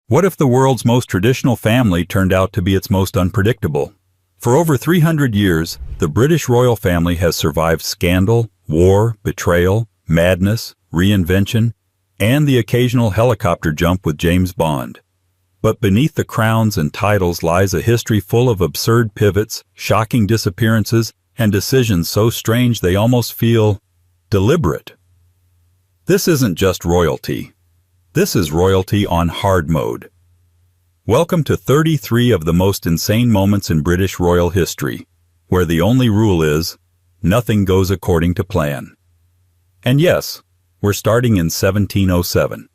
What if the world's most traditional family turned out to be its most unpredictable? For over 300 years, the British royal family has survived scandal, war, betrayal, madness, reinvention, and the occasional helicopter jump with James Bond. But beneath the crowns and titles lies a history full of absurd pivots, shocking disappearances, and decisions so strange they almost feel deliberate. This isn't just royalty. This is royalty on hard mode. Welcome to 33 of the most insane moments in British royal history, where the only rule is, nothing goes according to plan. And yes, we're starting in 1707.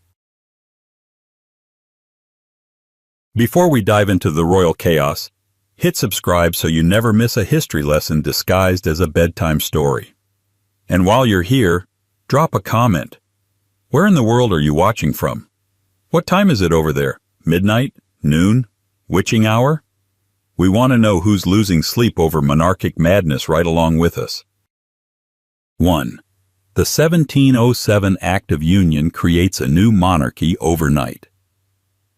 Before we dive into the royal chaos, hit subscribe so you never miss a history lesson disguised as a bedtime story. And while you're here, drop a comment. Where in the world are you watching from? What time is it over there? Midnight? Noon? Witching hour? We want to know who's losing sleep over monarchic madness right along with us. 1. The 1707 Act of Union creates a new monarchy overnight.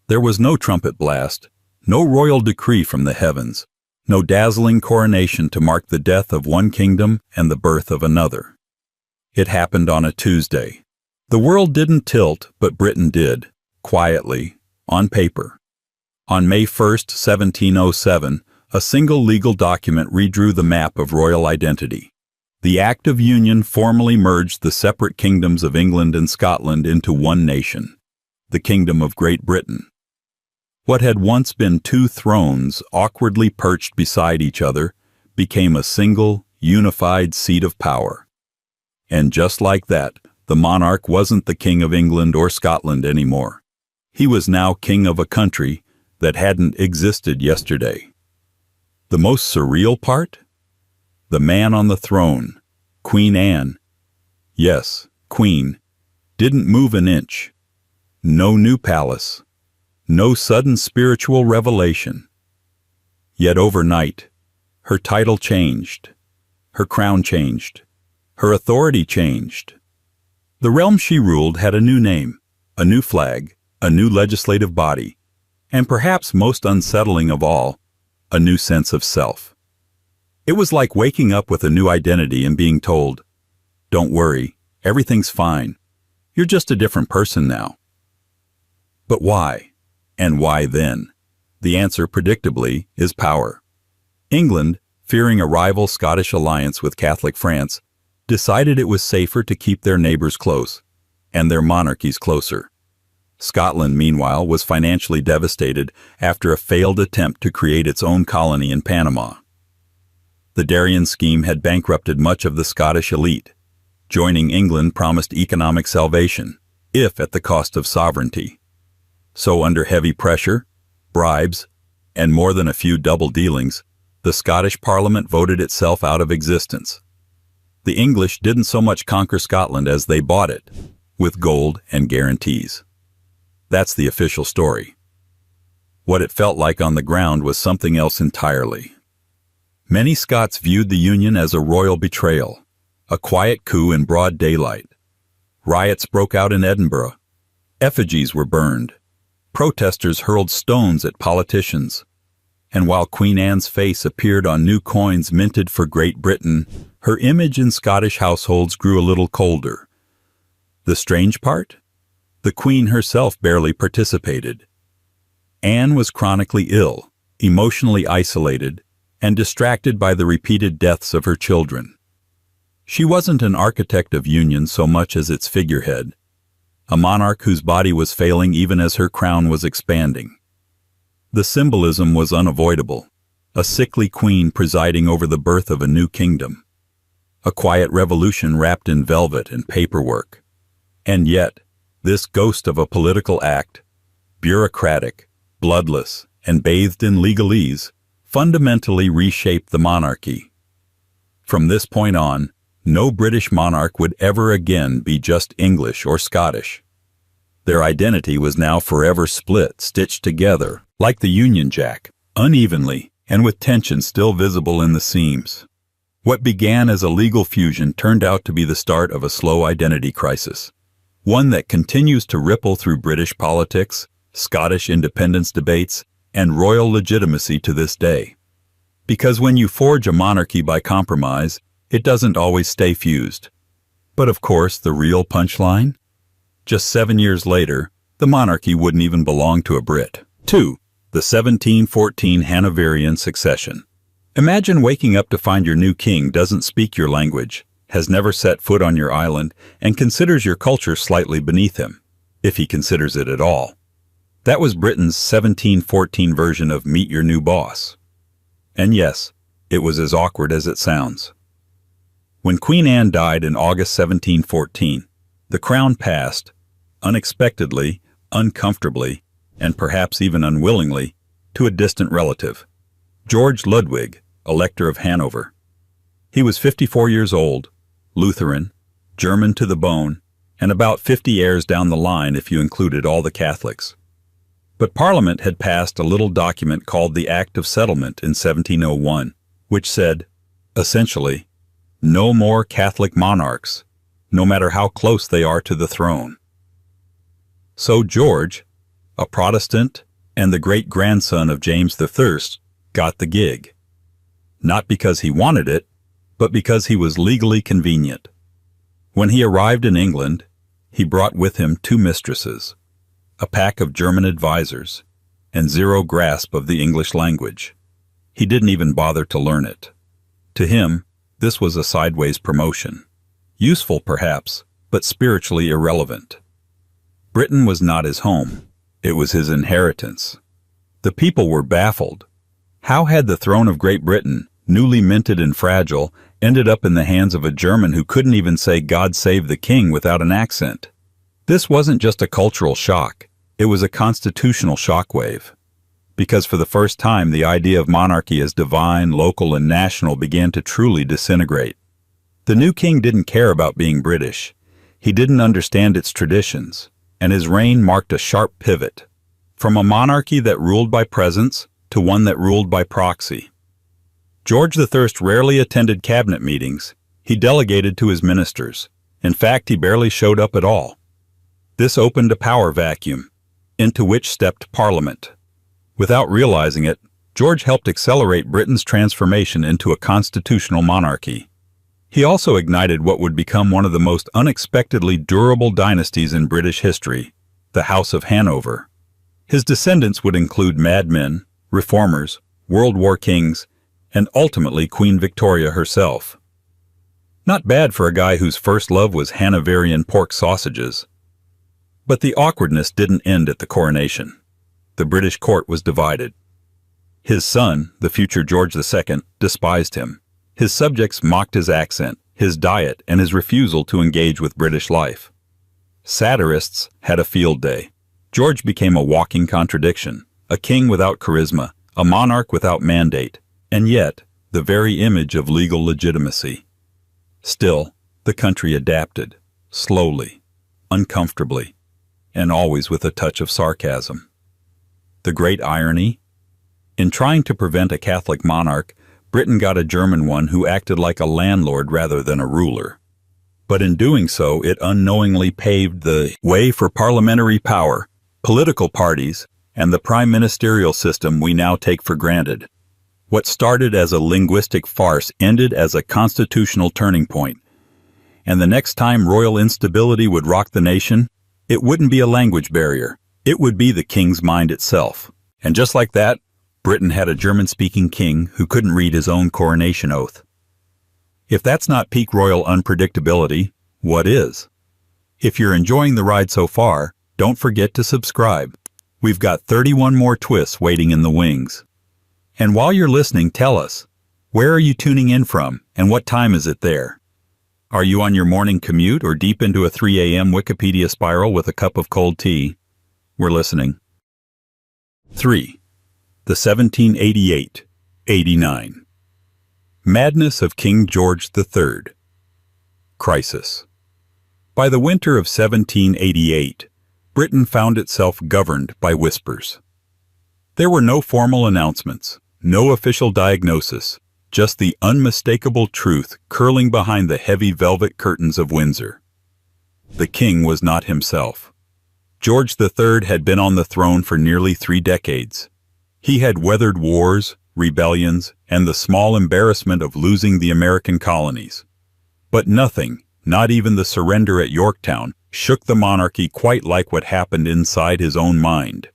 There was no trumpet blast, no royal decree from the heavens, no dazzling coronation to mark the death of one kingdom and the birth of another. It happened on a Tuesday. The world didn't tilt, but Britain did, quietly, on paper. On May 1, 1707, a single legal document redrew the map of royal identity. The Act of Union formally merged the separate kingdoms of England and Scotland into one nation, the Kingdom of Great Britain. What had once been two thrones awkwardly perched beside each other became a single, unified seat of power. And just like that, the monarch wasn't the King of England or Scotland anymore. He was now king of a country that hadn't existed yesterday. The most surreal part? The man on the throne, Queen Anne, yes, Queen, didn't move an inch. No new palace. No sudden spiritual revelation. Yet overnight, her title changed. Her crown changed. Her authority changed. The realm she ruled had a new name, a new flag, a new legislative body, and perhaps most unsettling of all, a new sense of self. It was like waking up with a new identity and being told, "Don't worry, everything's fine. You're just a different person now." But why? And why then? The answer, predictably, is power. England, fearing a rival Scottish alliance with Catholic France, decided it was safer to keep their neighbors close, and their monarchies closer. Scotland, meanwhile, was financially devastated after a failed attempt to create its own colony in Panama. The Darien scheme had bankrupted much of the Scottish elite. Joining England promised economic salvation, if at the cost of sovereignty. So under heavy pressure, bribes, and more than a few double dealings, the Scottish Parliament voted itself out of existence. The English didn't so much conquer Scotland as they bought it, with gold and guarantees. That's the official story. What it felt like on the ground was something else entirely. Many Scots viewed the Union as a royal betrayal, a quiet coup in broad daylight. Riots broke out in Edinburgh. Effigies were burned. Protesters hurled stones at politicians. And while Queen Anne's face appeared on new coins minted for Great Britain, her image in Scottish households grew a little colder. The strange part? The Queen herself barely participated. Anne was chronically ill, emotionally isolated, and distracted by the repeated deaths of her children. She wasn't an architect of union so much as its figurehead, a monarch whose body was failing even as her crown was expanding. The symbolism was unavoidable, a sickly queen presiding over the birth of a new kingdom, a quiet revolution wrapped in velvet and paperwork. And yet, this ghost of a political act, bureaucratic, bloodless, and bathed in legalese, fundamentally reshaped the monarchy. From this point on, no British monarch would ever again be just English or Scottish. Their identity was now forever split, stitched together, like the Union Jack, unevenly and with tension still visible in the seams. What began as a legal fusion turned out to be the start of a slow identity crisis, one that continues to ripple through British politics, Scottish independence debates, and royal legitimacy to this day. Because when you forge a monarchy by compromise, it doesn't always stay fused. But of course, the real punchline? Just 7 years later, the monarchy wouldn't even belong to a Brit. 2. The 1714 Hanoverian succession. Imagine waking up to find your new king doesn't speak your language, has never set foot on your island, and considers your culture slightly beneath him, if he considers it at all. That was Britain's 1714 version of Meet Your New Boss. And yes, it was as awkward as it sounds. When Queen Anne died in August 1714, the crown passed, unexpectedly, uncomfortably, and perhaps even unwillingly, to a distant relative, George Ludwig, Elector of Hanover. He was 54 years old, Lutheran, German to the bone, and about 50 heirs down the line if you included all the Catholics. But Parliament had passed a little document called the Act of Settlement in 1701, which said, essentially, no more Catholic monarchs, no matter how close they are to the throne. So George, a Protestant and the great-grandson of James I, got the gig. Not because he wanted it, but because he was legally convenient. When he arrived in England, he brought with him 2 mistresses, a pack of German advisors, and zero grasp of the English language. He didn't even bother to learn it. To him, this was a sideways promotion. Useful perhaps, but spiritually irrelevant. Britain was not his home. It was his inheritance. The people were baffled. How had the throne of Great Britain, newly minted and fragile, ended up in the hands of a German who couldn't even say God save the king without an accent? This wasn't just a cultural shock. It was a constitutional shockwave. Because for the first time, the idea of monarchy as divine, local, and national began to truly disintegrate. The new king didn't care about being British. He didn't understand its traditions, and his reign marked a sharp pivot, from a monarchy that ruled by presence to one that ruled by proxy. George I rarely attended cabinet meetings. He delegated to his ministers. In fact, he barely showed up at all. This opened a power vacuum, into which stepped Parliament. Without realizing it, George helped accelerate Britain's transformation into a constitutional monarchy. He also ignited what would become one of the most unexpectedly durable dynasties in British history, the House of Hanover. His descendants would include madmen, reformers, World War kings, and ultimately Queen Victoria herself. Not bad for a guy whose first love was Hanoverian pork sausages. But the awkwardness didn't end at the coronation. The British court was divided. His son, the future George II, despised him. His subjects mocked his accent, his diet, and his refusal to engage with British life. Satirists had a field day. George became a walking contradiction, a king without charisma, a monarch without mandate, and yet the very image of legal legitimacy. Still, the country adapted, slowly, uncomfortably, and always with a touch of sarcasm. The great irony? In trying to prevent a Catholic monarch, Britain got a German one who acted like a landlord rather than a ruler. But in doing so, it unknowingly paved the way for parliamentary power, political parties, and the prime ministerial system we now take for granted. What started as a linguistic farce ended as a constitutional turning point. And the next time royal instability would rock the nation, it wouldn't be a language barrier. It would be the king's mind itself. And just like that, Britain had a German-speaking king who couldn't read his own coronation oath. If that's not peak royal unpredictability, what is? If you're enjoying the ride so far, don't forget to subscribe. We've got 31 more twists waiting in the wings. And while you're listening, tell us, where are you tuning in from and what time is it there? Are you on your morning commute or deep into a 3 a.m. Wikipedia spiral with a cup of cold tea? We're listening. 3. The 1788-89 Madness of King George III. Crisis. By the winter of 1788, Britain found itself governed by whispers. There were no formal announcements, no official diagnosis, just the unmistakable truth curling behind the heavy velvet curtains of Windsor. The king was not himself. George III had been on the throne for nearly 3 decades. He had weathered wars, rebellions, and the small embarrassment of losing the American colonies. But nothing, not even the surrender at Yorktown, shook the monarchy quite like what happened inside his own mind.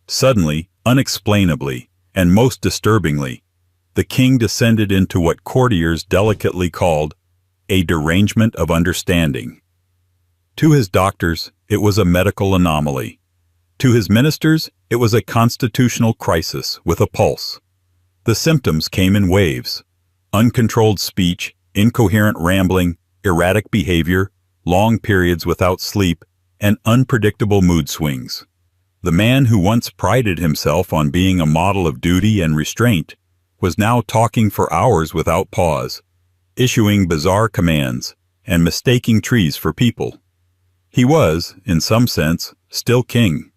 Suddenly, unexplainably, and most disturbingly, the king descended into what courtiers delicately called a derangement of understanding. To his doctors, it was a medical anomaly. To his ministers, it was a constitutional crisis with a pulse. The symptoms came in waves: uncontrolled speech, incoherent rambling, erratic behavior, long periods without sleep, and unpredictable mood swings. The man who once prided himself on being a model of duty and restraint was now talking for hours without pause, issuing bizarre commands, and mistaking trees for people. He was, in some sense, still king.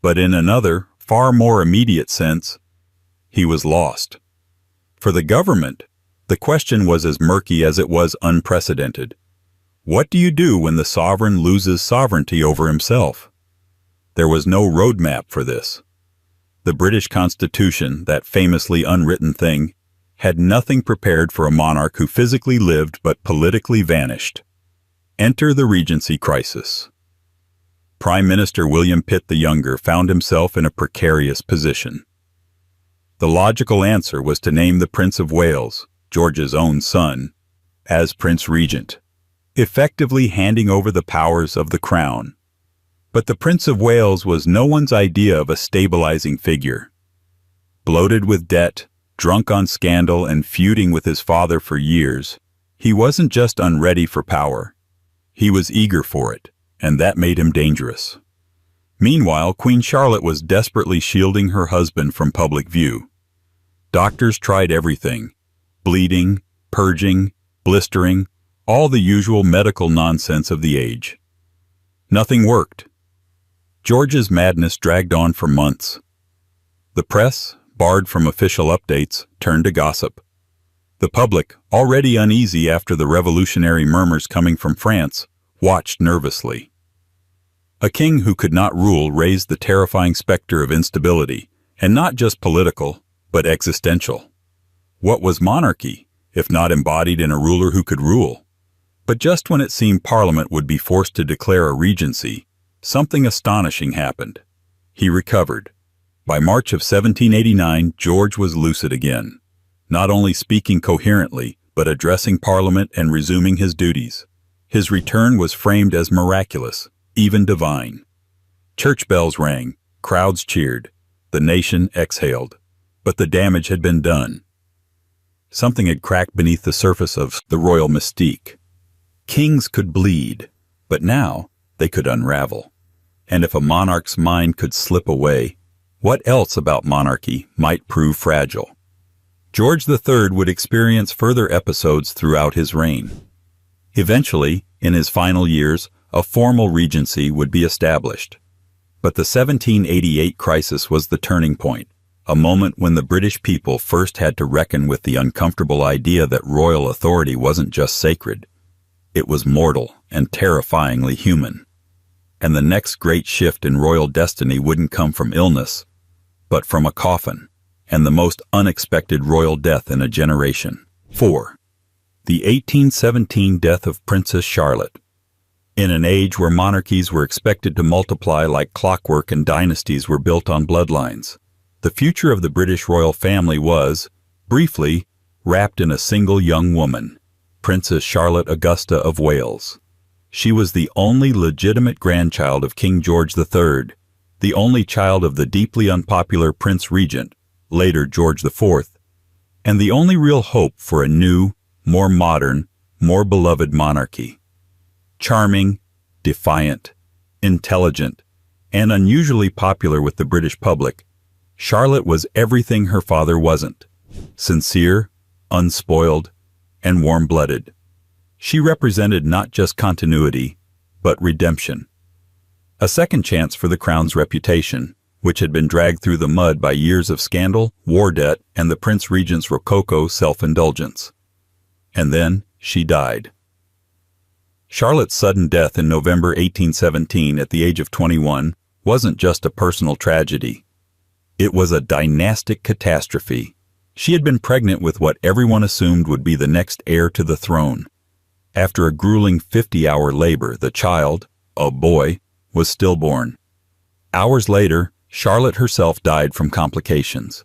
But in another, far more immediate sense, he was lost. For the government, the question was as murky as it was unprecedented. What do you do when the sovereign loses sovereignty over himself? There was no roadmap for this. The British Constitution, that famously unwritten thing, had nothing prepared for a monarch who physically lived but politically vanished. Enter the Regency crisis. Prime Minister William Pitt the Younger found himself in a precarious position. The logical answer was to name the Prince of Wales, George's own son, as Prince Regent, effectively handing over the powers of the crown. But the Prince of Wales was no one's idea of a stabilizing figure. Bloated with debt, drunk on scandal, and feuding with his father for years, he wasn't just unready for power. He was eager for it, and that made him dangerous. Meanwhile, Queen Charlotte was desperately shielding her husband from public view. Doctors tried everything: bleeding, purging, blistering, all the usual medical nonsense of the age. Nothing worked. George's madness dragged on for months. The press, barred from official updates, turned to gossip. The public, already uneasy after the revolutionary murmurs coming from France, watched nervously. A king who could not rule raised the terrifying specter of instability, and not just political, but existential. What was monarchy, if not embodied in a ruler who could rule? But just when it seemed Parliament would be forced to declare a regency, something astonishing happened. He recovered. By March of 1789, George was lucid again, not only speaking coherently, but addressing Parliament and resuming his duties. His return was framed as miraculous, even divine. Church bells rang, crowds cheered, the nation exhaled. But the damage had been done. Something had cracked beneath the surface of the royal mystique. Kings could bleed, but now they could unravel. And if a monarch's mind could slip away, what else about monarchy might prove fragile? George III would experience further episodes throughout his reign. Eventually, in his final years, a formal regency would be established. But the 1788 crisis was the turning point, a moment when the British people first had to reckon with the uncomfortable idea that royal authority wasn't just sacred. It was mortal and terrifyingly human. And the next great shift in royal destiny wouldn't come from illness, but from a coffin, and the most unexpected royal death in a generation. 4. The 1817 death of Princess Charlotte. In an age where monarchies were expected to multiply like clockwork and dynasties were built on bloodlines, the future of the British royal family was, briefly, wrapped in a single young woman, Princess Charlotte Augusta of Wales. She was the only legitimate grandchild of King George III, the only child of the deeply unpopular Prince Regent, later George IV, and the only real hope for a new, more modern, more beloved monarchy. Charming, defiant, intelligent, and unusually popular with the British public, Charlotte was everything her father wasn't: sincere, unspoiled, and warm-blooded. She represented not just continuity, but redemption. A second chance for the crown's reputation, which had been dragged through the mud by years of scandal, war debt, and the Prince Regent's rococo self-indulgence. And then she died. Charlotte's sudden death in November 1817 at the age of 21 wasn't just a personal tragedy. It was a dynastic catastrophe. She had been pregnant with what everyone assumed would be the next heir to the throne. After a grueling 50-hour labor, the child, a boy, was stillborn. Hours later, Charlotte herself died from complications.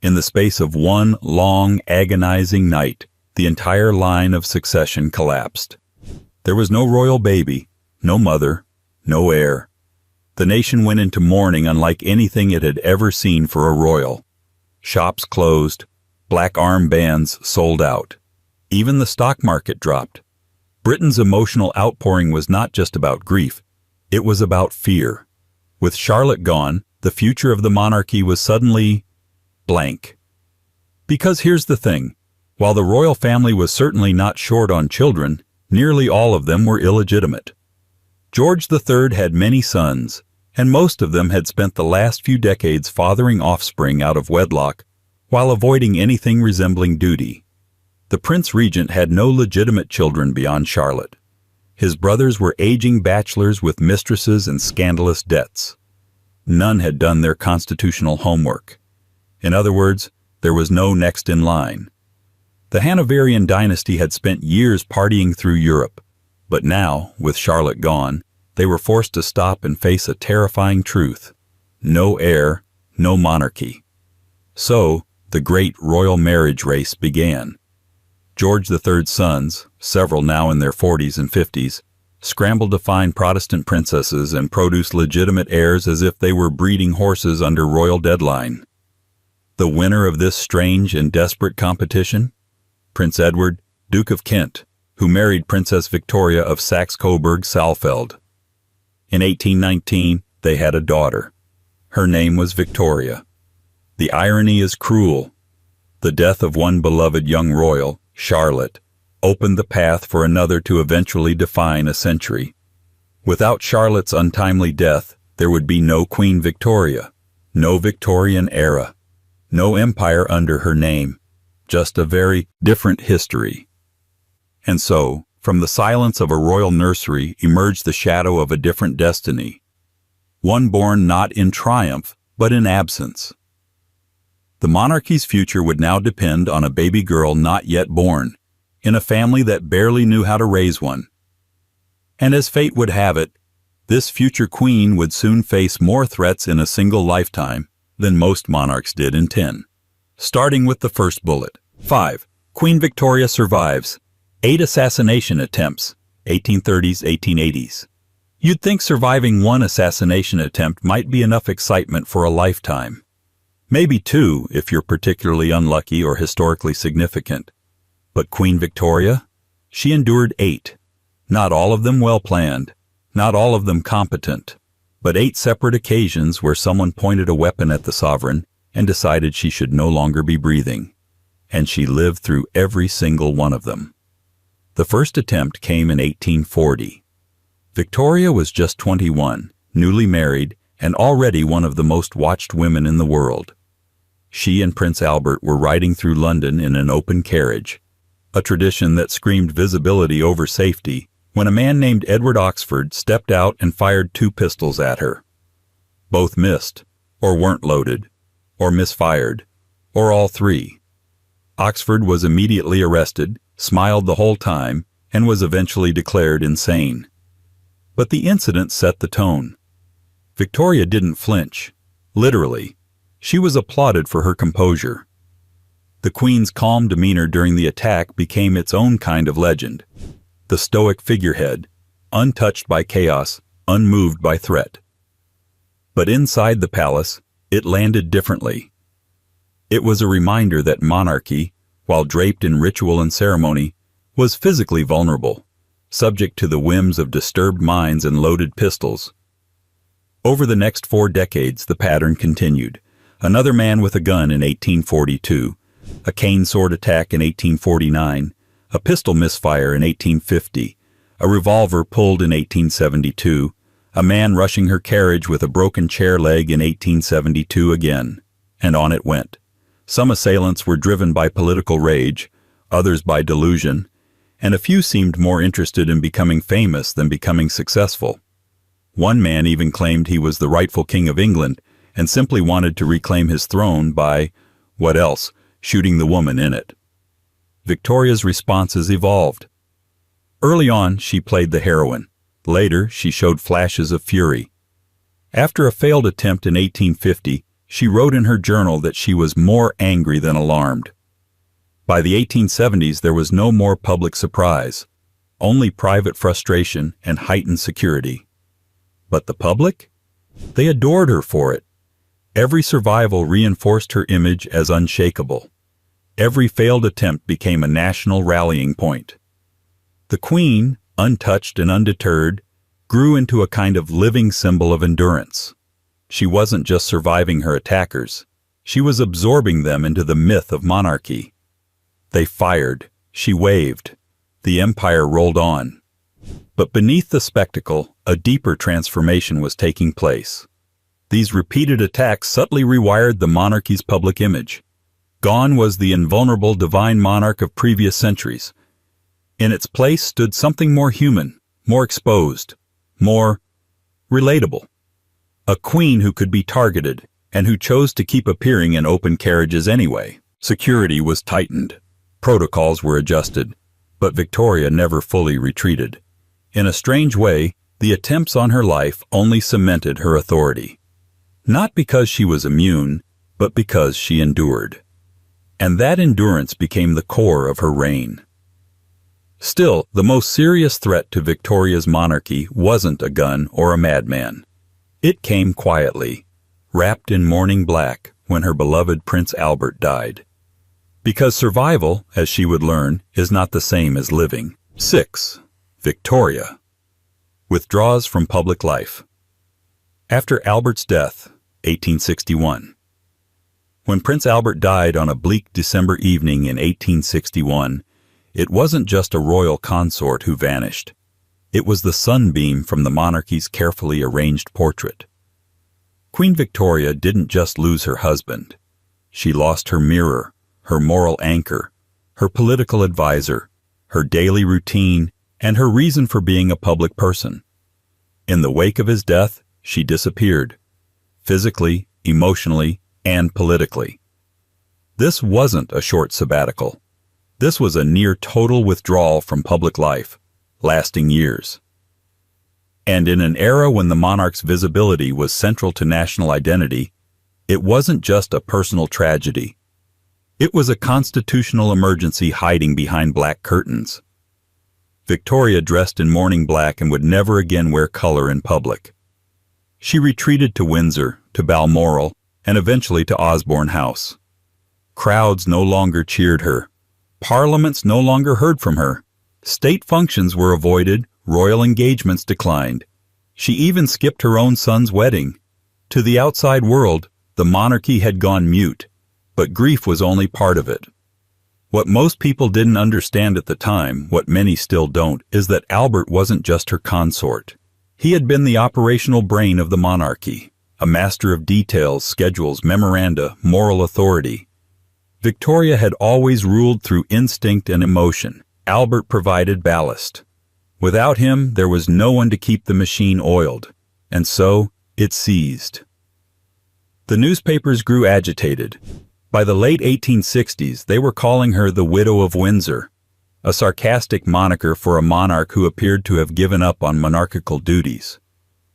In the space of one long, agonizing night, the entire line of succession collapsed. There was no royal baby, no mother, no heir. The nation went into mourning unlike anything it had ever seen for a royal. Shops closed, black armbands sold out. Even the stock market dropped. Britain's emotional outpouring was not just about grief, it was about fear. With Charlotte gone, the future of the monarchy was suddenly blank. Because here's the thing, while the royal family was certainly not short on children, nearly all of them were illegitimate. George III had many sons, and most of them had spent the last few decades fathering offspring out of wedlock while avoiding anything resembling duty. The Prince Regent had no legitimate children beyond Charlotte. His brothers were aging bachelors with mistresses and scandalous debts. None had done their constitutional homework. In other words, there was no next in line. The Hanoverian dynasty had spent years partying through Europe, but now, with Charlotte gone, they were forced to stop and face a terrifying truth. No heir, no monarchy. So, the great royal marriage race began. George III's sons, several now in their 40s and 50s, scrambled to find Protestant princesses and produce legitimate heirs as if they were breeding horses under royal deadline. The winner of this strange and desperate competition? Prince Edward, Duke of Kent, who married Princess Victoria of Saxe-Coburg-Saalfeld. In 1819, they had a daughter. Her name was Victoria. The irony is cruel. The death of one beloved young royal, Charlotte, opened the path for another to eventually define a century. Without Charlotte's untimely death, there would be no Queen Victoria, no Victorian era, no empire under her name, just a very different history. And so, from the silence of a royal nursery emerged the shadow of a different destiny, one born not in triumph, but in absence. The monarchy's future would now depend on a baby girl not yet born, in a family that barely knew how to raise one. And as fate would have it, this future queen would soon face more threats in a single lifetime than most monarchs did in 10. Starting with the first bullet. 5. Queen Victoria survives. 8 assassination attempts, 1830s, 1880s. You'd think surviving one assassination attempt might be enough excitement for a lifetime. Maybe 2 if you're particularly unlucky or historically significant. But Queen Victoria? She endured 8. Not all of them well-planned, not all of them competent, but 8 separate occasions where someone pointed a weapon at the sovereign and decided she should no longer be breathing. And she lived through every single one of them. The first attempt came in 1840. Victoria was just 21, newly married, and already one of the most watched women in the world. She and Prince Albert were riding through London in an open carriage, a tradition that screamed visibility over safety, when a man named Edward Oxford stepped out and fired 2 pistols at her. Both missed, or weren't loaded, or misfired, or all 3. Oxford was immediately arrested, smiled the whole time, and was eventually declared insane. But the incident set the tone. Victoria didn't flinch. Literally. She was applauded for her composure. The Queen's calm demeanor during the attack became its own kind of legend. The stoic figurehead, untouched by chaos, unmoved by threat. But inside the palace, it landed differently. It was a reminder that monarchy, while draped in ritual and ceremony, was physically vulnerable, subject to the whims of disturbed minds and loaded pistols. Over the next 4 decades, the pattern continued. Another man with a gun in 1842, a cane sword attack in 1849, a pistol misfire in 1850, a revolver pulled in 1872, a man rushing her carriage with a broken chair leg in 1872 again, and on it went. Some assailants were driven by political rage, others by delusion, and a few seemed more interested in becoming famous than becoming successful. One man even claimed he was the rightful king of England and simply wanted to reclaim his throne by, what else, shooting the woman in it. Victoria's responses evolved. Early on, she played the heroine. Later, she showed flashes of fury. After a failed attempt in 1850, she wrote in her journal that she was more angry than alarmed. By the 1870s, there was no more public surprise, only private frustration and heightened security. But the public? They adored her for it. Every survival reinforced her image as unshakable. Every failed attempt became a national rallying point. The Queen, untouched and undeterred, grew into a kind of living symbol of endurance. She wasn't just surviving her attackers. She was absorbing them into the myth of monarchy. They fired. She waved. The empire rolled on. But beneath the spectacle, a deeper transformation was taking place. These repeated attacks subtly rewired the monarchy's public image. Gone was the invulnerable divine monarch of previous centuries. In its place stood something more human, more exposed, more relatable. A queen who could be targeted and who chose to keep appearing in open carriages anyway. Security was tightened. Protocols were adjusted, but Victoria never fully retreated. In a strange way, the attempts on her life only cemented her authority. Not because she was immune, but because she endured. And that endurance became the core of her reign. Still, the most serious threat to Victoria's monarchy wasn't a gun or a madman. It came quietly, wrapped in mourning black, when her beloved Prince Albert died. Because survival, as she would learn, is not the same as living. 6. Victoria withdraws from public life. After Albert's death, 1861. When Prince Albert died on a bleak December evening in 1861, it wasn't just a royal consort who vanished. It was the sunbeam from the monarchy's carefully arranged portrait. Queen Victoria didn't just lose her husband. She lost her mirror, her moral anchor, her political advisor, her daily routine, and her reason for being a public person. In the wake of his death, she disappeared, physically, emotionally, and politically. This wasn't a short sabbatical. This was a near total withdrawal from public life, lasting years. And in an era when the monarch's visibility was central to national identity, it wasn't just a personal tragedy. It was a constitutional emergency hiding behind black curtains. Victoria dressed in mourning black and would never again wear color in public. She retreated to Windsor, to Balmoral, and eventually to Osborne House. Crowds no longer cheered her. Parliaments no longer heard from her. State functions were avoided, royal engagements declined. She even skipped her own son's wedding. To the outside world, the monarchy had gone mute, but grief was only part of it. What most people didn't understand at the time, what many still don't, is that Albert wasn't just her consort. He had been the operational brain of the monarchy, a master of details, schedules, memoranda, moral authority. Victoria had always ruled through instinct and emotion. Albert provided ballast. Without him, there was no one to keep the machine oiled, and so it seized. The newspapers grew agitated. By the late 1860s, they were calling her the Widow of Windsor, a sarcastic moniker for a monarch who appeared to have given up on monarchical duties.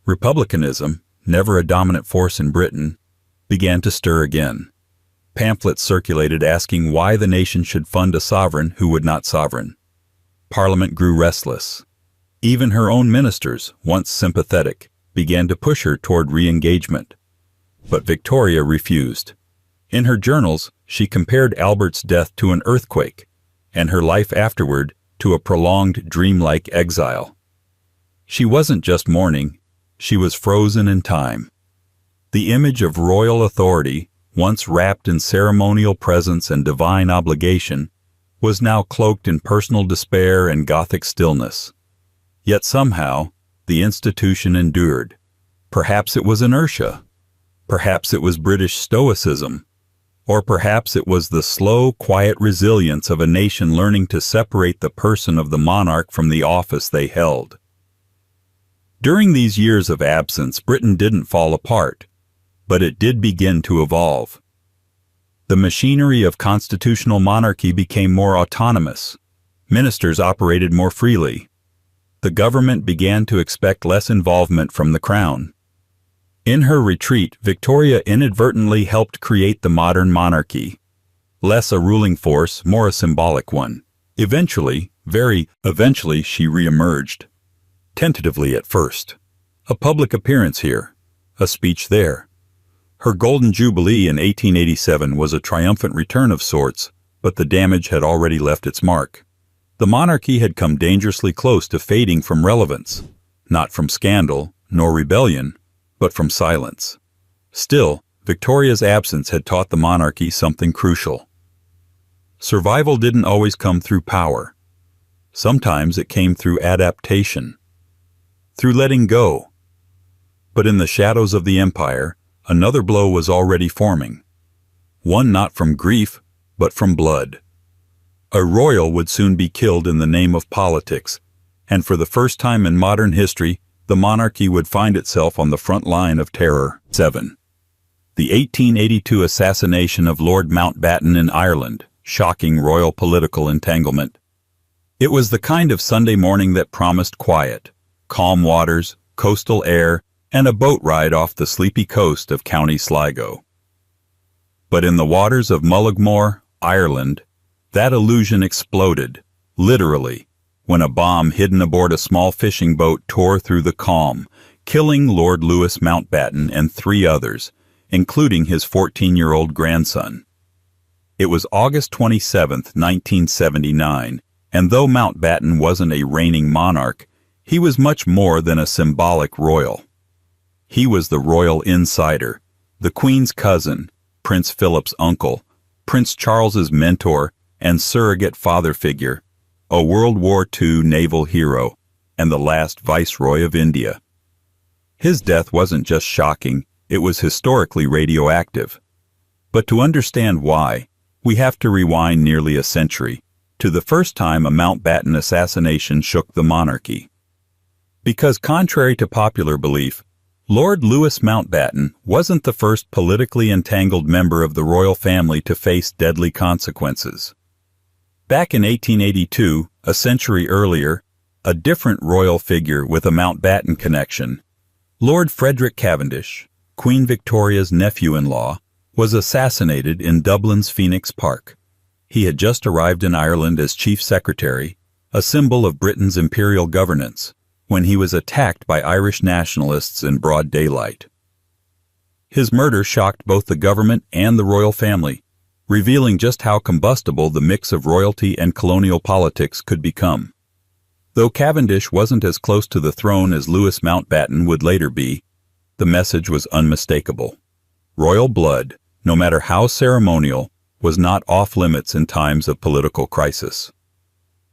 Republicanism, never a dominant force in Britain, began to stir again. Pamphlets circulated asking why the nation should fund a sovereign who would not sovereign. Parliament grew restless. Even her own ministers, once sympathetic, began to push her toward re-engagement. But Victoria refused. In her journals, she compared Albert's death to an earthquake, and her life afterward to a prolonged dreamlike exile. She wasn't just mourning, she was frozen in time. The image of royal authority, once wrapped in ceremonial presence and divine obligation, was now cloaked in personal despair and Gothic stillness. Yet somehow, the institution endured. Perhaps it was inertia. Perhaps it was British stoicism. Or perhaps it was the slow, quiet resilience of a nation learning to separate the person of the monarch from the office they held. During these years of absence, Britain didn't fall apart, but it did begin to evolve. The machinery of constitutional monarchy became more autonomous. Ministers operated more freely. The government began to expect less involvement from the crown. In her retreat, Victoria inadvertently helped create the modern monarchy. Less a ruling force, more a symbolic one. Eventually, very eventually, she re-emerged. Tentatively at first. A public appearance here, a speech there. Her Golden Jubilee in 1887 was a triumphant return of sorts, but the damage had already left its mark. The monarchy had come dangerously close to fading from relevance, not from scandal, nor rebellion, but from silence. Still, Victoria's absence had taught the monarchy something crucial. Survival didn't always come through power. Sometimes it came through adaptation, through letting go. But in the shadows of the empire, another blow was already forming. One not from grief, but from blood. A royal would soon be killed in the name of politics, and for the first time in modern history, the monarchy would find itself on the front line of terror. 7. The 1882 assassination of Lord Mountbatten in Ireland, shocking royal political entanglement. It was the kind of Sunday morning that promised quiet, calm waters, coastal air, and a boat ride off the sleepy coast of County Sligo. But in the waters of Mullaghmore, Ireland, that illusion exploded, literally, when a bomb hidden aboard a small fishing boat tore through the calm, killing Lord Louis Mountbatten and 3 others, including his 14-year-old grandson. It was August 27, 1979, and though Mountbatten wasn't a reigning monarch, he was much more than a symbolic royal. He was the royal insider, the Queen's cousin, Prince Philip's uncle, Prince Charles's mentor and surrogate father figure, a World War II naval hero, and the last Viceroy of India. His death wasn't just shocking, it was historically radioactive. But to understand why, we have to rewind nearly a century, to the first time a Mountbatten assassination shook the monarchy. Because contrary to popular belief, Lord Louis Mountbatten wasn't the first politically entangled member of the royal family to face deadly consequences. Back in 1882, a century earlier, a different royal figure with a Mountbatten connection, Lord Frederick Cavendish, Queen Victoria's nephew-in-law, was assassinated in Dublin's Phoenix Park. He had just arrived in Ireland as Chief Secretary, a symbol of Britain's imperial governance, when he was attacked by Irish nationalists in broad daylight. His murder shocked both the government and the royal family, revealing just how combustible the mix of royalty and colonial politics could become. Though Cavendish wasn't as close to the throne as Louis Mountbatten would later be, the message was unmistakable. Royal blood, no matter how ceremonial, was not off-limits in times of political crisis.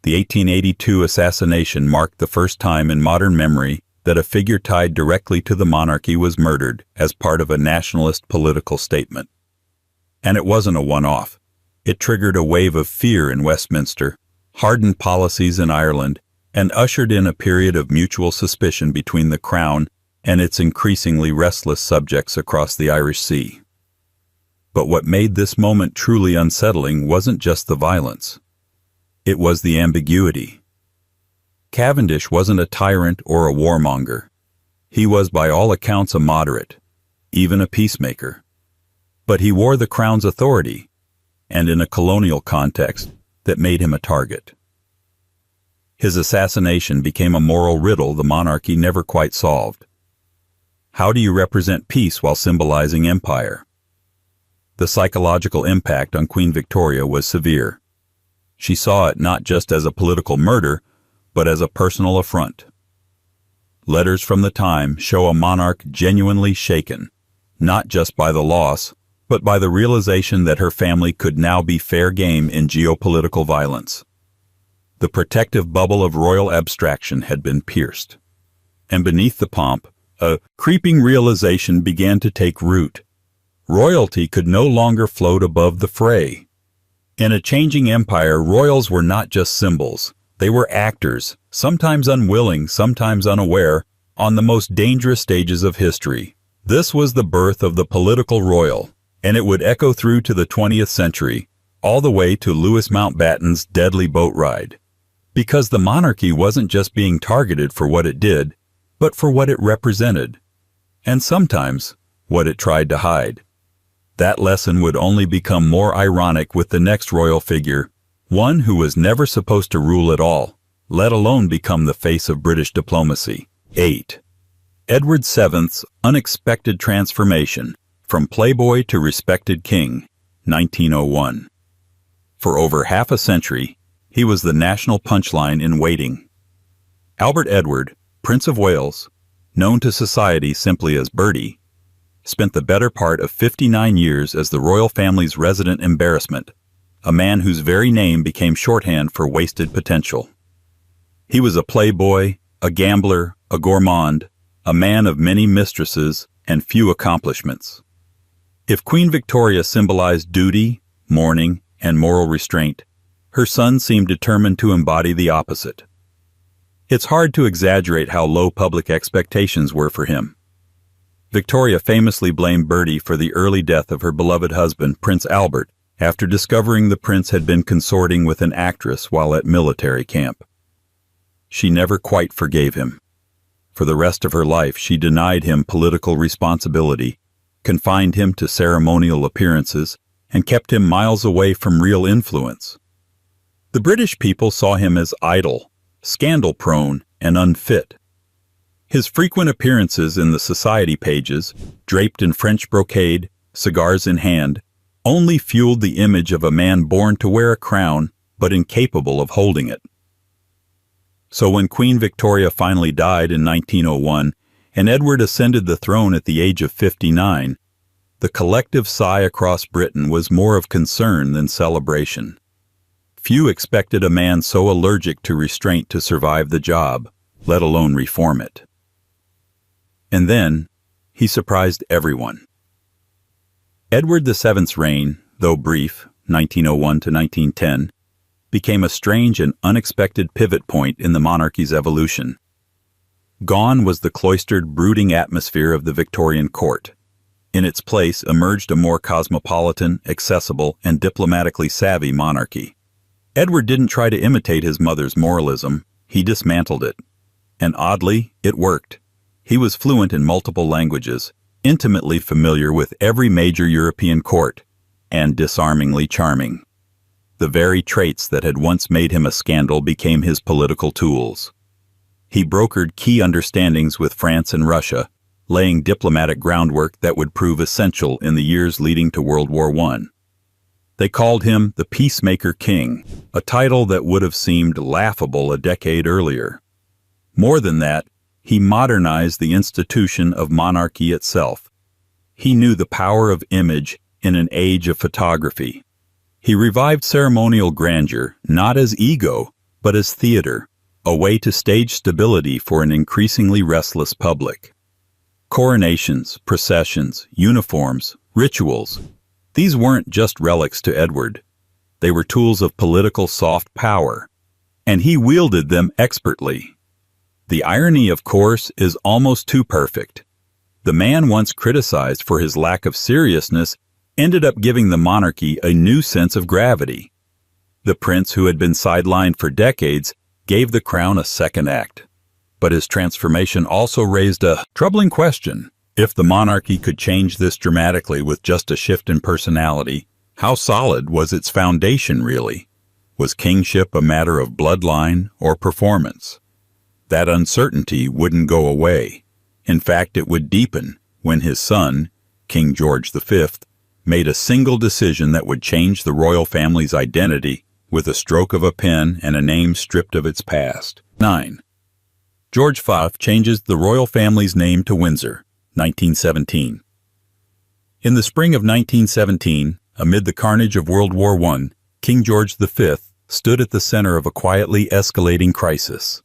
The 1882 assassination marked the first time in modern memory that a figure tied directly to the monarchy was murdered as part of a nationalist political statement. And it wasn't a one-off. It triggered a wave of fear in Westminster, hardened policies in Ireland, and ushered in a period of mutual suspicion between the Crown and its increasingly restless subjects across the Irish Sea. But what made this moment truly unsettling wasn't just the violence. It was the ambiguity. Cavendish wasn't a tyrant or a warmonger. He was by all accounts a moderate, even a peacemaker. But he wore the crown's authority, and in a colonial context, that made him a target. His assassination became a moral riddle the monarchy never quite solved. How do you represent peace while symbolizing empire? The psychological impact on Queen Victoria was severe. She saw it not just as a political murder, but as a personal affront. Letters from the time show a monarch genuinely shaken, not just by the loss, but by the realization that her family could now be fair game in geopolitical violence. The protective bubble of royal abstraction had been pierced. And beneath the pomp, a creeping realization began to take root. Royalty could no longer float above the fray. In a changing empire, royals were not just symbols. They were actors, sometimes unwilling, sometimes unaware, on the most dangerous stages of history. This was the birth of the political royal, and it would echo through to the 20th century, all the way to Louis Mountbatten's deadly boat ride. Because the monarchy wasn't just being targeted for what it did, but for what it represented, and sometimes what it tried to hide. That lesson would only become more ironic with the next royal figure, one who was never supposed to rule at all, let alone become the face of British diplomacy. 8. Edward VII's unexpected transformation, from playboy to respected king, 1901. For over half a century, he was the national punchline in waiting. Albert Edward, Prince of Wales, known to society simply as Bertie, spent the better part of 59 years as the royal family's resident embarrassment, a man whose very name became shorthand for wasted potential. He was a playboy, a gambler, a gourmand, a man of many mistresses and few accomplishments. If Queen Victoria symbolized duty, mourning, and moral restraint, her son seemed determined to embody the opposite. It's hard to exaggerate how low public expectations were for him. Victoria famously blamed Bertie for the early death of her beloved husband, Prince Albert, after discovering the prince had been consorting with an actress while at military camp. She never quite forgave him. For the rest of her life, she denied him political responsibility, confined him to ceremonial appearances, and kept him miles away from real influence. The British people saw him as idle, scandal-prone, and unfit. His frequent appearances in the society pages, draped in French brocade, cigars in hand, only fueled the image of a man born to wear a crown but incapable of holding it. So when Queen Victoria finally died in 1901 and Edward ascended the throne at the age of 59, the collective sigh across Britain was more of concern than celebration. Few expected a man so allergic to restraint to survive the job, let alone reform it. And then, he surprised everyone. Edward VII's reign, though brief, 1901 to 1910, became a strange and unexpected pivot point in the monarchy's evolution. Gone was the cloistered, brooding atmosphere of the Victorian court. In its place emerged a more cosmopolitan, accessible, and diplomatically savvy monarchy. Edward didn't try to imitate his mother's moralism, he dismantled it. And oddly, it worked. He was fluent in multiple languages, intimately familiar with every major European court, and disarmingly charming. The very traits that had once made him a scandal became his political tools. He brokered key understandings with France and Russia, laying diplomatic groundwork that would prove essential in the years leading to World War I. They called him the Peacemaker King, a title that would have seemed laughable a decade earlier. More than that, he modernized the institution of monarchy itself. He knew the power of image in an age of photography. He revived ceremonial grandeur, not as ego, but as theater, a way to stage stability for an increasingly restless public. Coronations, processions, uniforms, rituals, these weren't just relics to Edward. They were tools of political soft power, and he wielded them expertly. The irony, of course, is almost too perfect. The man once criticized for his lack of seriousness ended up giving the monarchy a new sense of gravity. The prince who had been sidelined for decades gave the crown a second act. But his transformation also raised a troubling question. If the monarchy could change this dramatically with just a shift in personality, how solid was its foundation really? Was kingship a matter of bloodline or performance? That uncertainty wouldn't go away. In fact, it would deepen when his son, King George V, made a single decision that would change the royal family's identity with a stroke of a pen and a name stripped of its past. 9. George V changes the royal family's name to Windsor, 1917. In the spring of 1917, amid the carnage of World War I, King George V stood at the center of a quietly escalating crisis.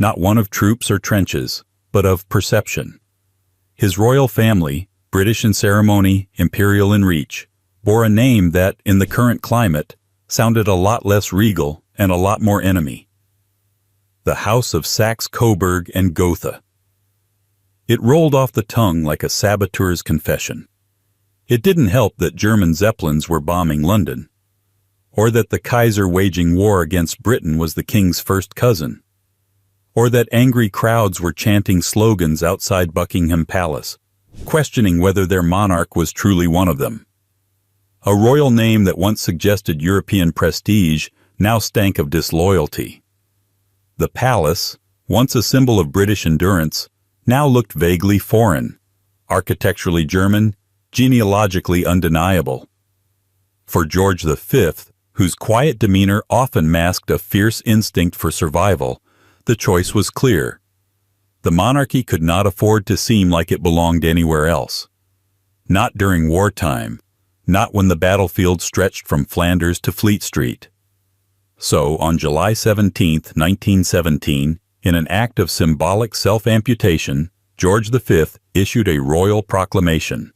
Not one of troops or trenches, but of perception. His royal family, British in ceremony, imperial in reach, bore a name that, in the current climate, sounded a lot less regal and a lot more enemy. The House of Saxe-Coburg and Gotha. It rolled off the tongue like a saboteur's confession. It didn't help that German Zeppelins were bombing London, or that the Kaiser waging war against Britain was the king's first cousin, or that angry crowds were chanting slogans outside Buckingham Palace, questioning whether their monarch was truly one of them. A royal name that once suggested European prestige now stank of disloyalty. The palace, once a symbol of British endurance, now looked vaguely foreign, architecturally German, genealogically undeniable. For George V, whose quiet demeanor often masked a fierce instinct for survival, the choice was clear. The monarchy could not afford to seem like it belonged anywhere else. Not during wartime, not when the battlefield stretched from Flanders to Fleet Street. So, on July 17, 1917, in an act of symbolic self-amputation, George V issued a royal proclamation.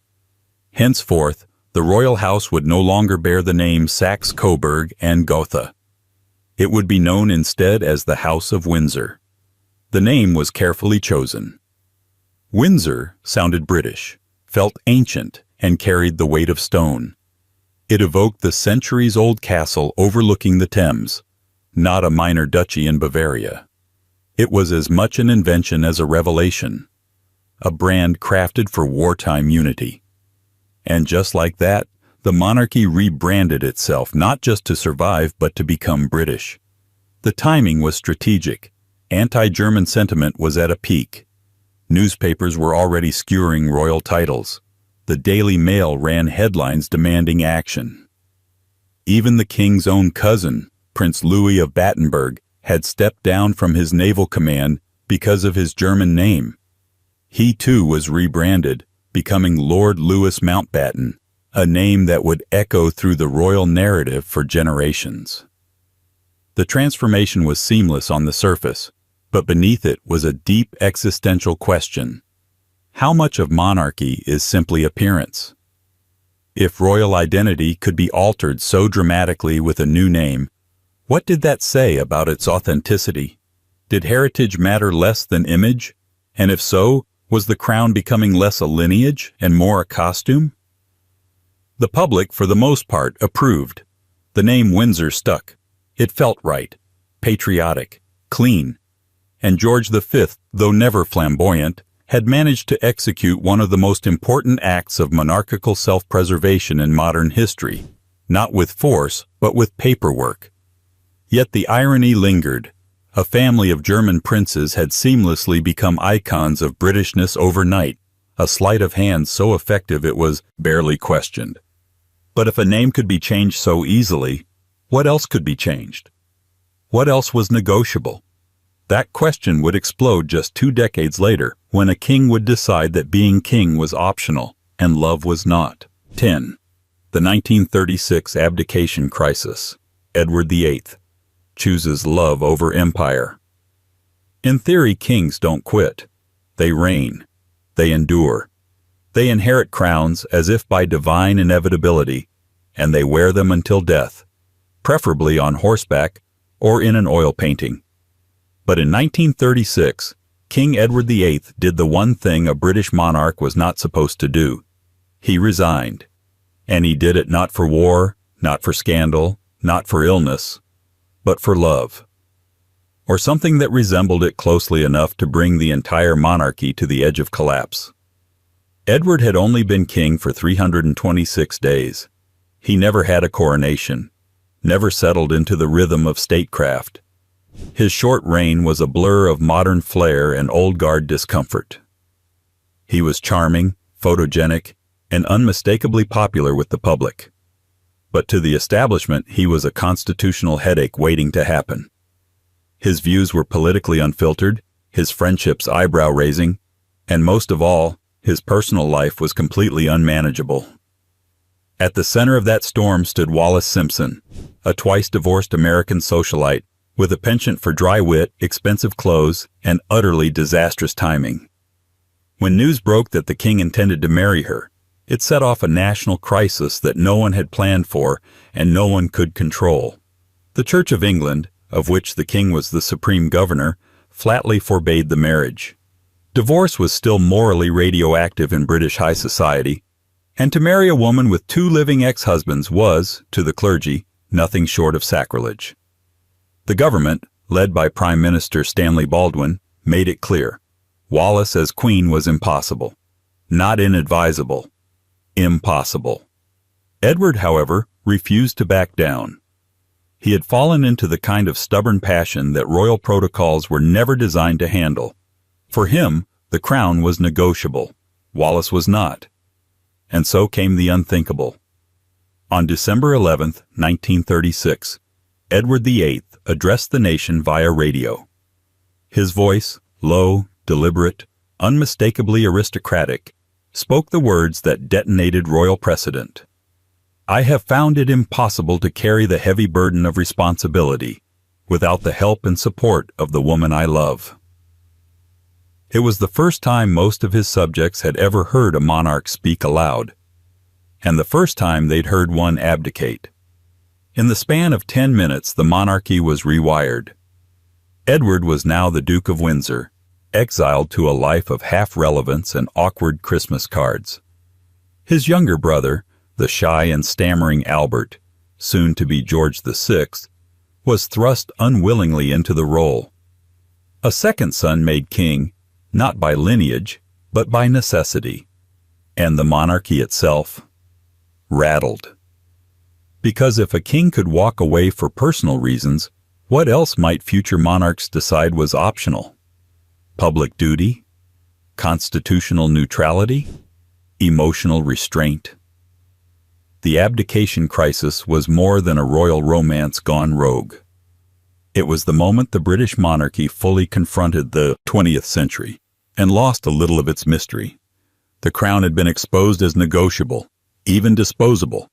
Henceforth, the royal house would no longer bear the name Saxe-Coburg and Gotha. It would be known instead as the House of Windsor. The name was carefully chosen. Windsor sounded British, felt ancient, and carried the weight of stone. It evoked the centuries-old castle overlooking the Thames, not a minor duchy in Bavaria. It was as much an invention as a revelation, a brand crafted for wartime unity. And just like that, the monarchy rebranded itself not just to survive but to become British. The timing was strategic. Anti-German sentiment was at a peak. Newspapers were already skewering royal titles. The Daily Mail ran headlines demanding action. Even the king's own cousin, Prince Louis of Battenberg, had stepped down from his naval command because of his German name. He too was rebranded, becoming Lord Louis Mountbatten, a name that would echo through the royal narrative for generations. The transformation was seamless on the surface, but beneath it was a deep existential question. How much of monarchy is simply appearance? If royal identity could be altered so dramatically with a new name, what did that say about its authenticity? Did heritage matter less than image? And if so, was the crown becoming less a lineage and more a costume? The public, for the most part, approved. The name Windsor stuck. It felt right, patriotic, clean. And George V, though never flamboyant, had managed to execute one of the most important acts of monarchical self-preservation in modern history, not with force, but with paperwork. Yet the irony lingered. A family of German princes had seamlessly become icons of Britishness overnight, a sleight of hand so effective it was barely questioned. But if a name could be changed so easily, what else could be changed? What else was negotiable? That question would explode just 2 decades later, when a king would decide that being king was optional and love was not. 10. The 1936 abdication crisis. Edward VIII chooses love over empire. In theory, kings don't quit. They reign. They endure. They inherit crowns as if by divine inevitability, and they wear them until death, preferably on horseback or in an oil painting. But in 1936, King Edward VIII did the one thing a British monarch was not supposed to do. He resigned. And he did it not for war, not for scandal, not for illness, but for love. Or something that resembled it closely enough to bring the entire monarchy to the edge of collapse. Edward had only been king for 326 days. He never had a coronation, never settled into the rhythm of statecraft. His short reign was a blur of modern flair and old-guard discomfort. He was charming, photogenic, and unmistakably popular with the public. But to the establishment, he was a constitutional headache waiting to happen. His views were politically unfiltered, his friendships eyebrow-raising, and most of all, his personal life was completely unmanageable. At the center of that storm stood Wallis Simpson, a twice-divorced American socialite with a penchant for dry wit, expensive clothes, and utterly disastrous timing. When news broke that the king intended to marry her, it set off a national crisis that no one had planned for and no one could control. The Church of England, of which the king was the supreme governor, flatly forbade the marriage. Divorce was still morally radioactive in British high society, and to marry a woman with 2 living ex-husbands was, to the clergy, nothing short of sacrilege. The government, led by Prime Minister Stanley Baldwin, made it clear. Wallis as queen was impossible. Not inadvisable. Impossible. Edward, however, refused to back down. He had fallen into the kind of stubborn passion that royal protocols were never designed to handle. For him, the crown was negotiable. Wallis was not. And so came the unthinkable. On December 11, 1936, Edward VIII addressed the nation via radio. His voice, low, deliberate, unmistakably aristocratic, spoke the words that detonated royal precedent. I have found it impossible to carry the heavy burden of responsibility without the help and support of the woman I love. It was the first time most of his subjects had ever heard a monarch speak aloud, and the first time they'd heard one abdicate. In the span of 10 minutes, the monarchy was rewired. Edward was now the Duke of Windsor, exiled to a life of half-relevance and awkward Christmas cards. His younger brother, the shy and stammering Albert, soon to be George VI, was thrust unwillingly into the role. A second son made king, not by lineage, but by necessity, and the monarchy itself rattled. Because if a king could walk away for personal reasons, what else might future monarchs decide was optional? Public duty? Constitutional neutrality? Emotional restraint? The abdication crisis was more than a royal romance gone rogue. It was the moment the British monarchy fully confronted the 20th century and lost a little of its mystery. The crown had been exposed as negotiable, even disposable,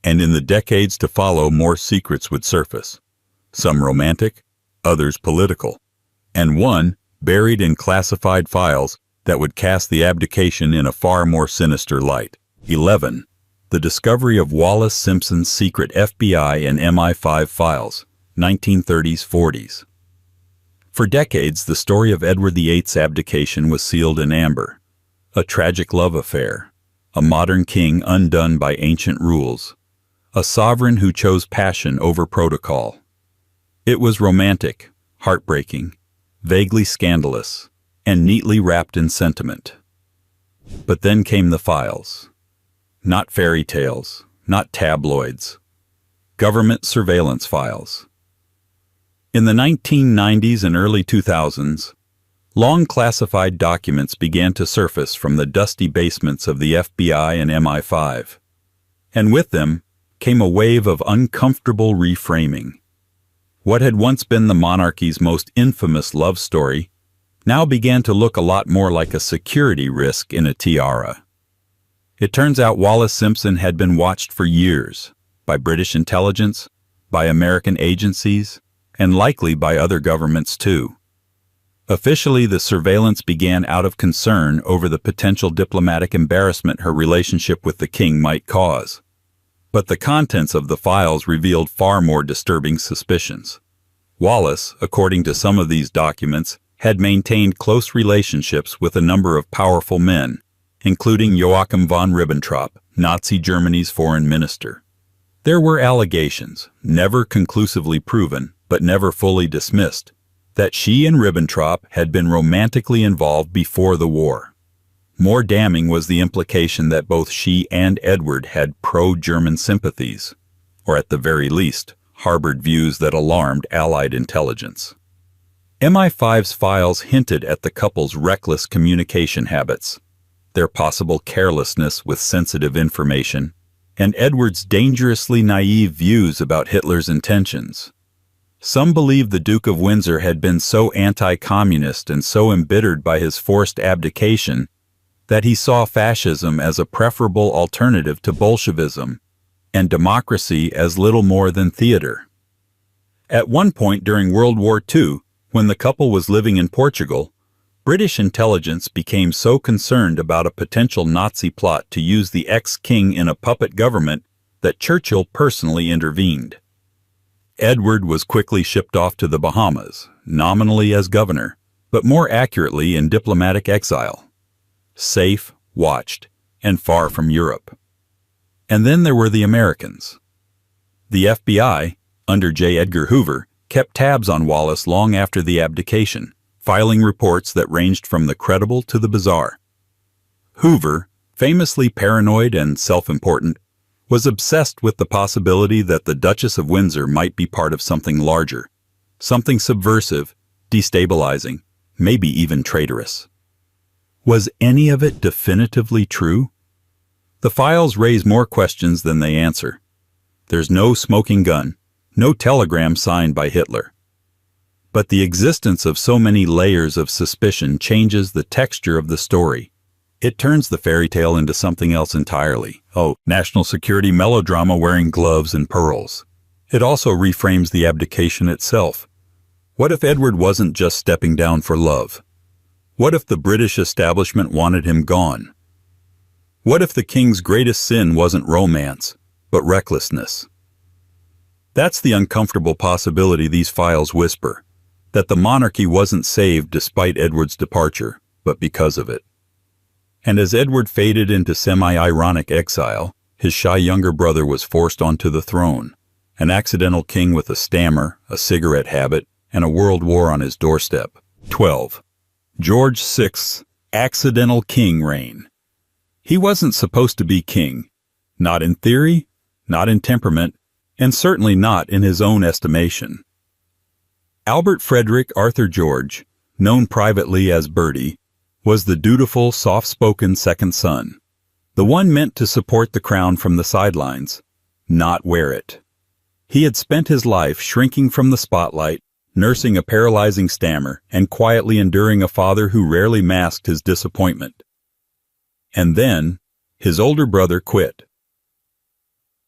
and in the decades to follow more secrets would surface, some romantic, others political, and one buried in classified files that would cast the abdication in a far more sinister light. 11. The discovery of Wallis Simpson's secret FBI and MI5 files, 1930s-40s. For decades, the story of Edward VIII's abdication was sealed in amber. A tragic love affair, a modern king undone by ancient rules, a sovereign who chose passion over protocol. It was romantic, heartbreaking, vaguely scandalous, and neatly wrapped in sentiment. But then came the files. Not fairy tales, not tabloids. Government surveillance files. In the 1990s and early 2000s, long classified documents began to surface from the dusty basements of the FBI and MI5, and with them came a wave of uncomfortable reframing. What had once been the monarchy's most infamous love story now began to look a lot more like a security risk in a tiara. It turns out Wallis Simpson had been watched for years by British intelligence, by American agencies, and likely by other governments too. Officially, the surveillance began out of concern over the potential diplomatic embarrassment her relationship with the king might cause. But the contents of the files revealed far more disturbing suspicions. Wallis, according to some of these documents, had maintained close relationships with a number of powerful men, including Joachim von Ribbentrop, Nazi Germany's foreign minister. There were allegations, never conclusively proven, but never fully dismissed, that she and Ribbentrop had been romantically involved before the war. More damning was the implication that both she and Edward had pro-German sympathies, or at the very least, harbored views that alarmed Allied intelligence. MI5's files hinted at the couple's reckless communication habits, their possible carelessness with sensitive information, and Edward's dangerously naive views about Hitler's intentions. Some believed the Duke of Windsor had been so anti-communist and so embittered by his forced abdication that he saw fascism as a preferable alternative to Bolshevism, and democracy as little more than theater. At one point during World War II, when the couple was living in Portugal, British intelligence became so concerned about a potential Nazi plot to use the ex-king in a puppet government that Churchill personally intervened. Edward was quickly shipped off to the Bahamas, nominally as governor, but more accurately in diplomatic exile. Safe, watched, and far from Europe. And then there were the Americans. The FBI, under J. Edgar Hoover, kept tabs on Wallace long after the abdication, filing reports that ranged from the credible to the bizarre. Hoover, famously paranoid and self-important, was obsessed with the possibility that the Duchess of Windsor might be part of something larger, something subversive, destabilizing, maybe even traitorous. Was any of it definitively true? The files raise more questions than they answer. There's no smoking gun, no telegram signed by Hitler. But the existence of so many layers of suspicion changes the texture of the story. It turns the fairy tale into something else entirely. Oh, national security melodrama wearing gloves and pearls. It also reframes the abdication itself. What if Edward wasn't just stepping down for love? What if the British establishment wanted him gone? What if the king's greatest sin wasn't romance, but recklessness? That's the uncomfortable possibility these files whisper, that the monarchy wasn't saved despite Edward's departure, but because of it. And as Edward faded into semi-ironic exile, his shy younger brother was forced onto the throne, an accidental king with a stammer, a cigarette habit, and a world war on his doorstep. 12. George VI's accidental king reign. He wasn't supposed to be king, not in theory, not in temperament, and certainly not in his own estimation. Albert Frederick Arthur George, known privately as Bertie, was the dutiful, soft-spoken second son, the one meant to support the crown from the sidelines, not wear it. He had spent his life shrinking from the spotlight, nursing a paralyzing stammer, and quietly enduring a father who rarely masked his disappointment. And then, his older brother quit.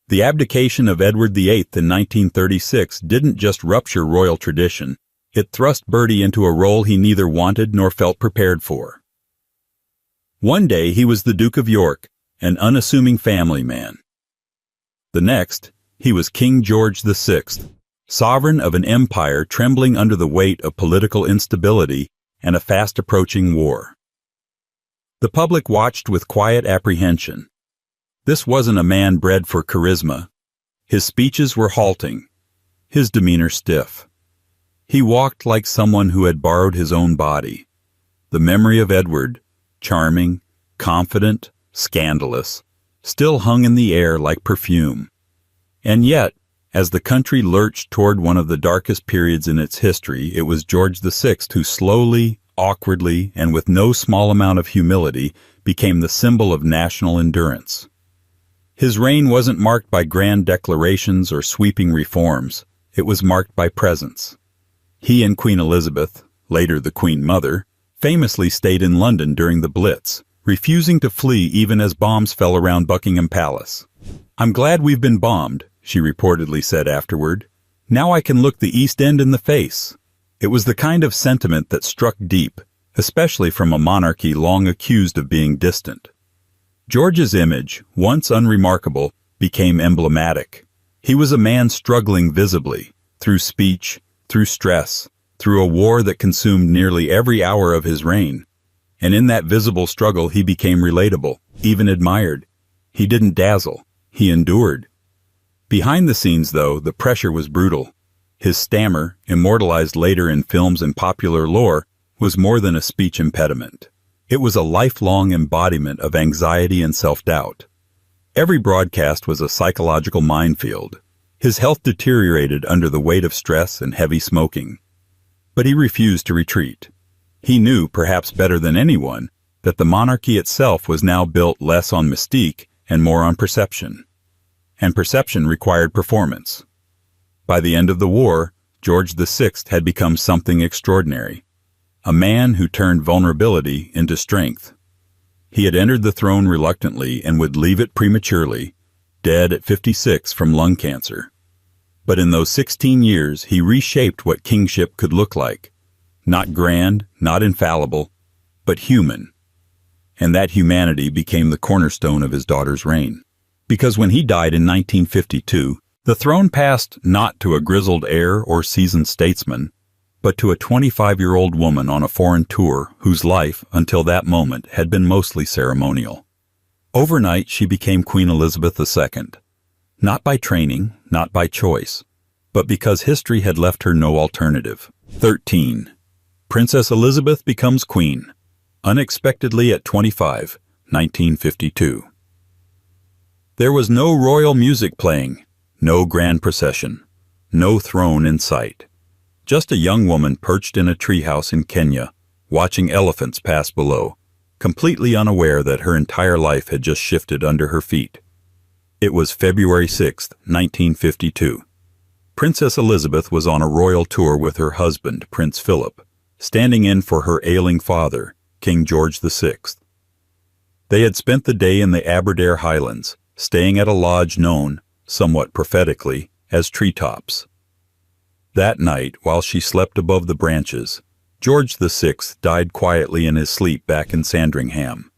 The abdication of Edward VIII in 1936 didn't just rupture royal tradition, it thrust Bertie into a role he neither wanted nor felt prepared for. One day he was the Duke of York, an unassuming family man. The next, he was King George VI, sovereign of an empire trembling under the weight of political instability and a fast-approaching war. The public watched with quiet apprehension. This wasn't a man bred for charisma. His speeches were halting, his demeanor stiff. He walked like someone who had borrowed his own body. The memory of Edward, charming, confident, scandalous, still hung in the air like perfume. And yet, as the country lurched toward one of the darkest periods in its history, it was George VI who slowly, awkwardly, and with no small amount of humility, became the symbol of national endurance. His reign wasn't marked by grand declarations or sweeping reforms. It was marked by presence. He and Queen Elizabeth, later the Queen Mother, famously stayed in London during the Blitz, refusing to flee even as bombs fell around Buckingham Palace. "I'm glad we've been bombed," she reportedly said afterward. "Now I can look the East End in the face." It was the kind of sentiment that struck deep, especially from a monarchy long accused of being distant. George's image, once unremarkable, became emblematic. He was a man struggling visibly, through speech, through stress, through a war that consumed nearly every hour of his reign. And in that visible struggle he became relatable, even admired. He didn't dazzle, he endured. Behind the scenes, though, the pressure was brutal. His stammer, immortalized later in films and popular lore, was more than a speech impediment. It was a lifelong embodiment of anxiety and self-doubt. Every broadcast was a psychological minefield. His health deteriorated under the weight of stress and heavy smoking. But he refused to retreat. He knew, perhaps better than anyone, that the monarchy itself was now built less on mystique and more on perception. And perception required performance. By the end of the war, George VI had become something extraordinary. A man who turned vulnerability into strength. He had entered the throne reluctantly and would leave it prematurely, dead at 56 from lung cancer. But in those 16 years, he reshaped what kingship could look like. Not grand, not infallible, but human. And that humanity became the cornerstone of his daughter's reign. Because when he died in 1952, the throne passed not to a grizzled heir or seasoned statesman, but to a 25-year-old woman on a foreign tour whose life, until that moment, had been mostly ceremonial. Overnight, she became Queen Elizabeth II. Not by training, not by choice, but because history had left her no alternative. 13. Princess Elizabeth becomes queen, unexpectedly at 25, 1952. There was no royal music playing, no grand procession, no throne in sight. Just a young woman perched in a treehouse in Kenya, watching elephants pass below, completely unaware that her entire life had just shifted under her feet. It was February 6, 1952. Princess Elizabeth was on a royal tour with her husband, Prince Philip, standing in for her ailing father, King George VI. They had spent the day in the Aberdare Highlands, staying at a lodge known, somewhat prophetically, as Treetops. That night, while she slept above the branches, George VI died quietly in his sleep back in Sandringham,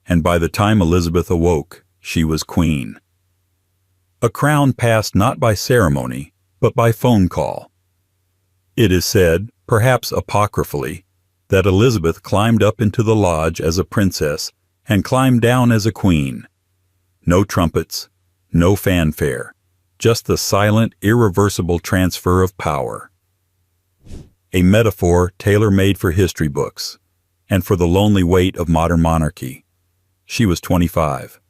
and by the time Elizabeth awoke, she was queen. A crown passed not by ceremony, but by phone call. It is said, perhaps apocryphally, that Elizabeth climbed up into the lodge as a princess and climbed down as a queen. No trumpets, no fanfare, just the silent, irreversible transfer of power. A metaphor tailor-made for history books, and for the lonely weight of modern monarchy. She was 25.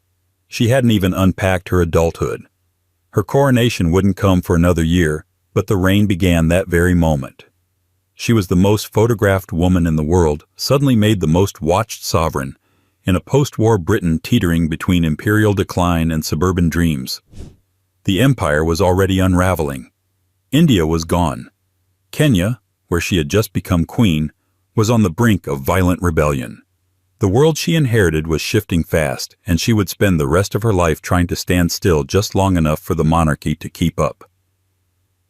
She hadn't even unpacked her adulthood. Her coronation wouldn't come for another year, but the reign began that very moment. She was the most photographed woman in the world, suddenly made the most watched sovereign, in a post-war Britain teetering between imperial decline and suburban dreams. The empire was already unraveling. India was gone. Kenya, where she had just become queen, was on the brink of violent rebellion. The world she inherited was shifting fast, and she would spend the rest of her life trying to stand still just long enough for the monarchy to keep up.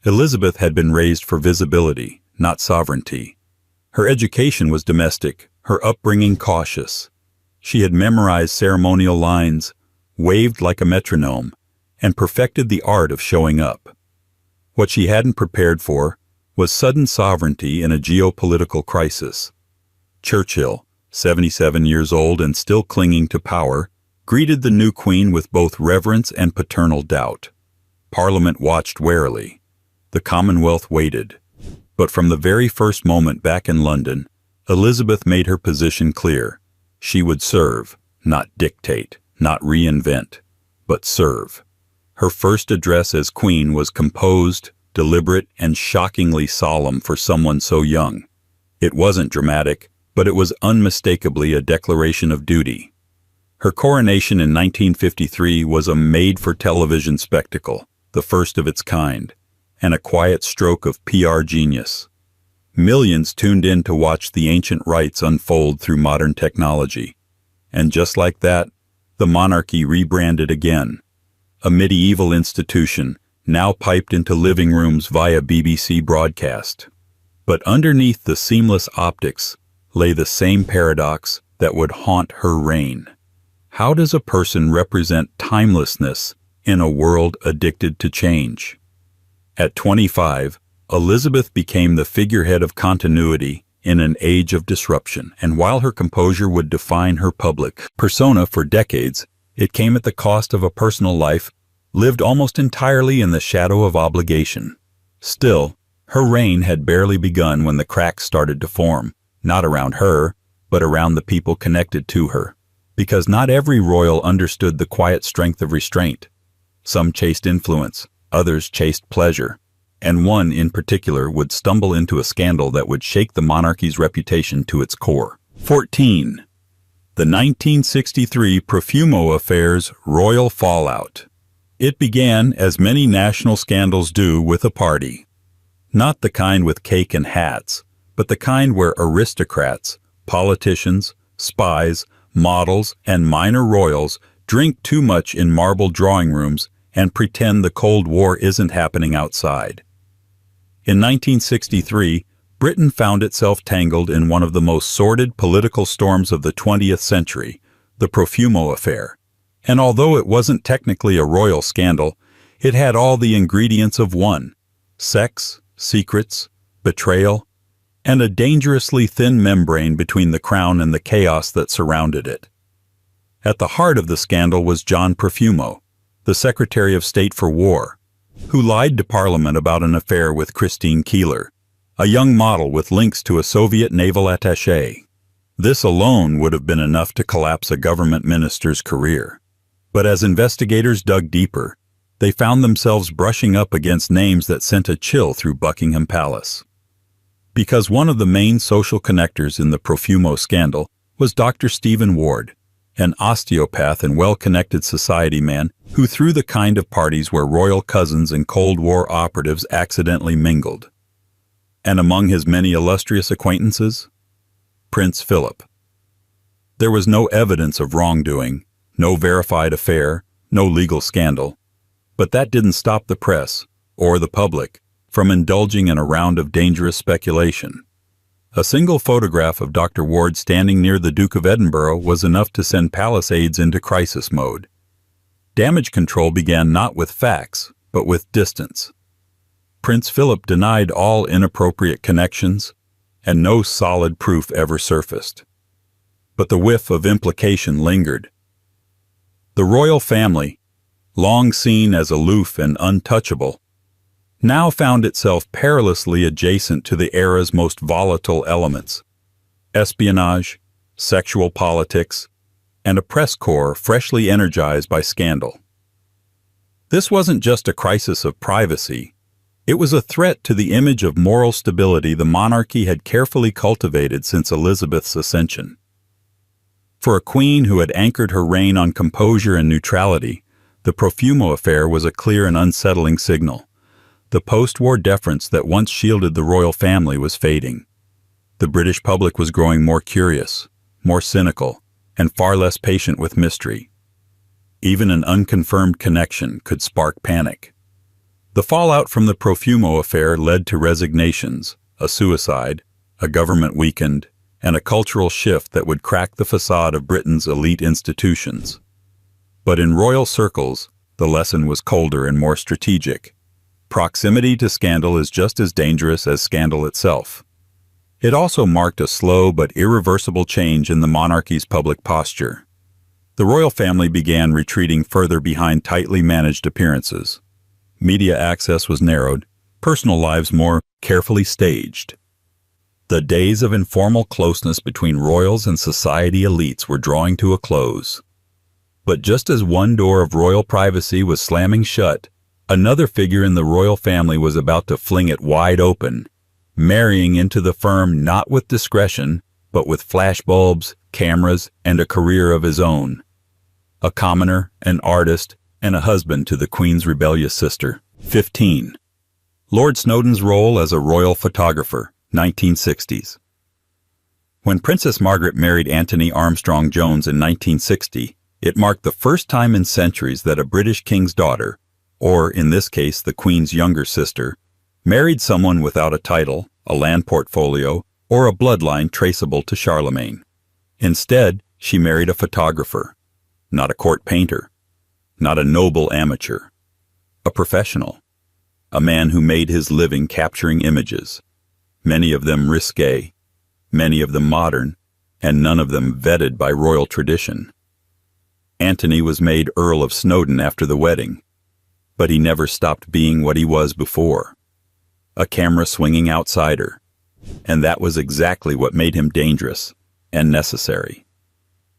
Elizabeth had been raised for visibility, not sovereignty. Her education was domestic, her upbringing cautious. She had memorized ceremonial lines, waved like a metronome, and perfected the art of showing up. What she hadn't prepared for was sudden sovereignty in a geopolitical crisis. Churchill, 77 years old and still clinging to power, greeted the new queen with both reverence and paternal doubt. Parliament watched warily. The Commonwealth waited. But from the very first moment back in London, Elizabeth made her position clear. She would serve, not dictate, not reinvent, but serve. Her first address as queen was composed, deliberate, and shockingly solemn for someone so young. It wasn't dramatic, but it was unmistakably a declaration of duty. Her coronation in 1953 was a made-for-television spectacle, the first of its kind, and a quiet stroke of PR genius. Millions tuned in to watch the ancient rites unfold through modern technology. And just like that, the monarchy rebranded again. A medieval institution, now piped into living rooms via BBC broadcast. But underneath the seamless optics lay the same paradox that would haunt her reign. How does a person represent timelessness in a world addicted to change? At 25, Elizabeth became the figurehead of continuity in an age of disruption, and while her composure would define her public persona for decades, it came at the cost of a personal life lived almost entirely in the shadow of obligation. Still, her reign had barely begun when the cracks started to form, not around her, but around the people connected to her. Because not every royal understood the quiet strength of restraint. Some chased influence, others chased pleasure, and one in particular would stumble into a scandal that would shake the monarchy's reputation to its core. 14. The 1963 Profumo affair's royal fallout. It began, as many national scandals do, with a party. Not the kind with cake and hats, but the kind where aristocrats, politicians, spies, models, and minor royals drink too much in marble drawing rooms and pretend the Cold War isn't happening outside. In 1963, Britain found itself tangled in one of the most sordid political storms of the 20th century, the Profumo affair. And although it wasn't technically a royal scandal, it had all the ingredients of one: sex, secrets, betrayal, and a dangerously thin membrane between the crown and the chaos that surrounded it. At the heart of the scandal was John Profumo, the Secretary of State for War, who lied to Parliament about an affair with Christine Keeler, a young model with links to a Soviet naval attaché. This alone would have been enough to collapse a government minister's career. But as investigators dug deeper, they found themselves brushing up against names that sent a chill through Buckingham Palace. Because one of the main social connectors in the Profumo scandal was Dr. Stephen Ward, an osteopath and well-connected society man who threw the kind of parties where royal cousins and Cold War operatives accidentally mingled. And among his many illustrious acquaintances, Prince Philip. There was no evidence of wrongdoing, no verified affair, no legal scandal, but that didn't stop the press, or the public, from indulging in a round of dangerous speculation. A single photograph of Dr. Ward standing near the Duke of Edinburgh was enough to send palace aides into crisis mode. Damage control began not with facts, but with distance. Prince Philip denied all inappropriate connections, and no solid proof ever surfaced. But the whiff of implication lingered. The royal family, long seen as aloof and untouchable, now found itself perilously adjacent to the era's most volatile elements: espionage, sexual politics, and a press corps freshly energized by scandal. This wasn't just a crisis of privacy. It was a threat to the image of moral stability the monarchy had carefully cultivated since Elizabeth's ascension. For a queen who had anchored her reign on composure and neutrality, the Profumo affair was a clear and unsettling signal. The post-war deference that once shielded the royal family was fading. The British public was growing more curious, more cynical, and far less patient with mystery. Even an unconfirmed connection could spark panic. The fallout from the Profumo affair led to resignations, a suicide, a government weakened, and a cultural shift that would crack the facade of Britain's elite institutions. But in royal circles, the lesson was colder and more strategic. Proximity to scandal is just as dangerous as scandal itself. It also marked a slow but irreversible change in the monarchy's public posture. The royal family began retreating further behind tightly managed appearances. Media access was narrowed, personal lives more carefully staged. The days of informal closeness between royals and society elites were drawing to a close. But just as one door of royal privacy was slamming shut, another figure in the royal family was about to fling it wide open, marrying into the firm not with discretion, but with flashbulbs, cameras, and a career of his own. A commoner, an artist, and a husband to the Queen's rebellious sister. 15. Lord Snowdon's role as a royal photographer, 1960s. When Princess Margaret married Anthony Armstrong Jones in 1960, it marked the first time in centuries that a British king's daughter, or in this case the Queen's younger sister, married someone without a title, a land portfolio, or a bloodline traceable to Charlemagne. Instead, she married a photographer, not a court painter, not a noble amateur, a professional, a man who made his living capturing images, many of them risque, many of them modern, and none of them vetted by royal tradition. Anthony was made Earl of Snowdon after the wedding, but he never stopped being what he was before, a camera-swinging outsider, and that was exactly what made him dangerous and necessary.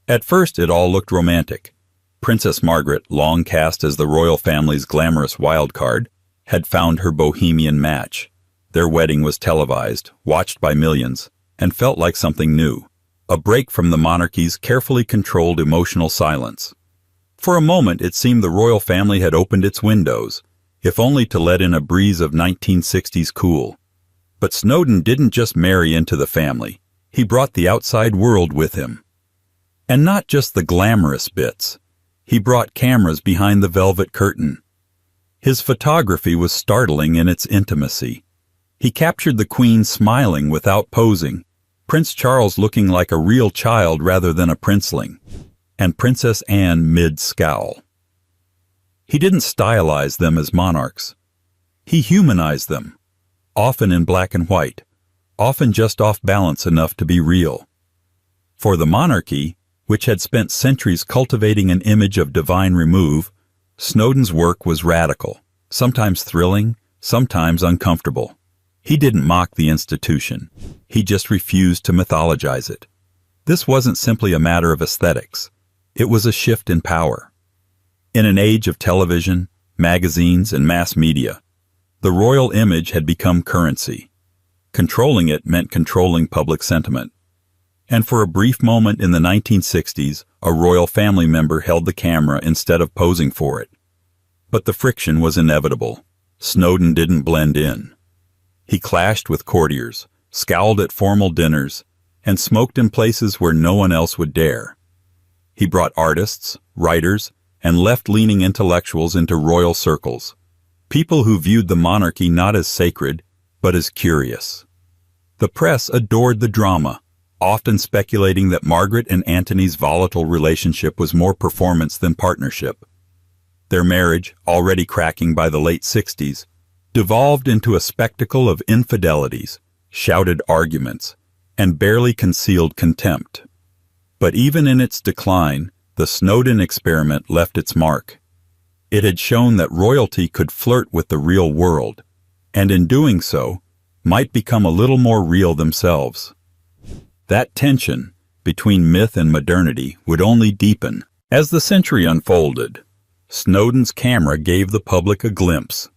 At first it all looked romantic. Princess Margaret, long cast as the royal family's glamorous wild card, had found her bohemian match. Their wedding was televised, watched by millions, and felt like something new, a break from the monarchy's carefully controlled emotional silence. For a moment it seemed the royal family had opened its windows, if only to let in a breeze of 1960s cool. But Snowdon didn't just marry into the family, he brought the outside world with him. And not just the glamorous bits. He brought cameras behind the velvet curtain. His photography was startling in its intimacy. He captured the Queen smiling without posing, Prince Charles looking like a real child rather than a princeling, and Princess Anne mid-scowl. He didn't stylize them as monarchs. He humanized them, often in black and white, often just off balance enough to be real. For the monarchy, which had spent centuries cultivating an image of divine remove, Snowden's work was radical, sometimes thrilling, sometimes uncomfortable. He didn't mock the institution. He just refused to mythologize it. This wasn't simply a matter of aesthetics. It was a shift in power. In an age of television, magazines, and mass media, the royal image had become currency. Controlling it meant controlling public sentiment. And for a brief moment in the 1960s, a royal family member held the camera instead of posing for it. But the friction was inevitable. Snowden didn't blend in. He clashed with courtiers, scowled at formal dinners, and smoked in places where no one else would dare. He brought artists, writers, and left-leaning intellectuals into royal circles, people who viewed the monarchy not as sacred, but as curious. The press adored the drama, often speculating that Margaret and Antony's volatile relationship was more performance than partnership. Their marriage, already cracking by the late 60s, devolved into a spectacle of infidelities, shouted arguments, and barely concealed contempt. But even in its decline, the Snowden experiment left its mark. It had shown that royalty could flirt with the real world, and in doing so, might become a little more real themselves. That tension between myth and modernity would only deepen. As the century unfolded, Snowden's camera gave the public a glimpse.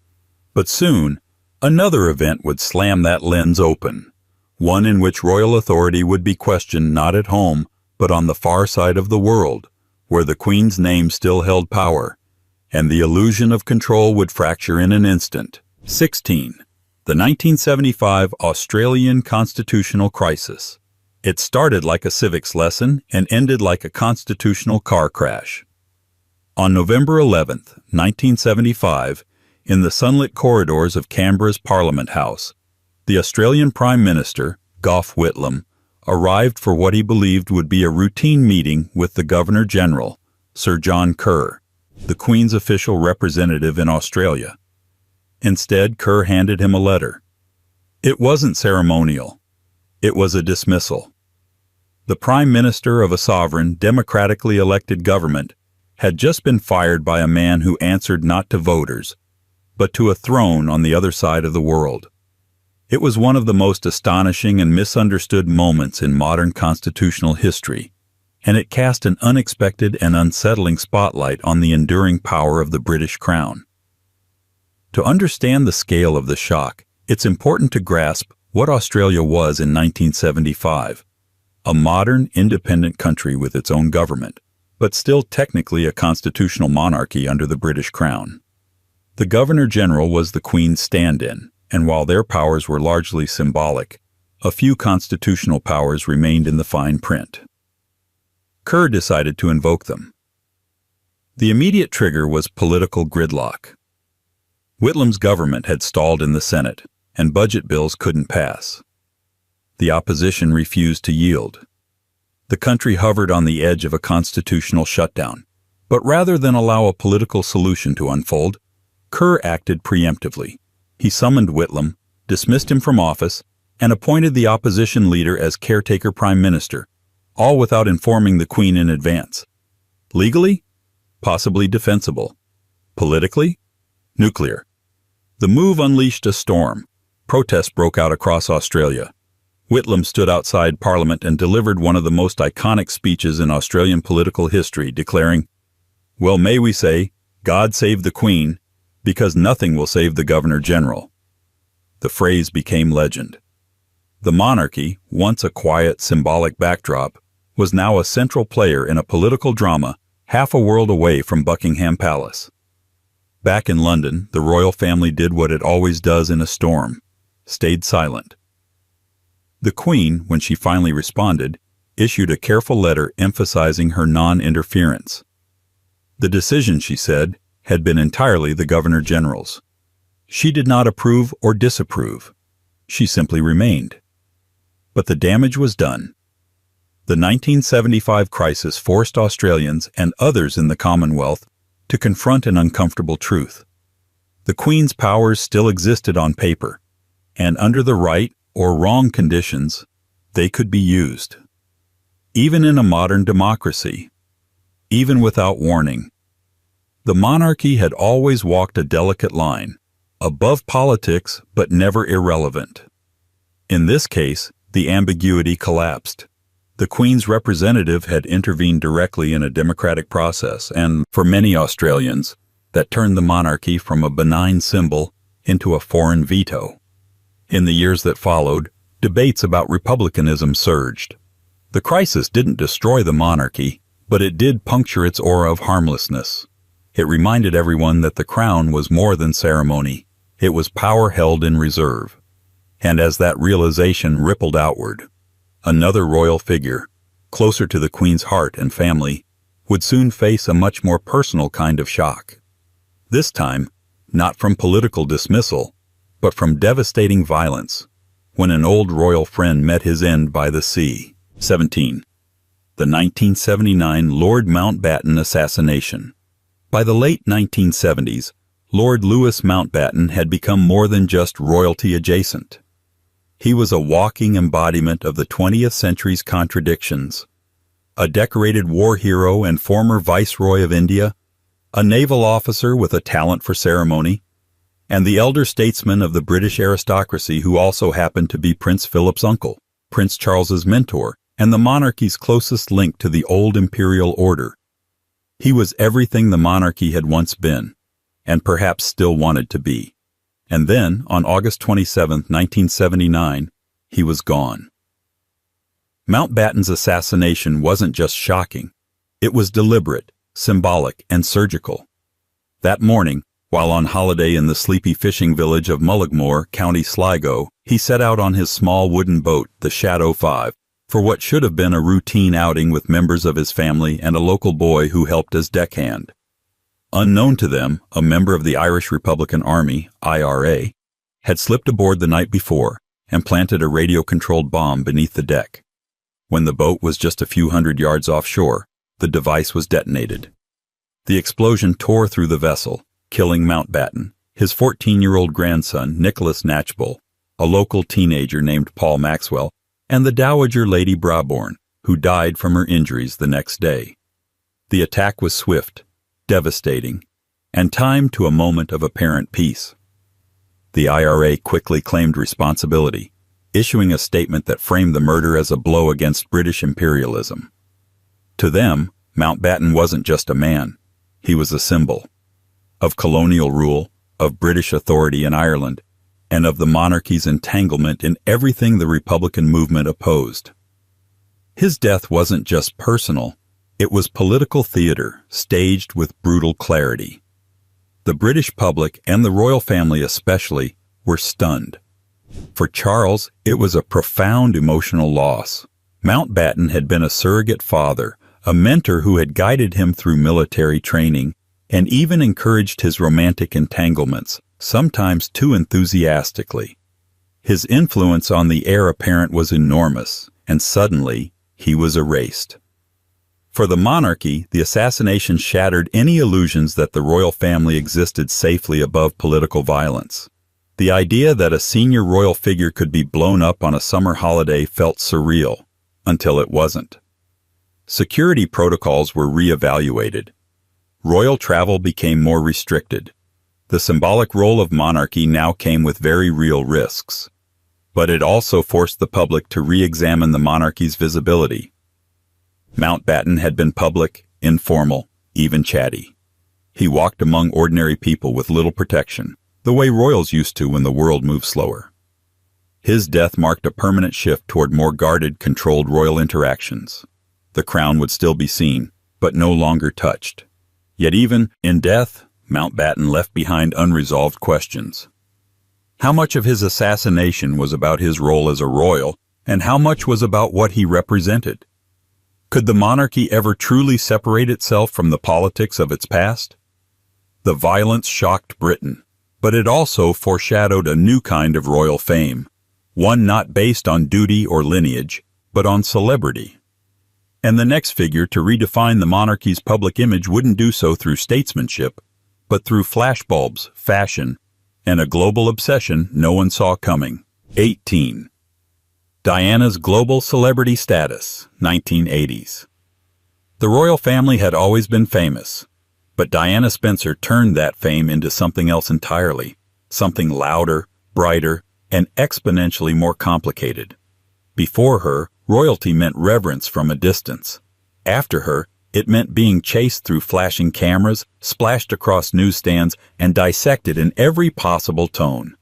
But soon, another event would slam that lens open, one in which royal authority would be questioned not at home, but on the far side of the world, where the Queen's name still held power, and the illusion of control would fracture in an instant. 16. The 1975 Australian constitutional crisis. It started like a civics lesson and ended like a constitutional car crash. On November 11, 1975, in the sunlit corridors of Canberra's Parliament House, the Australian Prime Minister, Gough Whitlam, arrived for what he believed would be a routine meeting with the Governor-General, Sir John Kerr, the Queen's official representative in Australia. Instead, Kerr handed him a letter. It wasn't ceremonial. It was a dismissal. The Prime Minister of a sovereign, democratically elected government had just been fired by a man who answered not to voters, but to a throne on the other side of the world. It was one of the most astonishing and misunderstood moments in modern constitutional history, and it cast an unexpected and unsettling spotlight on the enduring power of the British Crown. To understand the scale of the shock, it's important to grasp what Australia was in 1975, a modern, independent country with its own government, but still technically a constitutional monarchy under the British Crown. The Governor-General was the Queen's stand-in, and while their powers were largely symbolic, a few constitutional powers remained in the fine print. Kerr decided to invoke them. The immediate trigger was political gridlock. Whitlam's government had stalled in the Senate, and budget bills couldn't pass. The opposition refused to yield. The country hovered on the edge of a constitutional shutdown, but rather than allow a political solution to unfold, Kerr acted preemptively. He summoned Whitlam, dismissed him from office, and appointed the opposition leader as caretaker prime minister, all without informing the Queen in advance. Legally? Possibly defensible. Politically? Nuclear. The move unleashed a storm. Protests broke out across Australia. Whitlam stood outside Parliament and delivered one of the most iconic speeches in Australian political history, declaring, "Well, may we say, God save the Queen, because nothing will save the Governor-General." The phrase became legend. The monarchy, once a quiet, symbolic backdrop, was now a central player in a political drama half a world away from Buckingham Palace. Back in London, the royal family did what it always does in a storm: stayed silent. The Queen, when she finally responded, issued a careful letter emphasizing her non-interference. The decision, she said, had been entirely the Governor-General's. She did not approve or disapprove. she simply remained. But the damage was done. The 1975 crisis forced Australians and others in the Commonwealth to confront an uncomfortable truth. The Queen's powers still existed on paper, and under the right or wrong conditions, they could be used. Even in a modern democracy, even without warning, the monarchy had always walked a delicate line, above politics but never irrelevant. In this case, the ambiguity collapsed. The Queen's representative had intervened directly in a democratic process, and for many Australians, that turned the monarchy from a benign symbol into a foreign veto. In the years that followed, debates about republicanism surged. The crisis didn't destroy the monarchy, but it did puncture its aura of harmlessness. It reminded everyone that the crown was more than ceremony. It was power held in reserve. And as that realization rippled outward, another royal figure, closer to the Queen's heart and family, would soon face a much more personal kind of shock. This time, not from political dismissal, but from devastating violence, when an old royal friend met his end by the sea. 17. The 1979 Lord Mountbatten assassination. By the late 1970s, Lord Louis Mountbatten had become more than just royalty adjacent. He was a walking embodiment of the 20th century's contradictions. A decorated war hero and former Viceroy of India, a naval officer with a talent for ceremony, and the elder statesman of the British aristocracy who also happened to be Prince Philip's uncle, Prince Charles's mentor, and the monarchy's closest link to the old imperial order. He was everything the monarchy had once been, and perhaps still wanted to be. And then, on August 27, 1979, he was gone. Mountbatten's assassination wasn't just shocking. It was deliberate, symbolic, and surgical. That morning, while on holiday in the sleepy fishing village of Mullaghmore, County Sligo, he set out on his small wooden boat, the Shadow 5, for what should have been a routine outing with members of his family and a local boy who helped as deckhand. Unknown to them, a member of the Irish Republican Army, IRA, had slipped aboard the night before and planted a radio-controlled bomb beneath the deck. When the boat was just a few hundred yards offshore, the device was detonated. The explosion tore through the vessel, killing Mountbatten, his 14-year-old grandson, Nicholas Knatchbull, a local teenager named Paul Maxwell, and the Dowager Lady Brabourne, who died from her injuries the next day. The attack was swift, devastating, and timed to a moment of apparent peace. The IRA quickly claimed responsibility, issuing a statement that framed the murder as a blow against British imperialism. To them, Mountbatten wasn't just a man, he was a symbol of colonial rule, of British authority in Ireland, and of the monarchy's entanglement in everything the Republican movement opposed. His death wasn't just personal, it was political theater, staged with brutal clarity. The British public, and the royal family especially, were stunned. For Charles, it was a profound emotional loss. Mountbatten had been a surrogate father, a mentor who had guided him through military training, and even encouraged his romantic entanglements, sometimes too enthusiastically. His influence on the heir apparent was enormous, and suddenly he was erased. For the monarchy, the assassination shattered any illusions that the royal family existed safely above political violence. The idea that a senior royal figure could be blown up on a summer holiday felt surreal, until it wasn't. Security protocols were re-evaluated. Royal travel became more restricted. The symbolic role of monarchy now came with very real risks. But it also forced the public to re-examine the monarchy's visibility. Mountbatten had been public, informal, even chatty. He walked among ordinary people with little protection, the way royals used to when the world moved slower. His death marked a permanent shift toward more guarded, controlled royal interactions. The crown would still be seen, but no longer touched. Yet even in death, Mountbatten left behind unresolved questions. How much of his assassination was about his role as a royal, and how much was about what he represented? Could the monarchy ever truly separate itself from the politics of its past? The violence shocked Britain, but it also foreshadowed a new kind of royal fame, one not based on duty or lineage, but on celebrity. And the next figure to redefine the monarchy's public image wouldn't do so through statesmanship, but through flashbulbs, fashion, and a global obsession no one saw coming. 18. Diana's global celebrity status, 1980s. The royal family had always been famous, but Diana Spencer turned that fame into something else entirely, something louder, brighter, and exponentially more complicated. Before her, royalty meant reverence from a distance. After her, it meant being chased through flashing cameras, splashed across newsstands, and dissected in every possible tone.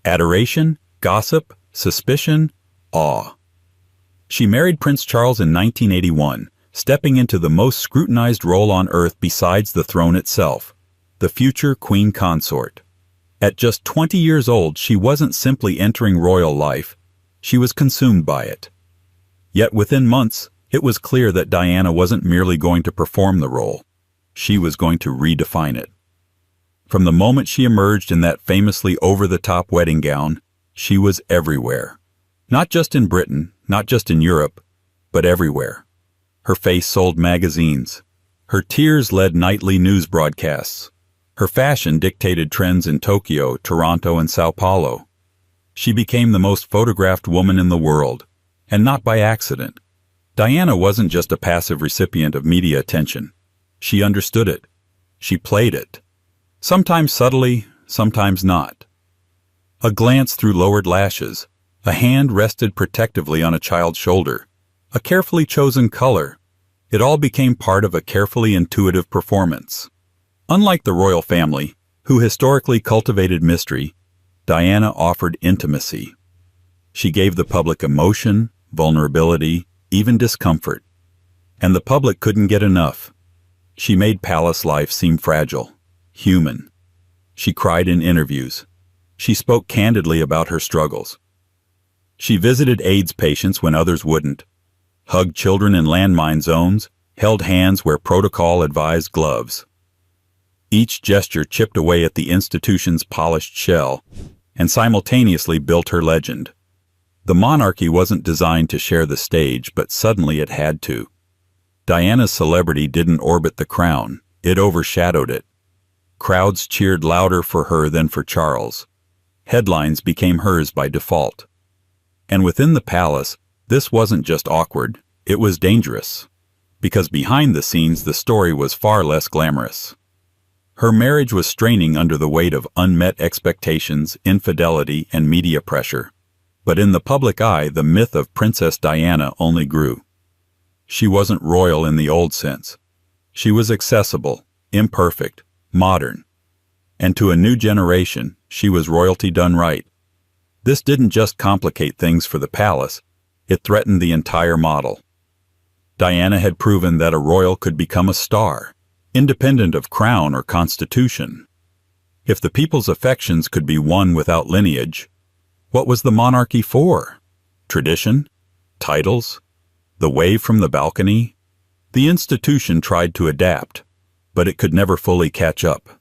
Adoration, gossip, suspicion, awe. She married Prince Charles in 1981, stepping into the most scrutinized role on earth besides the throne itself, the future queen consort. At just 20 years old, she wasn't simply entering royal life, she was consumed by it. Yet within months, it was clear that Diana wasn't merely going to perform the role, she was going to redefine it. From the moment she emerged in that famously over-the-top wedding gown, she was everywhere. Not just in Britain, not just in Europe, but everywhere. Her face sold magazines. Her tears led nightly news broadcasts. Her fashion dictated trends in Tokyo, Toronto, and Sao Paulo. She became the most photographed woman in the world, and not by accident. Diana wasn't just a passive recipient of media attention. She understood it. She played it. Sometimes subtly, sometimes not. A glance through lowered lashes, a hand rested protectively on a child's shoulder, a carefully chosen color. It all became part of a carefully intuitive performance. Unlike the royal family, who historically cultivated mystery, Diana offered intimacy. She gave the public emotion, vulnerability, even discomfort. And the public couldn't get enough. She made palace life seem fragile, human. She cried in interviews. She spoke candidly about her struggles. She visited AIDS patients when others wouldn't, hugged children in landmine zones, held hands where protocol advised gloves. Each gesture chipped away at the institution's polished shell and simultaneously built her legend. The monarchy wasn't designed to share the stage, but suddenly it had to. Diana's celebrity didn't orbit the crown, it overshadowed it. Crowds cheered louder for her than for Charles. Headlines became hers by default. And within the palace, this wasn't just awkward, it was dangerous. Because behind the scenes, the story was far less glamorous. Her marriage was straining under the weight of unmet expectations, infidelity, and media pressure. But in the public eye, the myth of Princess Diana only grew. She wasn't royal in the old sense. She was accessible, imperfect, modern. And to a new generation, she was royalty done right. This didn't just complicate things for the palace, it threatened the entire model. Diana had proven that a royal could become a star, independent of crown or constitution. If the people's affections could be won without lineage, what was the monarchy for? Tradition? Titles? The wave from the balcony? The institution tried to adapt, but it could never fully catch up.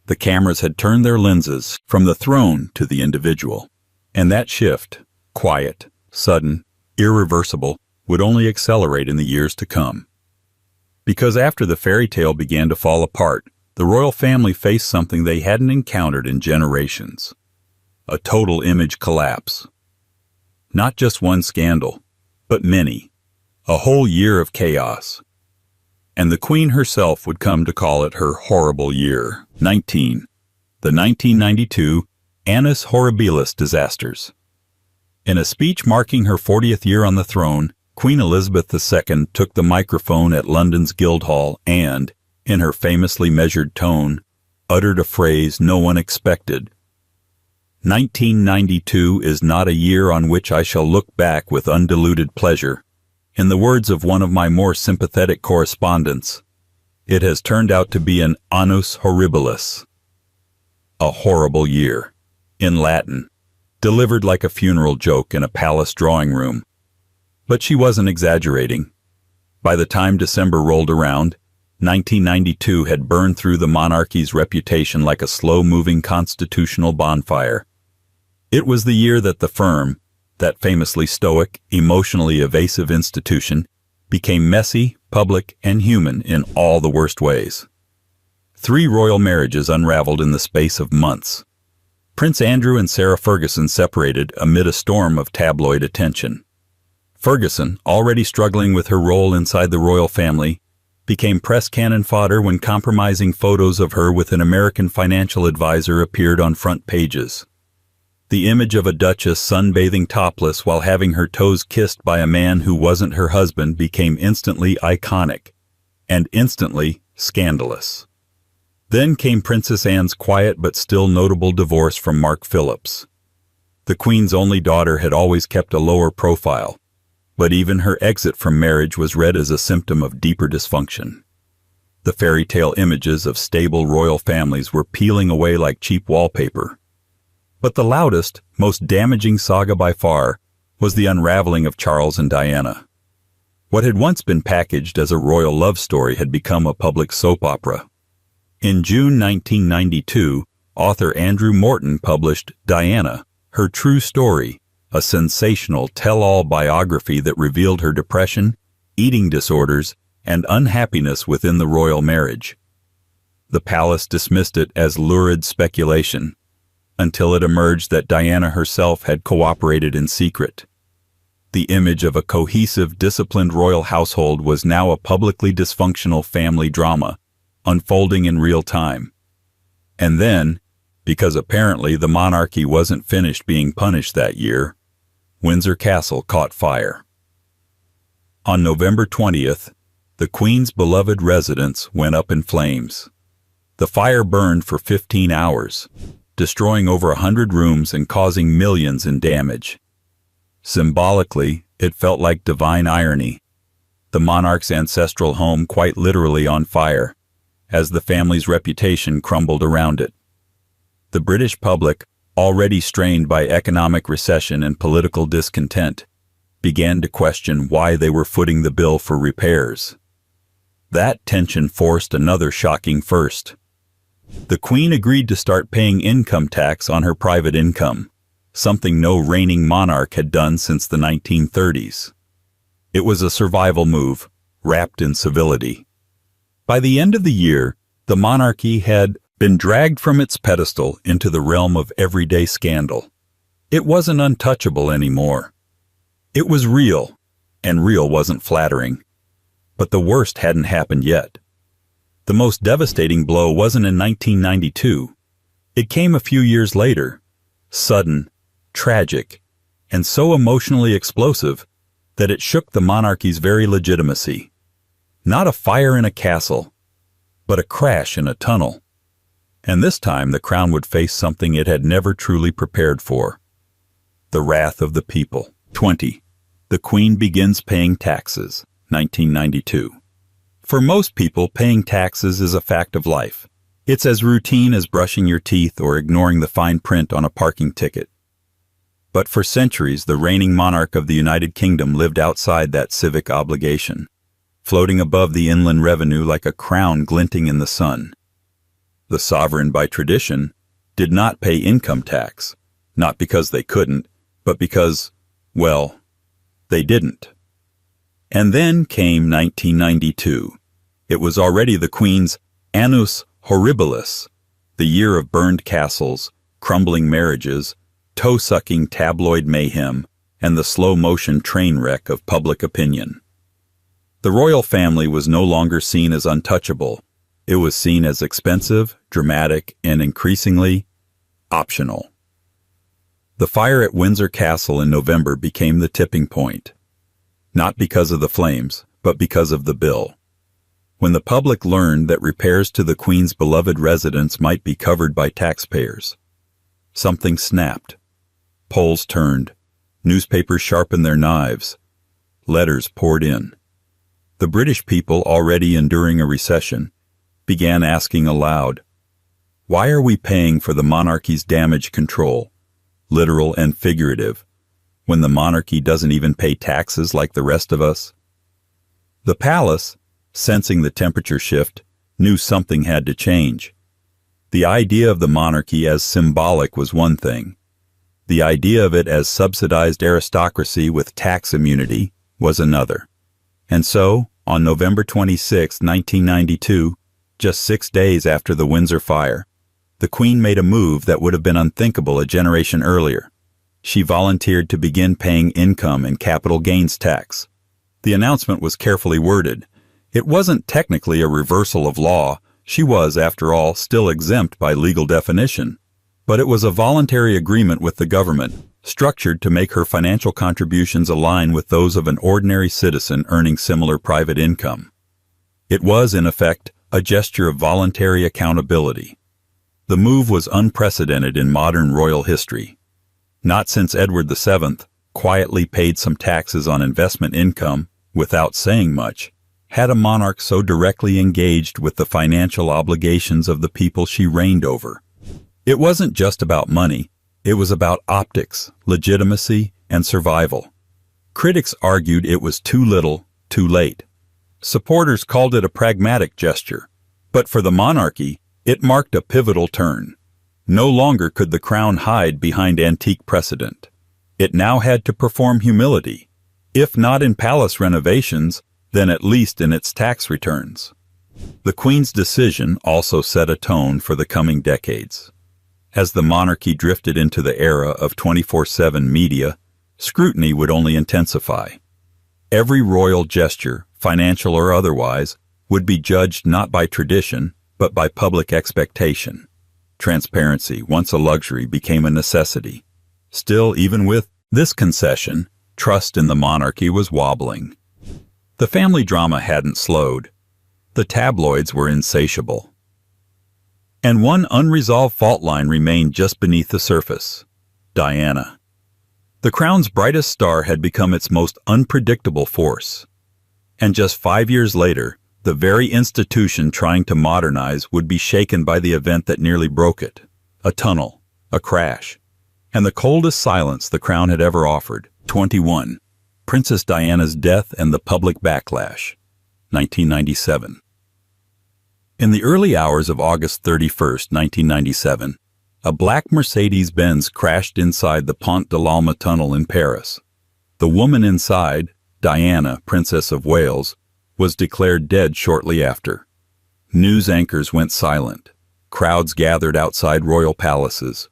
The cameras had turned their lenses from the throne to the individual. And that shift, quiet, sudden, irreversible, would only accelerate in the years to come. Because after the fairy tale began to fall apart, the royal family faced something they hadn't encountered in generations. A total image collapse. Not just one scandal, but many. A whole year of chaos. And the Queen herself would come to call it her horrible year. 19. The 1992 Annus Horribilis disasters. In a speech marking her 40th year on the throne, Queen Elizabeth II took the microphone at London's Guildhall and, in her famously measured tone, uttered a phrase no one expected. 1992 is not a year on which I shall look back with undiluted pleasure. In the words of one of my more sympathetic correspondents, it has turned out to be an annus horribilis. A horrible year. In Latin, delivered like a funeral joke in a palace drawing room. But she wasn't exaggerating. By the time December rolled around, 1992 had burned through the monarchy's reputation like a slow-moving constitutional bonfire. It was the year that the firm, that famously stoic, emotionally evasive institution, became messy, public, and human in all the worst ways. 3 royal marriages unraveled in the space of months. Prince Andrew and Sarah Ferguson separated amid a storm of tabloid attention. Ferguson, already struggling with her role inside the royal family, became press cannon fodder when compromising photos of her with an American financial advisor appeared on front pages. The image of a duchess sunbathing topless while having her toes kissed by a man who wasn't her husband became instantly iconic, and instantly scandalous. Then came Princess Anne's quiet but still notable divorce from Mark Phillips. The Queen's only daughter had always kept a lower profile, but even her exit from marriage was read as a symptom of deeper dysfunction. The fairy tale images of stable royal families were peeling away like cheap wallpaper. But the loudest, most damaging saga by far was the unraveling of Charles and Diana. What had once been packaged as a royal love story had become a public soap opera. In June 1992, author Andrew Morton published Diana, Her True Story, a sensational tell-all biography that revealed her depression, eating disorders, and unhappiness within the royal marriage. The palace dismissed it as lurid speculation, until it emerged that Diana herself had cooperated in secret. The image of a cohesive, disciplined royal household was now a publicly dysfunctional family drama, unfolding in real time. And then, because apparently the monarchy wasn't finished being punished that year, Windsor Castle caught fire. On November 20th, the Queen's beloved residence went up in flames. The fire burned for 15 hours, destroying over 100 rooms and causing millions in damage. Symbolically, it felt like divine irony, the monarch's ancestral home quite literally on fire, as the family's reputation crumbled around it. The British public, already strained by economic recession and political discontent, began to question why they were footing the bill for repairs. That tension forced another shocking first. The Queen agreed to start paying income tax on her private income, something no reigning monarch had done since the 1930s. It was a survival move, wrapped in civility. By the end of the year, the monarchy had been dragged from its pedestal into the realm of everyday scandal. It wasn't untouchable anymore. It was real, and real wasn't flattering. But the worst hadn't happened yet. The most devastating blow wasn't in 1992. It came a few years later, sudden, tragic, and so emotionally explosive that it shook the monarchy's very legitimacy. Not a fire in a castle, but a crash in a tunnel. And this time the crown would face something it had never truly prepared for. The wrath of the people. 20. The Queen begins paying taxes. 1992. For most people, paying taxes is a fact of life. It's as routine as brushing your teeth or ignoring the fine print on a parking ticket. But for centuries, the reigning monarch of the United Kingdom lived outside that civic obligation, floating above the inland revenue like a crown glinting in the sun. The sovereign, by tradition, did not pay income tax, not because they couldn't, but because, well, they didn't. And then came 1992. It was already the Queen's Annus Horribilis, the year of burned castles, crumbling marriages, toe-sucking tabloid mayhem, and the slow-motion train wreck of public opinion. The royal family was no longer seen as untouchable. It was seen as expensive, dramatic, and increasingly optional. The fire at Windsor Castle in November became the tipping point. Not because of the flames, but because of the bill. When the public learned that repairs to the Queen's beloved residence might be covered by taxpayers, something snapped. Polls turned. Newspapers sharpened their knives. Letters poured in. The British people, already enduring a recession, began asking aloud, why are we paying for the monarchy's damage control, literal and figurative, when the monarchy doesn't even pay taxes like the rest of us? The palace, sensing the temperature shift, knew something had to change. The idea of the monarchy as symbolic was one thing, The idea of it as subsidized aristocracy with tax immunity was another. And so, on November 26, 1992, just 6 days after the Windsor fire, the Queen made a move that would have been unthinkable a generation earlier. She volunteered to begin paying income and capital gains tax. The announcement was carefully worded. It wasn't technically a reversal of law. She was, after all, still exempt by legal definition. But it was a voluntary agreement with the government, structured to make her financial contributions align with those of an ordinary citizen earning similar private income. It was, in effect, a gesture of voluntary accountability. The move was unprecedented in modern royal history. Not since Edward VII quietly paid some taxes on investment income, without saying much, had a monarch so directly engaged with the financial obligations of the people she reigned over. It wasn't just about money, it was about optics, legitimacy, and survival. Critics argued it was too little, too late. Supporters called it a pragmatic gesture, but for the monarchy, it marked a pivotal turn. No longer could the crown hide behind antique precedent. It now had to perform humility, if not in palace renovations, then at least in its tax returns. The Queen's decision also set a tone for the coming decades. As the monarchy drifted into the era of 24/7 media, scrutiny would only intensify. Every royal gesture, financial or otherwise, would be judged not by tradition, but by public expectation. Transparency, once a luxury, became a necessity. Still, even with this concession, trust in the monarchy was wobbling. The family drama hadn't slowed. The tabloids were insatiable. And one unresolved fault line remained just beneath the surface: Diana. The crown's brightest star had become its most unpredictable force. And just 5 years later, the very institution trying to modernize would be shaken by the event that nearly broke it: a tunnel, a crash, and the coldest silence the crown had ever offered. 21. Princess Diana's death and the public backlash. 1997. In the early hours of August 31, 1997, a black Mercedes-Benz crashed inside the Pont de l'Alma tunnel in Paris. The woman inside, Diana, Princess of Wales, was declared dead shortly after. News anchors went silent. Crowds gathered outside royal palaces.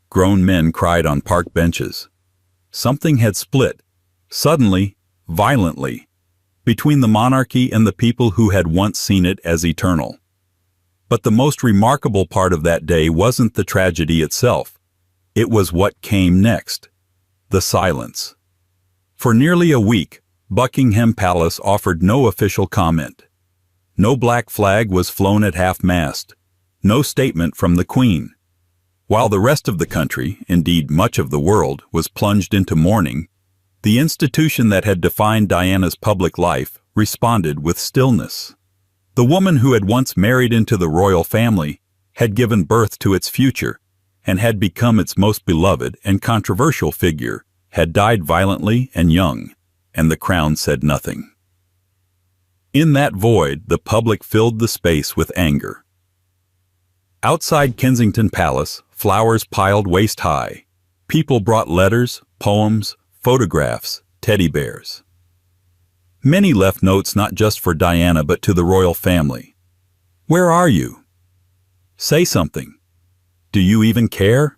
Grown men cried on park benches. Something had split, suddenly, violently, between the monarchy and the people who had once seen it as eternal. But the most remarkable part of that day wasn't the tragedy itself. It was what came next: the silence. For nearly a week, Buckingham Palace offered no official comment. No black flag was flown at half-mast. No statement from the Queen. While the rest of the country, indeed much of the world, was plunged into mourning, the institution that had defined Diana's public life responded with stillness. The woman who had once married into the royal family had given birth to its future and had become its most beloved and controversial figure, had died violently and young, and the crown said nothing. In that void, the public filled the space with anger. Outside Kensington Palace, flowers piled waist-high. People brought letters, poems, photographs, teddy bears. Many left notes not just for Diana but to the royal family. Where are you? Say something. Do you even care?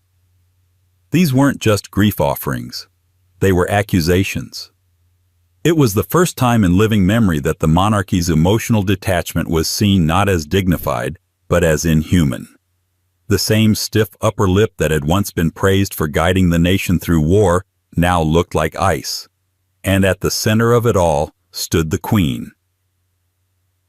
These weren't just grief offerings. They were accusations. It was the first time in living memory that the monarchy's emotional detachment was seen not as dignified, but as inhuman. The same stiff upper lip that had once been praised for guiding the nation through war now looked like ice. And at the center of it all stood the Queen.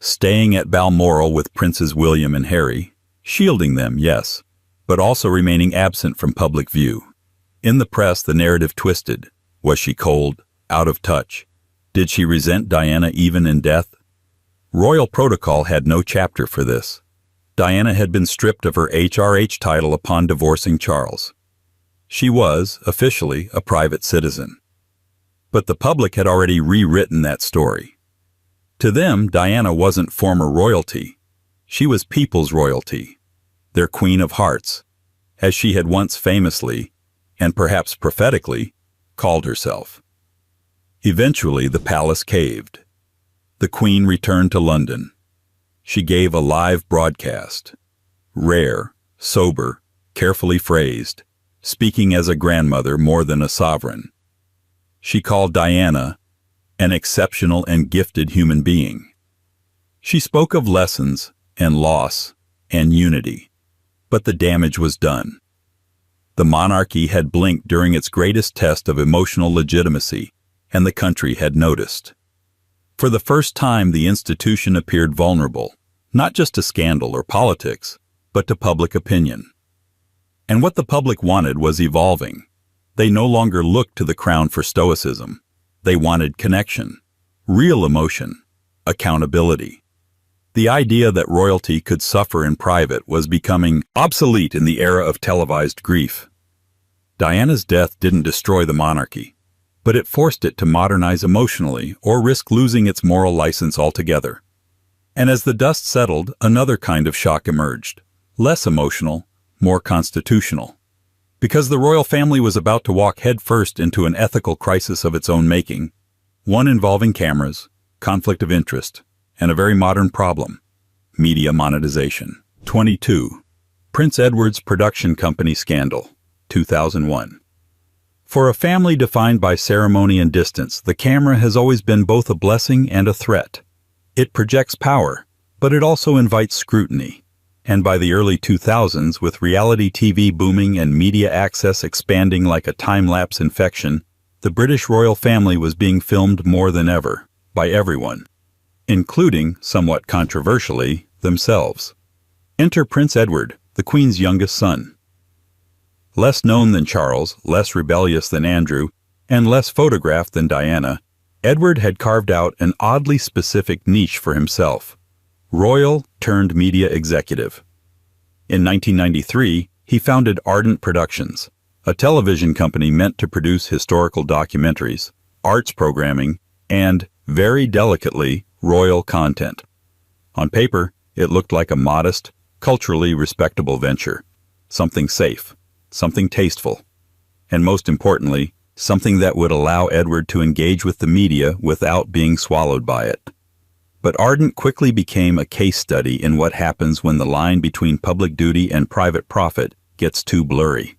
Staying at Balmoral with Princes William and Harry, shielding them, yes, but also remaining absent from public view. In the press, the narrative twisted. Was she cold, out of touch? Did she resent Diana even in death? Royal protocol had no chapter for this. Diana had been stripped of her HRH title upon divorcing Charles. She was, officially, a private citizen. But the public had already rewritten that story. To them, Diana wasn't former royalty. She was people's royalty, their Queen of Hearts, as she had once famously, and perhaps prophetically, called herself. Eventually, the palace caved. The Queen returned to London. She gave a live broadcast. Rare, sober, carefully phrased, speaking as a grandmother more than a sovereign. She called Diana an exceptional and gifted human being. She spoke of lessons and loss and unity, but the damage was done. The monarchy had blinked during its greatest test of emotional legitimacy, and the country had noticed. For the first time, the institution appeared vulnerable, not just to scandal or politics, but to public opinion. And what the public wanted was evolving. They no longer looked to the crown for stoicism. They wanted connection, real emotion, accountability. The idea that royalty could suffer in private was becoming obsolete in the era of televised grief. Diana's death didn't destroy the monarchy, but it forced it to modernize emotionally or risk losing its moral license altogether. And as the dust settled, another kind of shock emerged, less emotional, more constitutional. Because the royal family was about to walk headfirst into an ethical crisis of its own making, one involving cameras, conflict of interest, and a very modern problem, media monetization. 22. Prince Edward's Production Company Scandal, 2001. For a family defined by ceremony and distance, the camera has always been both a blessing and a threat. It projects power, but it also invites scrutiny. And by the early 2000s, with reality TV booming and media access expanding like a time-lapse infection, the British royal family was being filmed more than ever, by everyone, including, somewhat controversially, themselves. Enter Prince Edward, the Queen's youngest son. Less known than Charles, less rebellious than Andrew, and less photographed than Diana, Edward had carved out an oddly specific niche for himself. Royal-turned-media executive. In 1993, he founded Ardent Productions, a television company meant to produce historical documentaries, arts programming, and, very delicately, royal content. On paper, it looked like a modest, culturally respectable venture, something safe, something tasteful, and most importantly, something that would allow Edward to engage with the media without being swallowed by it. But Ardent quickly became a case study in what happens when the line between public duty and private profit gets too blurry.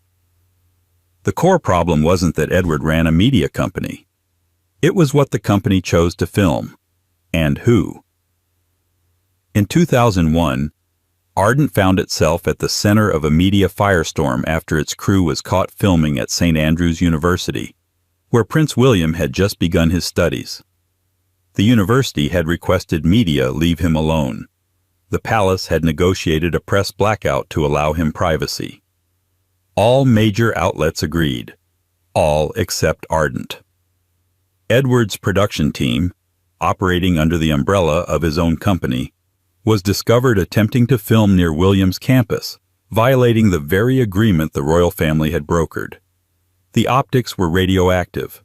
The core problem wasn't that Edward ran a media company. It was what the company chose to film, and who. In 2001, Ardent found itself at the center of a media firestorm after its crew was caught filming at St. Andrews University, where Prince William had just begun his studies. The university had requested media leave him alone. The palace had negotiated a press blackout to allow him privacy. All major outlets agreed, all except Ardent. Edward's production team, operating under the umbrella of his own company, was discovered attempting to film near Williams' campus, violating the very agreement the royal family had brokered. The optics were radioactive,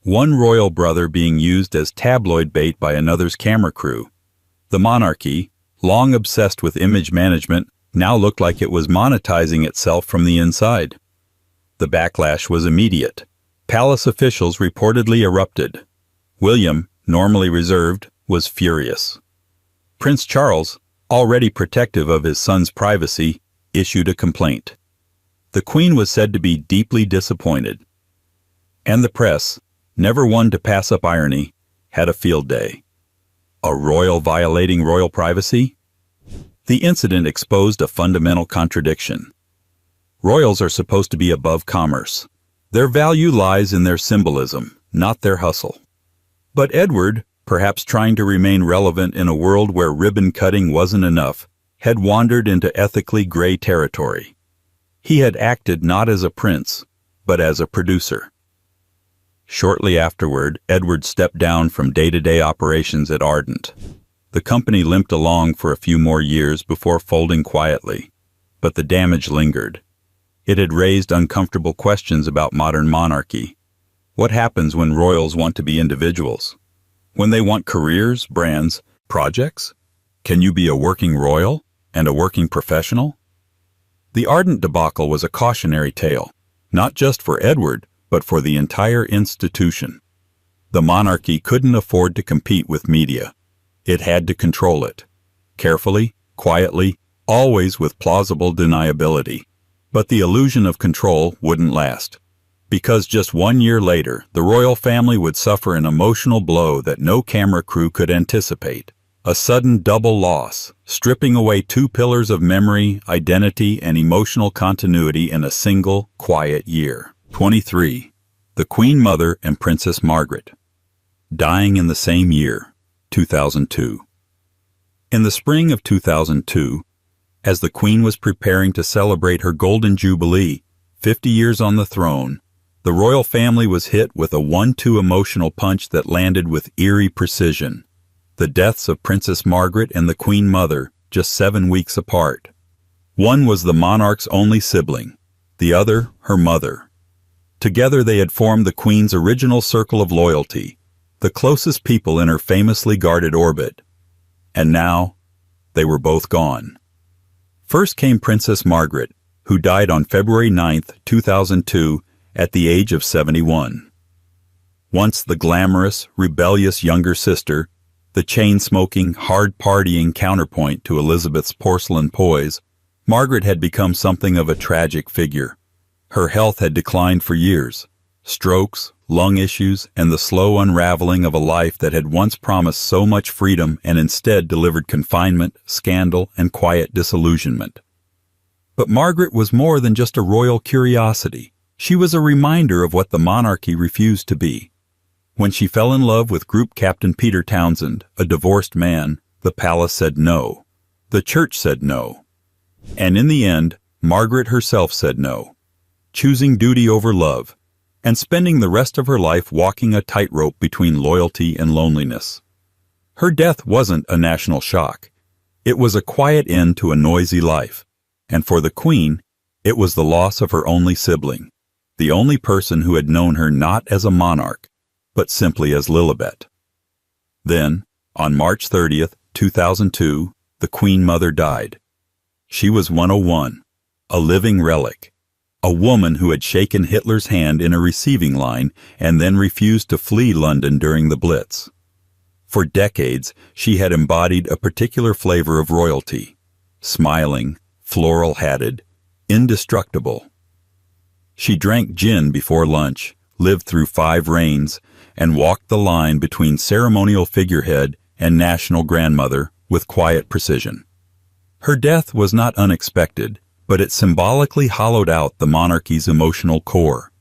one royal brother being used as tabloid bait by another's camera crew. The monarchy, long obsessed with image management, now looked like it was monetizing itself from the inside. The backlash was immediate. Palace officials reportedly erupted. William, normally reserved, was furious. Prince Charles, already protective of his son's privacy, issued a complaint. The Queen was said to be deeply disappointed. And the press, never one to pass up irony, had a field day. A royal violating royal privacy? The incident exposed a fundamental contradiction. Royals are supposed to be above commerce. Their value lies in their symbolism, not their hustle. But Edward, perhaps trying to remain relevant in a world where ribbon cutting wasn't enough, had wandered into ethically gray territory. He had acted not as a prince, but as a producer. Shortly afterward, Edward stepped down from day-to-day operations at Ardent. The company limped along for a few more years before folding quietly, but the damage lingered. It had raised uncomfortable questions about modern monarchy. What happens when royals want to be individuals? When they want careers, brands, projects? Can you be a working royal and a working professional? The Ardent debacle was a cautionary tale. not just for Edward, but for the entire institution. The monarchy couldn't afford to compete with media. It had to control it. Carefully, quietly, always with plausible deniability. But the illusion of control wouldn't last. Because just 1 year later, the royal family would suffer an emotional blow that no camera crew could anticipate. A sudden double loss, stripping away 2 pillars of memory, identity, and emotional continuity in a single, quiet year. 23. The Queen Mother and Princess Margaret. Dying in the same year, 2002. In the spring of 2002, as the Queen was preparing to celebrate her Golden Jubilee, 50 years on the throne, the royal family was hit with a 1-2 emotional punch that landed with eerie precision. The deaths of Princess Margaret and the Queen Mother, just 7 weeks apart. One was the monarch's only sibling, the other her mother. Together they had formed the Queen's original circle of loyalty, the closest people in her famously guarded orbit. And now, they were both gone. First came Princess Margaret, who died on February 9, 2002, at the age of 71. Once the glamorous, rebellious younger sister, the chain-smoking, hard-partying counterpoint to Elizabeth's porcelain poise, Margaret had become something of a tragic figure. Her health had declined for years. Strokes, lung issues, and the slow unraveling of a life that had once promised so much freedom and instead delivered confinement, scandal, and quiet disillusionment. But Margaret was more than just a royal curiosity. She was a reminder of what the monarchy refused to be. When she fell in love with Group Captain Peter Townsend, a divorced man, the palace said no. The church said no. And in the end, Margaret herself said no, choosing duty over love, and spending the rest of her life walking a tightrope between loyalty and loneliness. Her death wasn't a national shock. It was a quiet end to a noisy life. And for the Queen, it was the loss of her only sibling, the only person who had known her not as a monarch, but simply as Lilibet. Then, on March 30th, 2002, the Queen Mother died. She was 101, a living relic, a woman who had shaken Hitler's hand in a receiving line and then refused to flee London during the Blitz. For decades, she had embodied a particular flavor of royalty, smiling, floral-hatted, indestructible. She drank gin before lunch, lived through 5 reigns, and walked the line between ceremonial figurehead and national grandmother with quiet precision. Her death was not unexpected, but it symbolically hollowed out the monarchy's emotional core.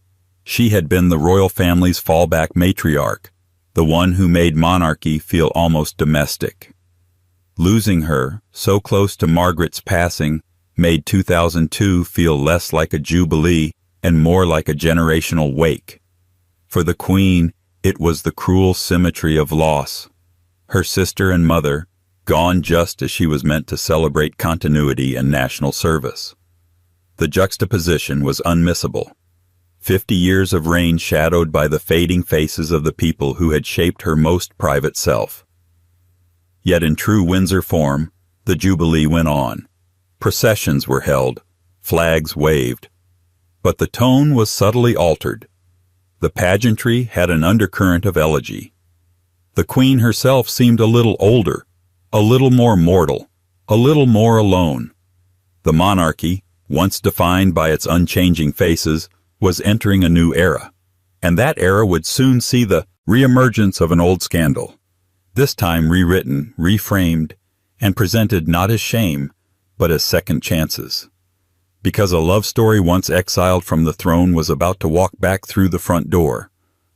She had been the royal family's fallback matriarch, the one who made monarchy feel almost domestic. Losing her, so close to Margaret's passing, made 2002 feel less like a jubilee and more like a generational wake. For the Queen, it was the cruel symmetry of loss. Her sister and mother, gone just as she was meant to celebrate continuity and national service. The juxtaposition was unmissable. 50 years of reign shadowed by the fading faces of the people who had shaped her most private self. Yet in true Windsor form, the Jubilee went on. Processions were held, flags waved. But the tone was subtly altered. The pageantry had an undercurrent of elegy. The Queen herself seemed a little older, a little more mortal, a little more alone. The monarchy, once defined by its unchanging faces, was entering a new era. And that era would soon see the reemergence of an old scandal. This time rewritten, reframed, and presented not as shame, but as second chances. Because a love story once exiled from the throne was about to walk back through the front door,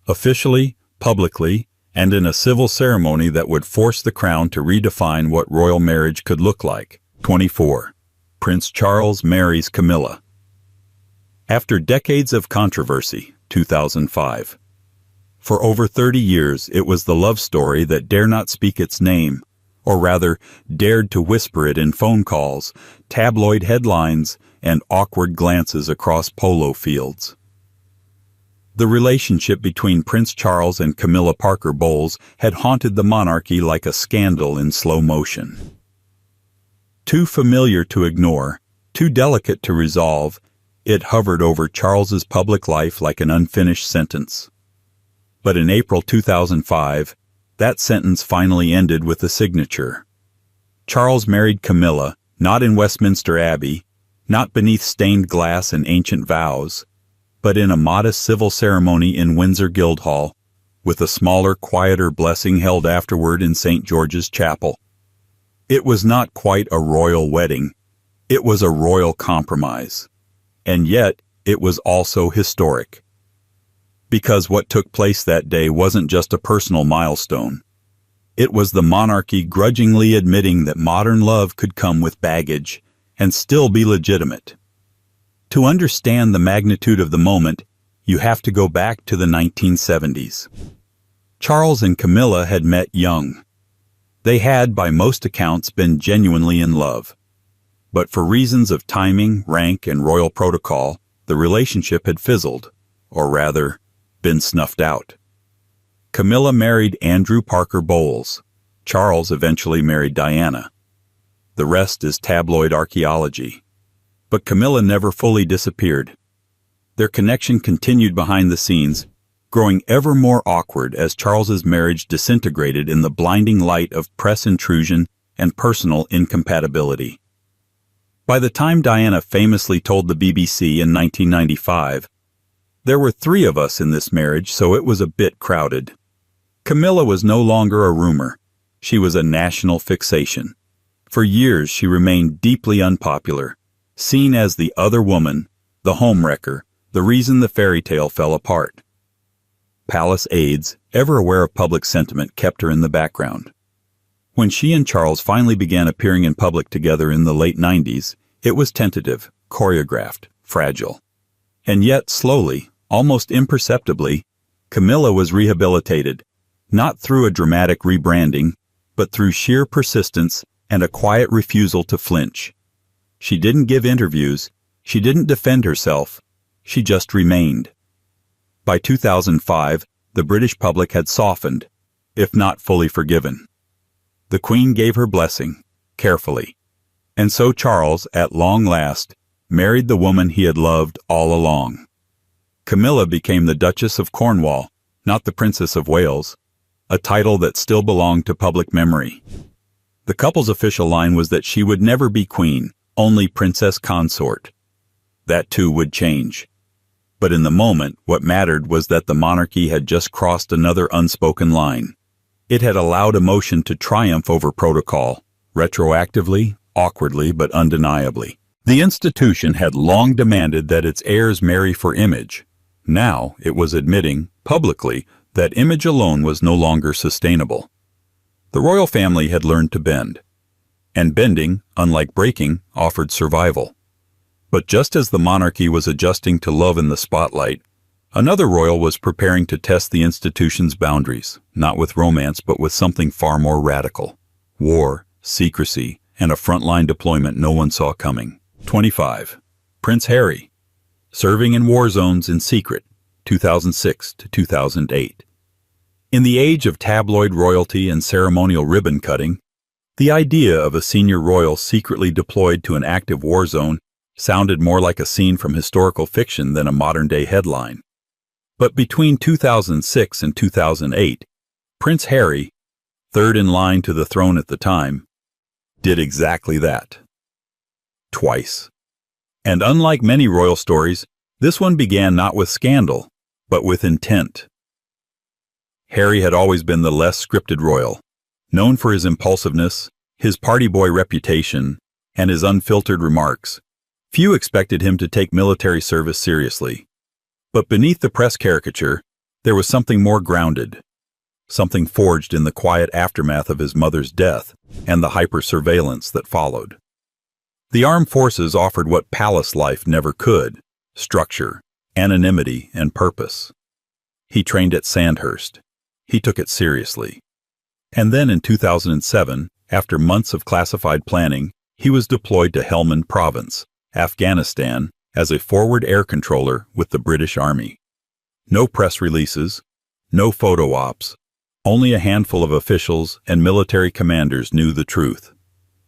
officially, publicly, and in a civil ceremony that would force the crown to redefine what royal marriage could look like. 24. Prince Charles marries Camilla. After decades of controversy, 2005. For over 30 years, it was the love story that dare not speak its name, or rather, dared to whisper it in phone calls, tabloid headlines, and awkward glances across polo fields. The relationship between Prince Charles and Camilla Parker Bowles had haunted the monarchy like a scandal in slow motion. Too familiar to ignore, too delicate to resolve, It hovered over Charles's public life like an unfinished sentence. But in April 2005, that sentence finally ended with a signature. Charles married Camilla, not in Westminster Abbey, not beneath stained glass and ancient vows, but in a modest civil ceremony in Windsor Guildhall, with a smaller, quieter blessing held afterward in St. George's Chapel. It was not quite a royal wedding. It was a royal compromise. And yet, it was also historic. Because what took place that day wasn't just a personal milestone. It was the monarchy grudgingly admitting that modern love could come with baggage and still be legitimate. To understand the magnitude of the moment, you have to go back to the 1970s. Charles and Camilla had met young. They had, by most accounts, been genuinely in love. But for reasons of timing, rank, and royal protocol, the relationship had fizzled, or rather, been snuffed out. Camilla married Andrew Parker Bowles. Charles eventually married Diana. The rest is tabloid archaeology. But Camilla never fully disappeared. Their connection continued behind the scenes, growing ever more awkward as Charles's marriage disintegrated in the blinding light of press intrusion and personal incompatibility. By the time Diana famously told the BBC in 1995, "There were 3 of us in this marriage, so it was a bit crowded," Camilla was no longer a rumor. She was a national fixation. For years she remained deeply unpopular, seen as the other woman, the homewrecker, the reason the fairy tale fell apart. Palace aides, ever aware of public sentiment, kept her in the background. When she and Charles finally began appearing in public together in the late 90s, it was tentative, choreographed, fragile. And yet, slowly, almost imperceptibly, Camilla was rehabilitated, not through a dramatic rebranding, but through sheer persistence and a quiet refusal to flinch. She didn't give interviews, she didn't defend herself, she just remained. By 2005, the British public had softened, if not fully forgiven. The Queen gave her blessing, carefully. And so Charles, at long last, married the woman he had loved all along. Camilla became the Duchess of Cornwall, not the Princess of Wales, a title that still belonged to public memory. The couple's official line was that she would never be queen, only princess consort. That too would change. But in the moment, what mattered was that the monarchy had just crossed another unspoken line. It had allowed emotion to triumph over protocol, retroactively, awkwardly, but undeniably. The institution had long demanded that its heirs marry for image. Now it was admitting, publicly, that image alone was no longer sustainable. The royal family had learned to bend. And bending, unlike breaking, offered survival. But just as the monarchy was adjusting to love in the spotlight, another royal was preparing to test the institution's boundaries, not with romance but with something far more radical. War, secrecy, and a frontline deployment no one saw coming. 25. Prince Harry. Serving in war zones in secret, 2006 to 2008. In the age of tabloid royalty and ceremonial ribbon cutting, the idea of a senior royal secretly deployed to an active war zone sounded more like a scene from historical fiction than a modern-day headline. But between 2006 and 2008, Prince Harry, third in line to the throne at the time, did exactly that. Twice. And unlike many royal stories, this one began not with scandal, but with intent. Harry had always been the less scripted royal, known for his impulsiveness, his party boy reputation, and his unfiltered remarks. Few expected him to take military service seriously. But beneath the press caricature, there was something more grounded, something forged in the quiet aftermath of his mother's death and the hyper-surveillance that followed. The armed forces offered what palace life never could: structure, anonymity, and purpose. He trained at Sandhurst. He took it seriously. And then in 2007, after months of classified planning, he was deployed to Helmand Province, Afghanistan, as a forward air controller with the British Army. No press releases, no photo ops. Only a handful of officials and military commanders knew the truth.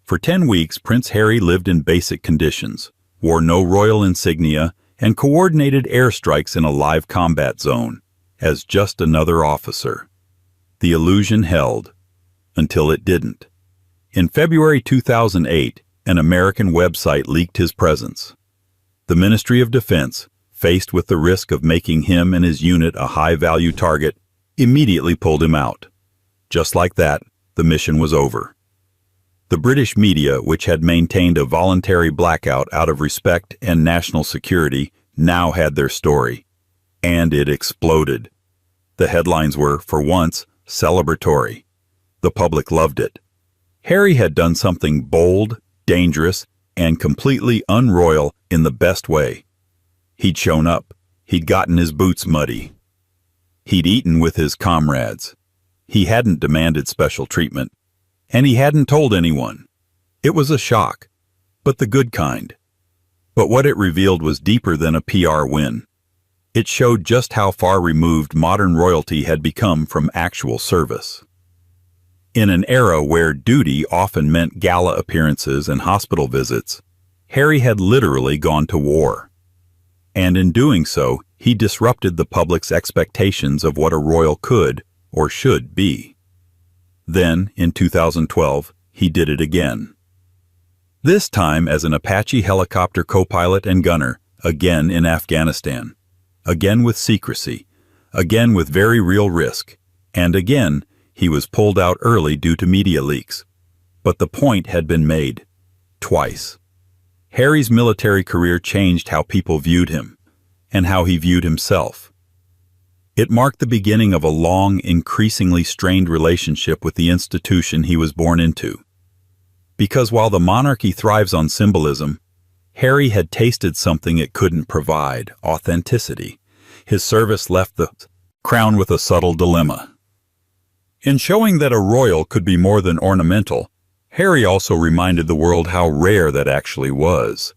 For 10 weeks, Prince Harry lived in basic conditions, wore no royal insignia, and coordinated airstrikes in a live combat zone as just another officer. The illusion held until it didn't. In February 2008, an American website leaked his presence. The Ministry of Defense, faced with the risk of making him and his unit a high-value target, immediately pulled him out. Just like that, the mission was over. The British media, which had maintained a voluntary blackout out of respect and national security, now had their story. And it exploded. The headlines were, for once, celebratory. The public loved it. Harry had done something bold, dangerous, and completely unroyal in the best way. He'd shown up. He'd gotten his boots muddy. He'd eaten with his comrades. He hadn't demanded special treatment. And he hadn't told anyone. It was a shock, but the good kind. But what it revealed was deeper than a PR win. It showed just how far removed modern royalty had become from actual service. In an era where duty often meant gala appearances and hospital visits, Harry had literally gone to war. And in doing so, he disrupted the public's expectations of what a royal could or should be. Then, in 2012, he did it again. This time as an Apache helicopter co-pilot and gunner, again in Afghanistan, again with secrecy, again with very real risk, and again he was pulled out early due to media leaks. But the point had been made. Twice. Harry's military career changed how people viewed him, and how he viewed himself. It marked the beginning of a long, increasingly strained relationship with the institution he was born into. Because while the monarchy thrives on symbolism, Harry had tasted something it couldn't provide: authenticity. His service left the crown with a subtle dilemma. In showing that a royal could be more than ornamental, Harry also reminded the world how rare that actually was.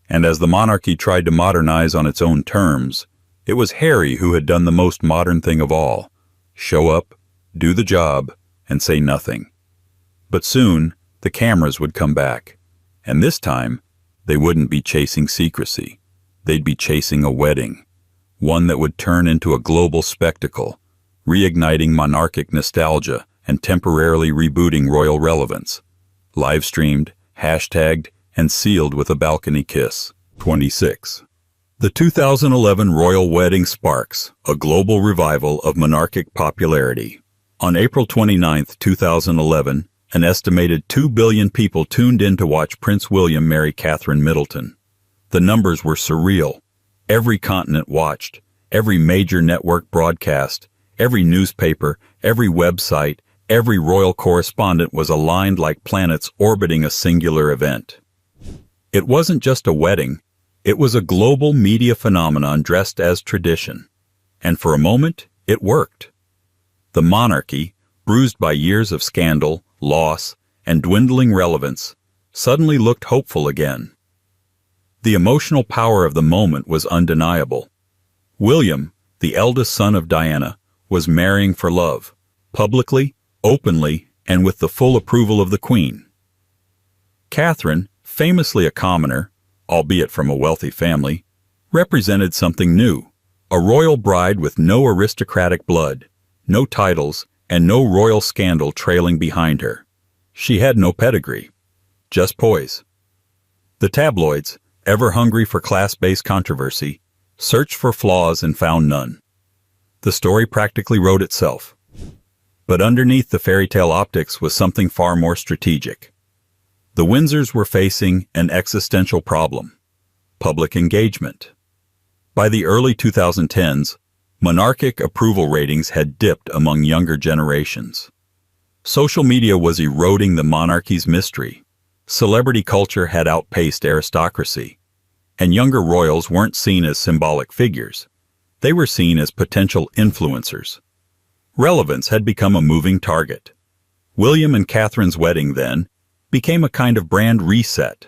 And as the monarchy tried to modernize on its own terms, it was Harry who had done the most modern thing of all: show up, do the job, and say nothing. But soon, the cameras would come back, and this time, they wouldn't be chasing secrecy. They'd be chasing a wedding, one that would turn into a global spectacle, reigniting monarchic nostalgia and temporarily rebooting royal relevance. Live-streamed, hashtagged, and sealed with a balcony kiss. 26. The 2011 royal wedding sparks a global revival of monarchic popularity. On April 29, 2011, an estimated 2 billion people tuned in to watch Prince William marry Catherine Middleton. The numbers were surreal. Every continent watched, every major network broadcast, every newspaper, every website, every royal correspondent was aligned like planets orbiting a singular event. It wasn't just a wedding. It was a global media phenomenon dressed as tradition. And for a moment, it worked. The monarchy, bruised by years of scandal, loss, and dwindling relevance, suddenly looked hopeful again. The emotional power of the moment was undeniable. William, the eldest son of Diana, was marrying for love, publicly, openly, and with the full approval of the Queen. Catherine, famously a commoner, albeit from a wealthy family, represented something new: a royal bride with no aristocratic blood, no titles, and no royal scandal trailing behind her. She had no pedigree, just poise. The tabloids, ever hungry for class-based controversy, searched for flaws and found none. The story practically wrote itself. But underneath the fairy tale optics was something far more strategic. The Windsors were facing an existential problem: public engagement. By the early 2010s, monarchic approval ratings had dipped among younger generations. Social media was eroding the monarchy's mystery. Celebrity culture had outpaced aristocracy. And younger royals weren't seen as symbolic figures. They were seen as potential influencers. Relevance had become a moving target. William and Catherine's wedding, then, became a kind of brand reset,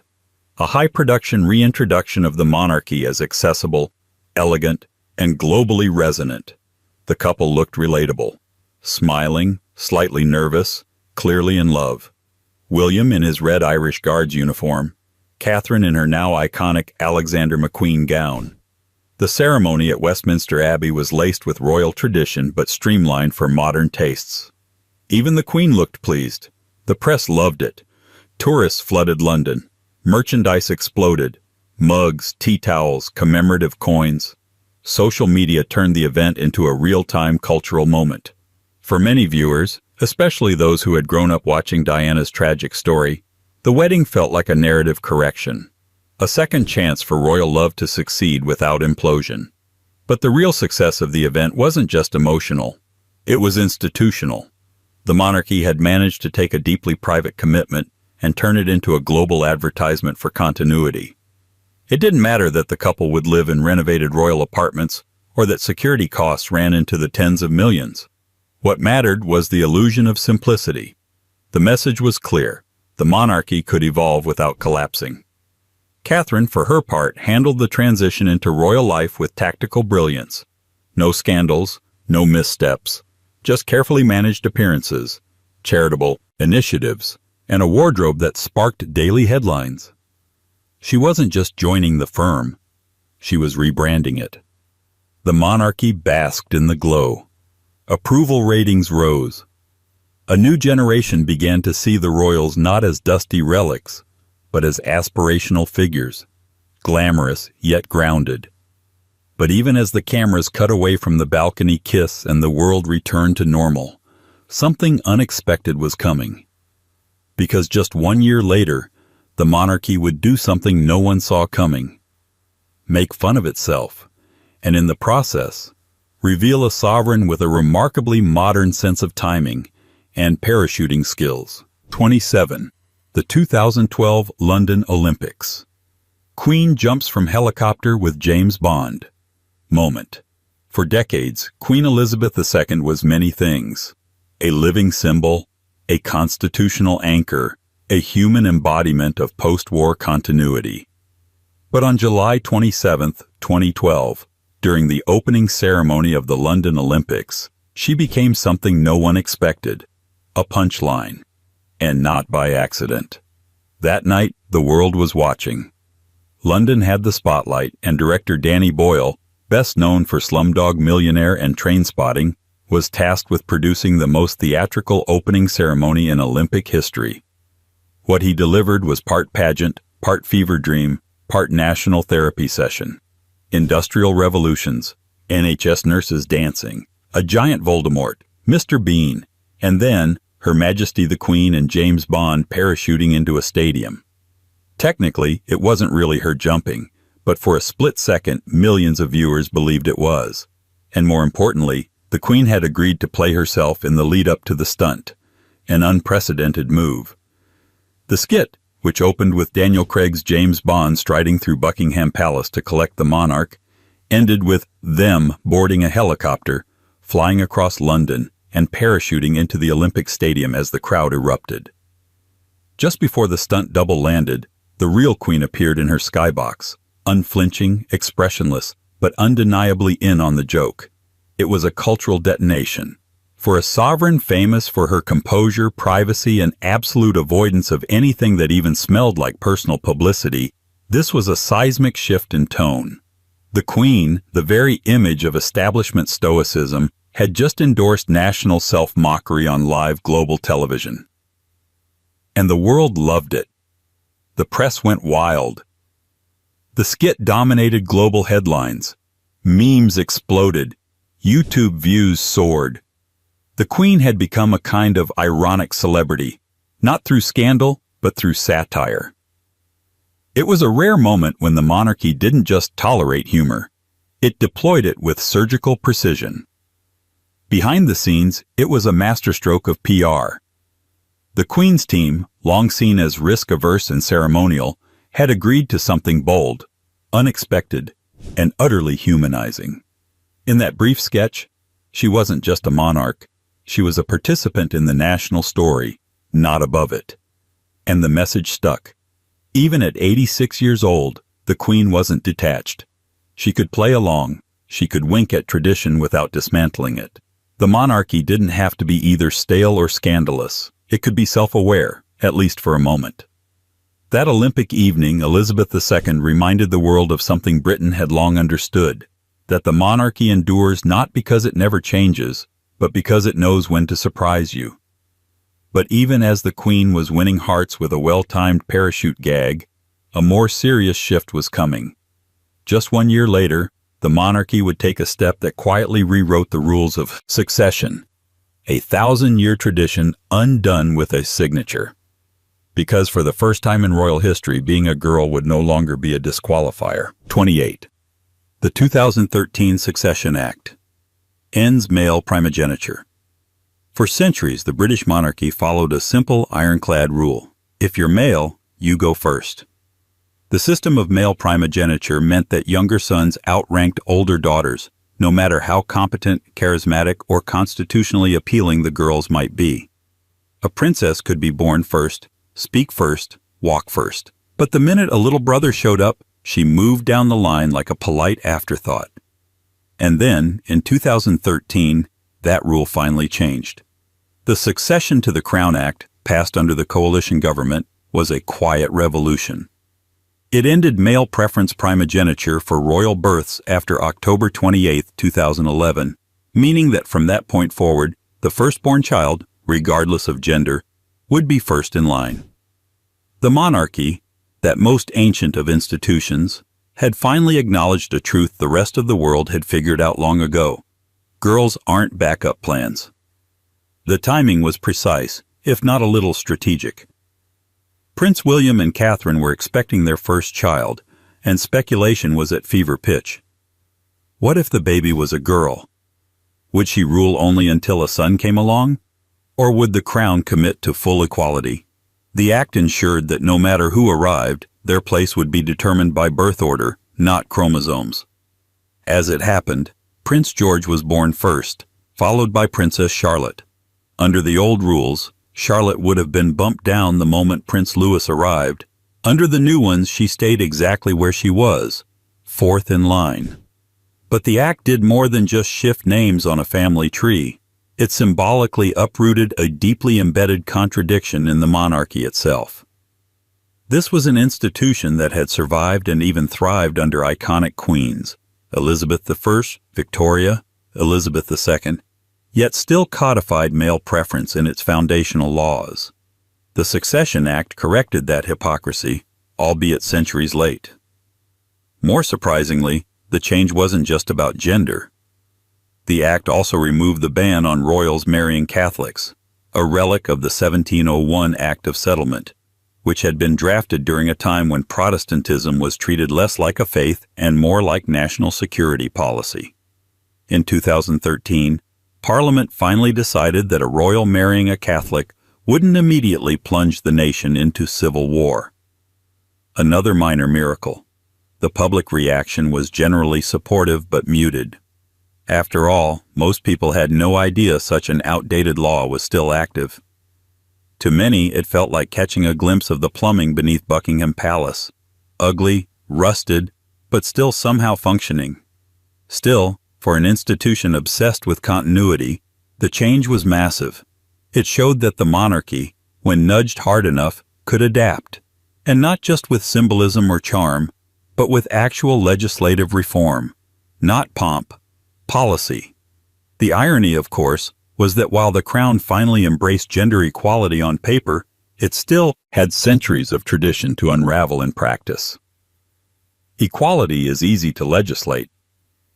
a high-production reintroduction of the monarchy as accessible, elegant, and globally resonant. The couple looked relatable, smiling, slightly nervous, clearly in love. William in his red Irish Guards uniform, Catherine in her now iconic Alexander McQueen gown. The ceremony at Westminster Abbey was laced with royal tradition but streamlined for modern tastes. Even the Queen looked pleased. The press loved it. Tourists flooded London. Merchandise exploded. Mugs, tea towels, commemorative coins. Social media turned the event into a real-time cultural moment. For many viewers, especially those who had grown up watching Diana's tragic story, the wedding felt like a narrative correction, a second chance for royal love to succeed without implosion. But the real success of the event wasn't just emotional. It was institutional. The monarchy had managed to take a deeply private commitment and turn it into a global advertisement for continuity. It didn't matter that the couple would live in renovated royal apartments or that security costs ran into the tens of millions. What mattered was the illusion of simplicity. The message was clear. The monarchy could evolve without collapsing. Catherine, for her part, handled the transition into royal life with tactical brilliance. No scandals, no missteps, just carefully managed appearances, charitable initiatives, and a wardrobe that sparked daily headlines. She wasn't just joining the firm, she was rebranding it. The monarchy basked in the glow. Approval ratings rose. A new generation began to see the royals not as dusty relics, but as aspirational figures, glamorous yet grounded. But even as the cameras cut away from the balcony kiss and the world returned to normal, something unexpected was coming. Because just 1 year later, the monarchy would do something no one saw coming. Make fun of itself, and in the process, reveal a sovereign with a remarkably modern sense of timing and parachuting skills. 27. The 2012 London Olympics. Queen jumps from helicopter with James Bond. Moment. For decades, Queen Elizabeth II was many things. A living symbol, a constitutional anchor, a human embodiment of post-war continuity. But on July 27, 2012, during the opening ceremony of the London Olympics, she became something no one expected, a punchline, and not by accident. That night, the world was watching. London had the spotlight, and director Danny Boyle, best known for Slumdog Millionaire and Trainspotting, was tasked with producing the most theatrical opening ceremony in Olympic history. What he delivered was part pageant, part fever dream, part national therapy session. Industrial revolutions, NHS nurses dancing, a giant Voldemort, Mr. Bean, and then Her Majesty the Queen and James Bond parachuting into a stadium. Technically, it wasn't really her jumping, but for a split second, millions of viewers believed it was. And more importantly, the Queen had agreed to play herself in the lead-up to the stunt, an unprecedented move. The skit, which opened with Daniel Craig's James Bond striding through Buckingham Palace to collect the monarch, ended with them boarding a helicopter, flying across London, and parachuting into the Olympic Stadium as the crowd erupted. Just before the stunt double landed, the real Queen appeared in her skybox, unflinching, expressionless, but undeniably in on the joke. It was a cultural detonation. For a sovereign famous for her composure, privacy, and absolute avoidance of anything that even smelled like personal publicity, this was a seismic shift in tone. The Queen, the very image of establishment stoicism, had just endorsed national self-mockery on live global television. And the world loved it. The press went wild. The skit dominated global headlines. Memes exploded. YouTube views soared. The Queen had become a kind of ironic celebrity, not through scandal, but through satire. It was a rare moment when the monarchy didn't just tolerate humor. It deployed it with surgical precision. Behind the scenes, it was a masterstroke of PR. The Queen's team, long seen as risk-averse and ceremonial, had agreed to something bold, unexpected, and utterly humanizing. In that brief sketch, she wasn't just a monarch. She was a participant in the national story, not above it. And the message stuck. Even at 86 years old, the Queen wasn't detached. She could play along. She could wink at tradition without dismantling it. The monarchy didn't have to be either stale or scandalous. It could be self-aware, at least for a moment. That Olympic evening, Elizabeth II reminded the world of something Britain had long understood, that the monarchy endures not because it never changes, but because it knows when to surprise you. But even as the Queen was winning hearts with a well-timed parachute gag, a more serious shift was coming. Just 1 year later, the monarchy would take a step that quietly rewrote the rules of succession, a 1,000-year tradition undone with a signature. Because for the first time in royal history, being a girl would no longer be a disqualifier. 28. The 2013 Succession Act ends male primogeniture. For centuries, the British monarchy followed a simple, ironclad rule. If you're male, you go first. The system of male primogeniture meant that younger sons outranked older daughters, no matter how competent, charismatic, or constitutionally appealing the girls might be. A princess could be born first, speak first, walk first. But the minute a little brother showed up, she moved down the line like a polite afterthought. And then, in 2013, that rule finally changed. The Succession to the Crown Act, passed under the coalition government, was a quiet revolution. It ended male preference primogeniture for royal births after October 28, 2011, meaning that from that point forward, the firstborn child, regardless of gender, would be first in line. The monarchy, that most ancient of institutions, had finally acknowledged a truth the rest of the world had figured out long ago. Girls aren't backup plans. The timing was precise, if not a little strategic. Prince William and Catherine were expecting their first child, and speculation was at fever pitch. What if the baby was a girl? Would she rule only until a son came along? Or would the crown commit to full equality? The act ensured that no matter who arrived, their place would be determined by birth order, not chromosomes. As it happened, Prince George was born first, followed by Princess Charlotte. Under the old rules, Charlotte would have been bumped down the moment Prince Louis arrived. Under the new ones, she stayed exactly where she was, fourth in line. But the act did more than just shift names on a family tree. It symbolically uprooted a deeply embedded contradiction in the monarchy itself. This was an institution that had survived and even thrived under iconic queens, Elizabeth I, Victoria, Elizabeth II, yet still codified male preference in its foundational laws. The Succession Act corrected that hypocrisy, albeit centuries late. More surprisingly, the change wasn't just about gender. The act also removed the ban on royals marrying Catholics, a relic of the 1701 Act of Settlement, which had been drafted during a time when Protestantism was treated less like a faith and more like national security policy. In 2013, Parliament finally decided that a royal marrying a Catholic wouldn't immediately plunge the nation into civil war. Another minor miracle. The public reaction was generally supportive but muted. After all, most people had no idea such an outdated law was still active. To many, it felt like catching a glimpse of the plumbing beneath Buckingham Palace. Ugly, rusted, but still somehow functioning. Still, for an institution obsessed with continuity, the change was massive. It showed that the monarchy, when nudged hard enough, could adapt, and not just with symbolism or charm, but with actual legislative reform, not pomp, policy. The irony, of course, was that while the crown finally embraced gender equality on paper, it still had centuries of tradition to unravel in practice. Equality is easy to legislate.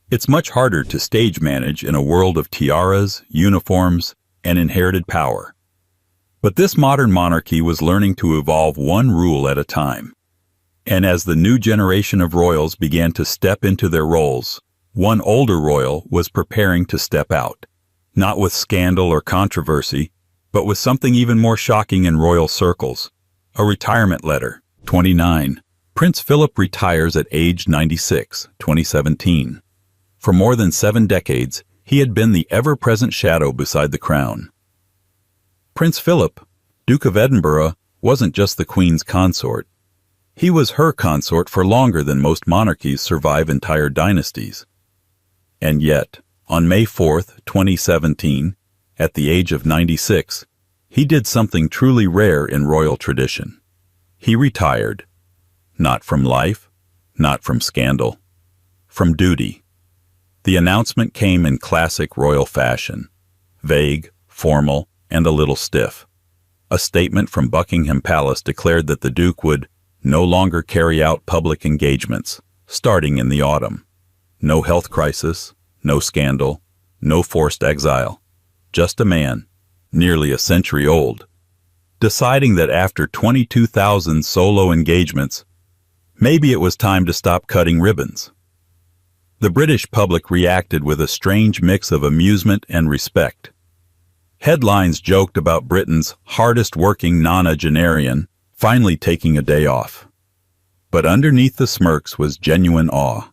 It's much harder to stage manage in a world of tiaras, uniforms, and inherited power. But this modern monarchy was learning to evolve one rule at a time. And as the new generation of royals began to step into their roles, one older royal was preparing to step out, not with scandal or controversy, but with something even more shocking in royal circles, a retirement letter. 29. Prince Philip retires at age 96, 2017. For more than 7 decades, he had been the ever-present shadow beside the crown. Prince Philip, Duke of Edinburgh, wasn't just the Queen's consort. He was her consort for longer than most monarchies survive entire dynasties. And yet, on May 4, 2017, at the age of 96, he did something truly rare in royal tradition. He retired. Not from life, not from scandal, from duty. The announcement came in classic royal fashion, vague, formal, and a little stiff. A statement from Buckingham Palace declared that the Duke would no longer carry out public engagements, starting in the autumn. No health crisis, no scandal, no forced exile. Just a man, nearly a century old, deciding that after 22,000 solo engagements, maybe it was time to stop cutting ribbons. The British public reacted with a strange mix of amusement and respect. Headlines joked about Britain's hardest-working nonagenarian finally taking a day off. But underneath the smirks was genuine awe.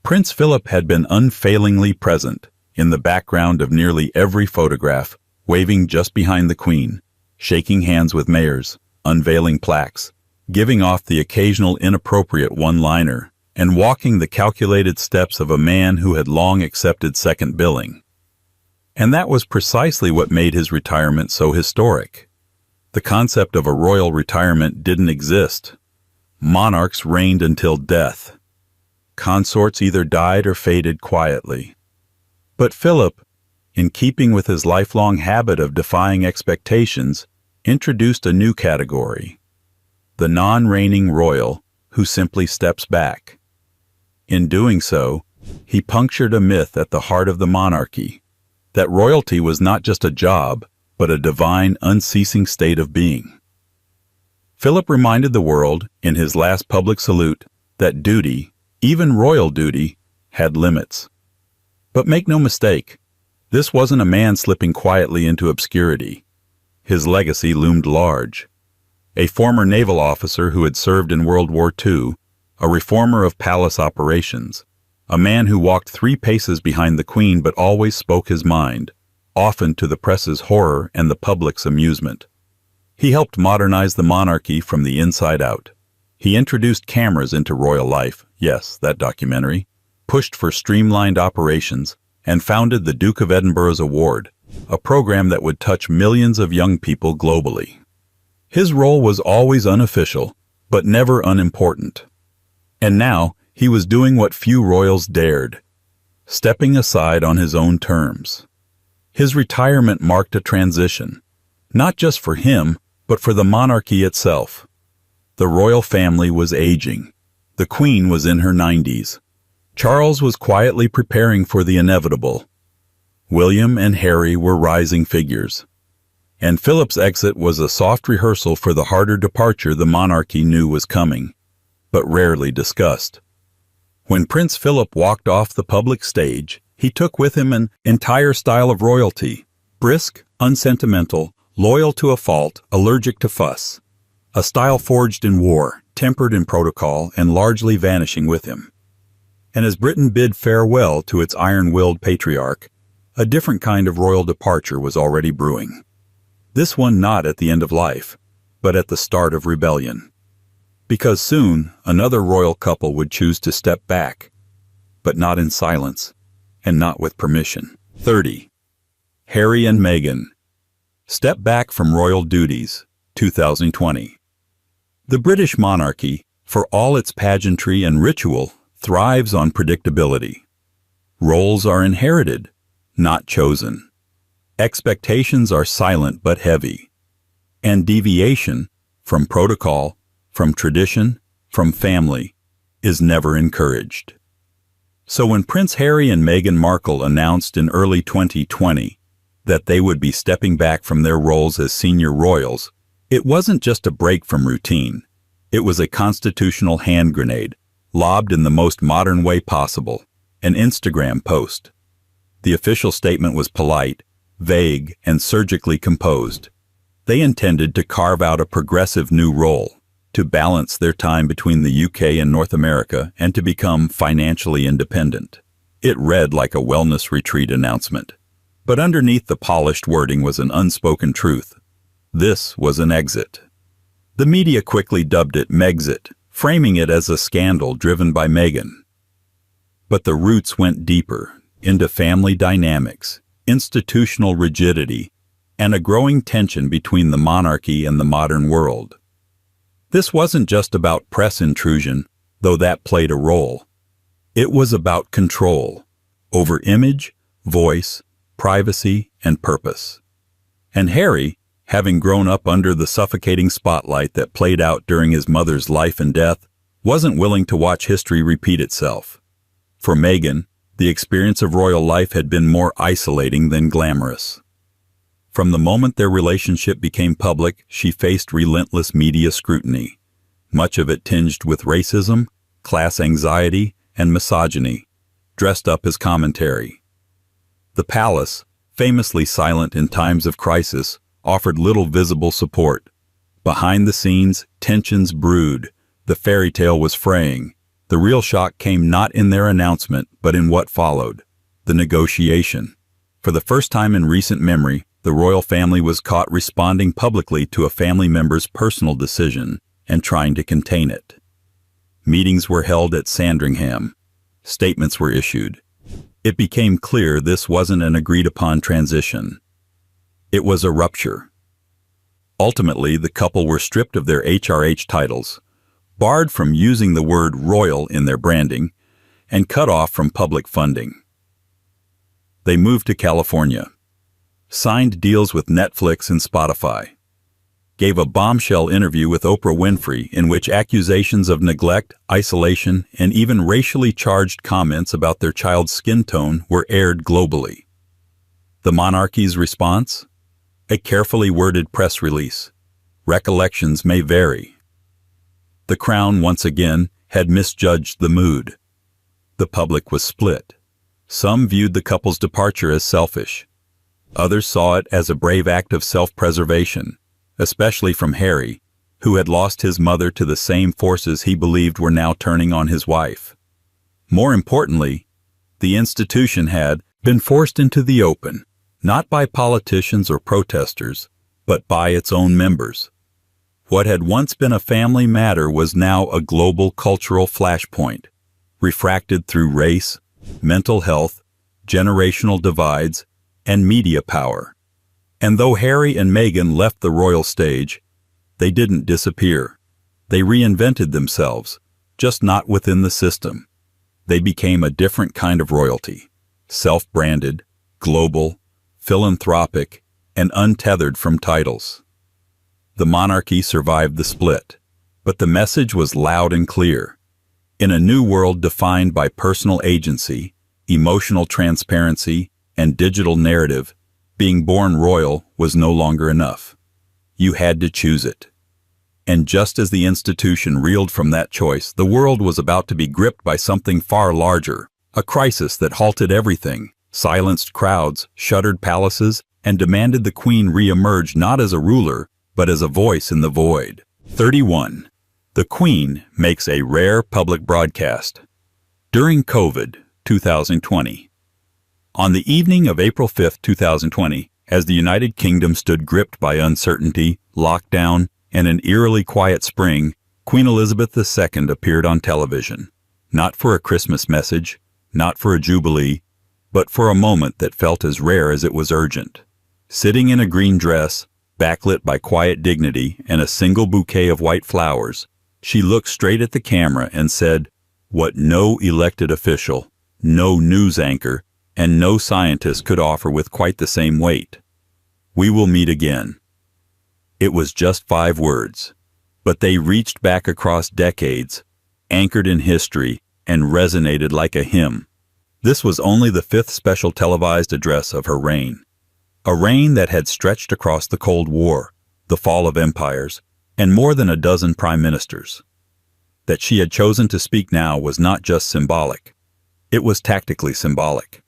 Prince Philip had been unfailingly present in the background of nearly every photograph, waving just behind the Queen, shaking hands with mayors, unveiling plaques, giving off the occasional inappropriate one-liner, and walking the calculated steps of a man who had long accepted second billing. And that was precisely what made his retirement so historic. The concept of a royal retirement didn't exist. Monarchs reigned until death. Consorts either died or faded quietly. But Philip, in keeping with his lifelong habit of defying expectations, introduced a new category: the non-reigning royal who simply steps back. In doing so, he punctured a myth at the heart of the monarchy, that royalty was not just a job, but a divine, unceasing state of being. Philip reminded the world, in his last public salute, that duty, even royal duty, had limits. But make no mistake, this wasn't a man slipping quietly into obscurity. His legacy loomed large. A former naval officer who had served in World War II, a reformer of palace operations, a man who walked 3 paces behind the Queen but always spoke his mind, often to the press's horror and the public's amusement. He helped modernize the monarchy from the inside out. He introduced cameras into royal life, yes, that documentary, pushed for streamlined operations, and founded the Duke of Edinburgh's Award, a program that would touch millions of young people globally. His role was always unofficial, but never unimportant. And now, he was doing what few royals dared, stepping aside on his own terms. His retirement marked a transition, not just for him, but for the monarchy itself. The royal family was aging. The Queen was in her 90s. Charles was quietly preparing for the inevitable. William and Harry were rising figures. And Philip's exit was a soft rehearsal for the harder departure the monarchy knew was coming, but rarely discussed. When Prince Philip walked off the public stage, he took with him an entire style of royalty: brisk, unsentimental, loyal to a fault, allergic to fuss. A style forged in war, tempered in protocol, and largely vanishing with him. And as Britain bid farewell to its iron-willed patriarch, a different kind of royal departure was already brewing. This one not at the end of life, but at the start of rebellion. Because soon, another royal couple would choose to step back, but not in silence, and not with permission. 30. Harry and Meghan. Step back from royal duties, 2020. The British monarchy, for all its pageantry and ritual, thrives on predictability. Roles are inherited, not chosen. Expectations are silent but heavy. And deviation, from protocol, from tradition, from family, is never encouraged. So when Prince Harry and Meghan Markle announced in early 2020 that they would be stepping back from their roles as senior royals, it wasn't just a break from routine. It was a constitutional hand grenade, lobbed in the most modern way possible, an Instagram post. The official statement was polite, vague, and surgically composed. They intended to carve out a progressive new role, to balance their time between the UK and North America, and to become financially independent. It read like a wellness retreat announcement. But underneath the polished wording was an unspoken truth. This was an exit. The media quickly dubbed it Megxit, framing it as a scandal driven by Meghan. But the roots went deeper, into family dynamics, institutional rigidity, and a growing tension between the monarchy and the modern world. This wasn't just about press intrusion, though that played a role. It was about control over image, voice, privacy, and purpose. And Harry, having grown up under the suffocating spotlight that played out during his mother's life and death, wasn't willing to watch history repeat itself. For Meghan, the experience of royal life had been more isolating than glamorous. From the moment their relationship became public, she faced relentless media scrutiny, much of it tinged with racism, class anxiety, and misogyny, dressed up as commentary. The palace, famously silent in times of crisis, offered little visible support. Behind the scenes, tensions brewed. The fairy tale was fraying. The real shock came not in their announcement, but in what followed: the negotiation. For the first time in recent memory, the royal family was caught responding publicly to a family member's personal decision and trying to contain it. Meetings were held at Sandringham. Statements were issued. It became clear this wasn't an agreed-upon transition. It was a rupture. Ultimately, the couple were stripped of their HRH titles, barred from using the word royal in their branding, and cut off from public funding. They moved to California, signed deals with Netflix and Spotify, gave a bombshell interview with Oprah Winfrey in which accusations of neglect, isolation, and even racially charged comments about their child's skin tone were aired globally. The monarchy's response? A carefully worded press release. Recollections may vary. The Crown, once again, had misjudged the mood. The public was split. Some viewed the couple's departure as selfish. Others saw it as a brave act of self-preservation, especially from Harry, who had lost his mother to the same forces he believed were now turning on his wife. More importantly, the institution had been forced into the open, not by politicians or protesters, but by its own members. What had once been a family matter was now a global cultural flashpoint, refracted through race, mental health, generational divides, and media power. And though Harry and Meghan left the royal stage, they didn't disappear. They reinvented themselves, just not within the system. They became a different kind of royalty, self-branded, global, philanthropic, and untethered from titles. The monarchy survived the split, but the message was loud and clear. In a new world defined by personal agency, emotional transparency, and digital narrative, being born royal was no longer enough. You had to choose it. And just as the institution reeled from that choice, the world was about to be gripped by something far larger, a crisis that halted everything, silenced crowds, shuttered palaces, and demanded the Queen re-emerge not as a ruler, but as a voice in the void. 31. The Queen makes a rare public broadcast. During COVID, 2020. On the evening of April 5, 2020, as the United Kingdom stood gripped by uncertainty, lockdown, and an eerily quiet spring, Queen Elizabeth II appeared on television. Not for a Christmas message, not for a jubilee, but for a moment that felt as rare as it was urgent. Sitting in a green dress, backlit by quiet dignity and a single bouquet of white flowers, she looked straight at the camera and said, what no elected official, no news anchor, and no scientist could offer with quite the same weight. We will meet again. It was just 5 words, but they reached back across decades, anchored in history, and resonated like a hymn. This was only the 5th special televised address of her reign. A reign that had stretched across the Cold War, the fall of empires, and more than a dozen prime ministers. That she had chosen to speak now was not just symbolic. It was tactically symbolic.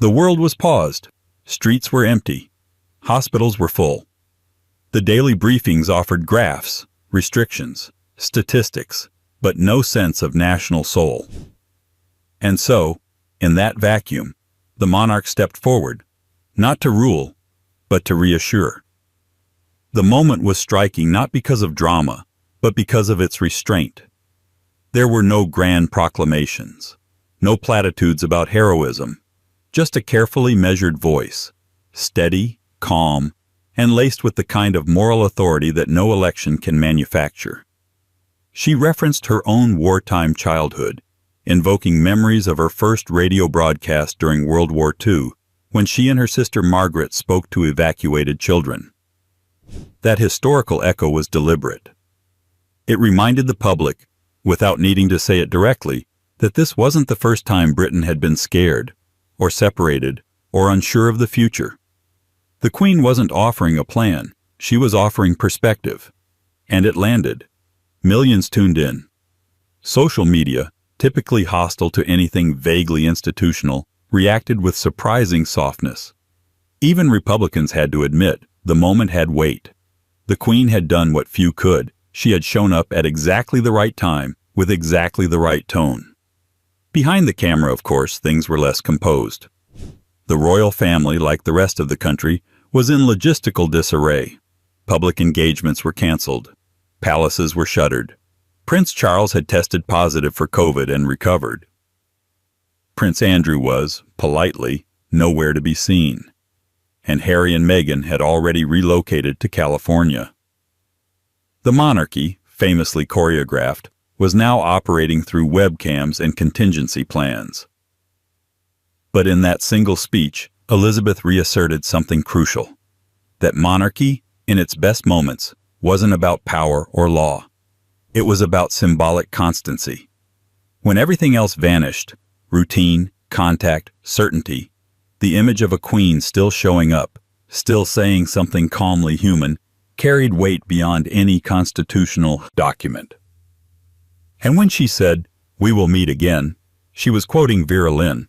The world was paused. Streets were empty. Hospitals were full. The daily briefings offered graphs, restrictions, statistics, but no sense of national soul. And so, in that vacuum, the monarch stepped forward, not to rule, but to reassure. The moment was striking not because of drama, but because of its restraint. There were no grand proclamations, no platitudes about heroism, just a carefully measured voice, steady, calm, and laced with the kind of moral authority that no election can manufacture. She referenced her own wartime childhood, invoking memories of her first radio broadcast during World War II, when she and her sister Margaret spoke to evacuated children. That historical echo was deliberate. It reminded the public, without needing to say it directly, that this wasn't the first time Britain had been scared, or separated, or unsure of the future. The Queen wasn't offering a plan, she was offering perspective. And it landed. Millions tuned in. Social media, typically hostile to anything vaguely institutional, reacted with surprising softness. Even Republicans had to admit the moment had weight. The Queen had done what few could. She had shown up at exactly the right time, with exactly the right tone. Behind the camera, of course, things were less composed. The royal family, like the rest of the country, was in logistical disarray. Public engagements were canceled. Palaces were shuttered. Prince Charles had tested positive for COVID and recovered. Prince Andrew was, politely, nowhere to be seen. And Harry and Meghan had already relocated to California. The monarchy, famously choreographed, was now operating through webcams and contingency plans. But in that single speech, Elizabeth reasserted something crucial. That monarchy, in its best moments, wasn't about power or law. It was about symbolic constancy. When everything else vanished, routine, contact, certainty, the image of a queen still showing up, still saying something calmly human, carried weight beyond any constitutional document. And when she said, "We will meet again," she was quoting Vera Lynn,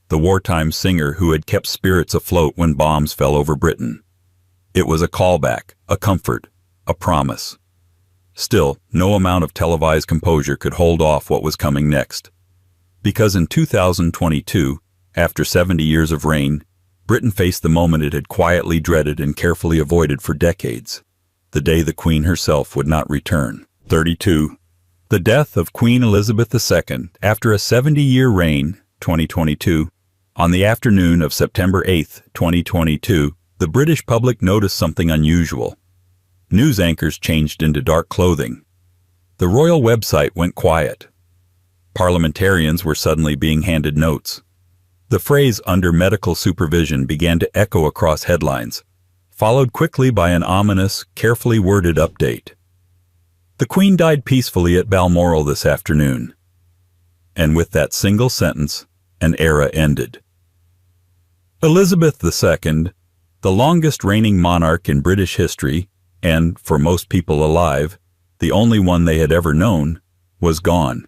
the wartime singer who had kept spirits afloat when bombs fell over Britain. It was a callback, a comfort, a promise. Still, no amount of televised composure could hold off what was coming next. Because in 2022, after 70 years of reign, Britain faced the moment it had quietly dreaded and carefully avoided for decades. The day the Queen herself would not return. 32. The death of Queen Elizabeth II after a 70-year reign, 2022. On the afternoon of September 8, 2022, the British public noticed something unusual. News anchors changed into dark clothing. The royal website went quiet. Parliamentarians were suddenly being handed notes. The phrase "under medical supervision" began to echo across headlines, followed quickly by an ominous, carefully worded update. The Queen died peacefully at Balmoral this afternoon. And with that single sentence, an era ended. Elizabeth II, the longest reigning monarch in British history, and, for most people alive, the only one they had ever known, was gone.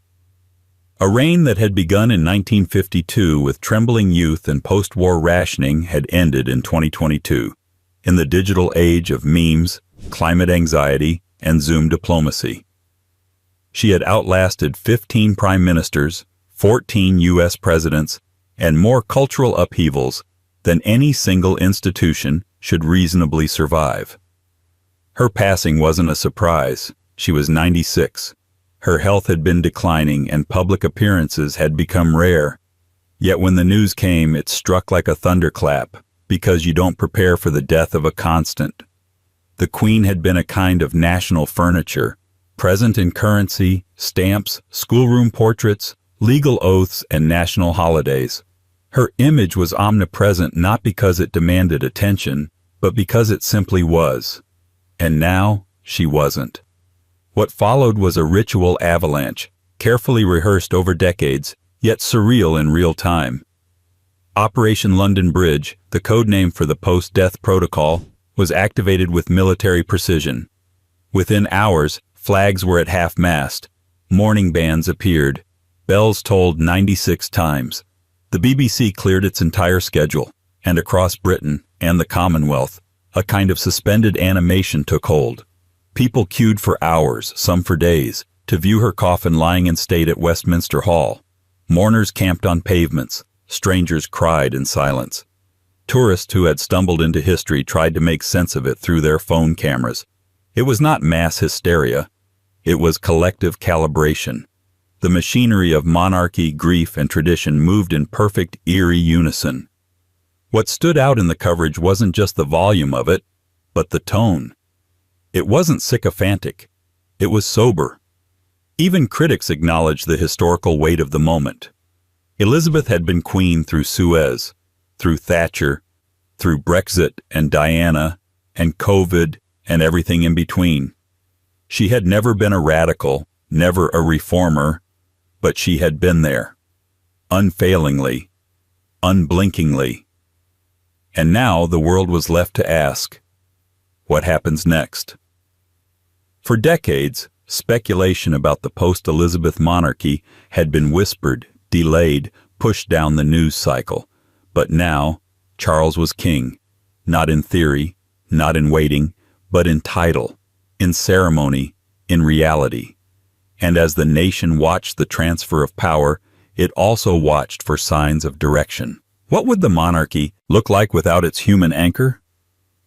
A reign that had begun in 1952 with trembling youth and post-war rationing had ended in 2022, in the digital age of memes, climate anxiety, and Zoom diplomacy. She had outlasted 15 prime ministers, 14 U.S. presidents, and more cultural upheavals than any single institution should reasonably survive. Her passing wasn't a surprise. She was 96. Her health had been declining and public appearances had become rare. Yet when the news came, it struck like a thunderclap, because you don't prepare for the death of a constant. The Queen had been a kind of national furniture, present in currency, stamps, schoolroom portraits, legal oaths, and national holidays. Her image was omnipresent not because it demanded attention, but because it simply was. And now, she wasn't. What followed was a ritual avalanche, carefully rehearsed over decades, yet surreal in real time. Operation London Bridge, the code name for the post-death protocol, was activated with military precision. Within hours, flags were at half-mast, mourning bands appeared, bells tolled 96 times. The BBC cleared its entire schedule, and across Britain and the Commonwealth, a kind of suspended animation took hold. People queued for hours, some for days, to view her coffin lying in state at Westminster Hall. Mourners camped on pavements. Strangers cried in silence. Tourists who had stumbled into history tried to make sense of it through their phone cameras. It was not mass hysteria. It was collective calibration. The machinery of monarchy, grief, and tradition moved in perfect, eerie unison. What stood out in the coverage wasn't just the volume of it, but the tone. It wasn't sycophantic. It was sober. Even critics acknowledge the historical weight of the moment. Elizabeth had been queen through Suez, through Thatcher, through Brexit and Diana, and COVID, and everything in between. She had never been a radical, never a reformer, but she had been there, unfailingly, unblinkingly. And now the world was left to ask, what happens next? For decades, speculation about the post-Elizabeth monarchy had been whispered, delayed, pushed down the news cycle. But now, Charles was king, not in theory, not in waiting, but in title, in ceremony, in reality. And as the nation watched the transfer of power, it also watched for signs of direction. What would the monarchy look like without its human anchor?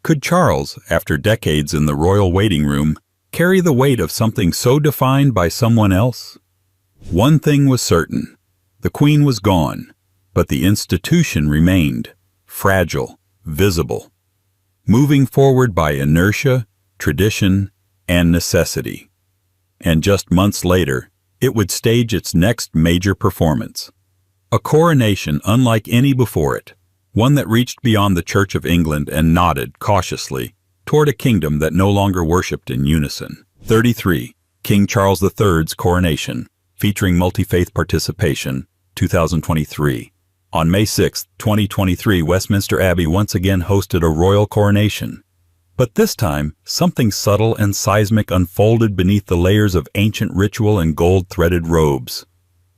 Could Charles, after decades in the royal waiting room, carry the weight of something so defined by someone else? One thing was certain. The Queen was gone, but the institution remained, fragile, visible, moving forward by inertia, tradition, and necessity. And just months later, it would stage its next major performance. A coronation unlike any before it, one that reached beyond the Church of England and nodded, cautiously, toward a kingdom that no longer worshipped in unison. 33. King Charles III's coronation, featuring multi-faith participation, 2023. On May 6, 2023, Westminster Abbey once again hosted a royal coronation. But this time, something subtle and seismic unfolded beneath the layers of ancient ritual and gold-threaded robes.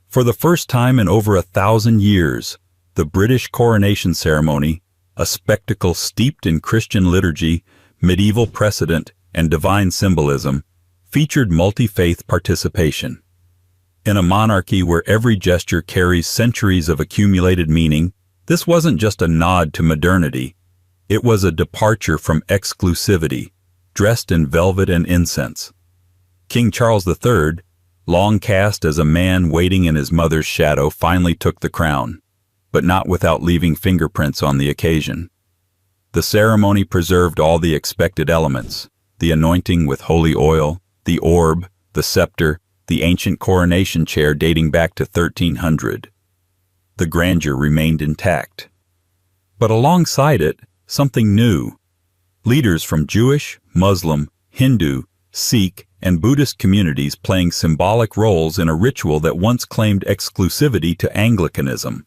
For the first time in over 1,000 years, the British coronation ceremony, a spectacle steeped in Christian liturgy, medieval precedent, and divine symbolism, featured multi-faith participation. In a monarchy where every gesture carries centuries of accumulated meaning, this wasn't just a nod to modernity. It was a departure from exclusivity, dressed in velvet and incense. King Charles III, long cast as a man waiting in his mother's shadow, finally took the crown, but not without leaving fingerprints on the occasion. The ceremony preserved all the expected elements: the anointing with holy oil, the orb, the scepter, the ancient coronation chair dating back to 1300. The grandeur remained intact. But alongside it, something new. Leaders from Jewish, Muslim, Hindu, Sikh, and Buddhist communities playing symbolic roles in a ritual that once claimed exclusivity to Anglicanism.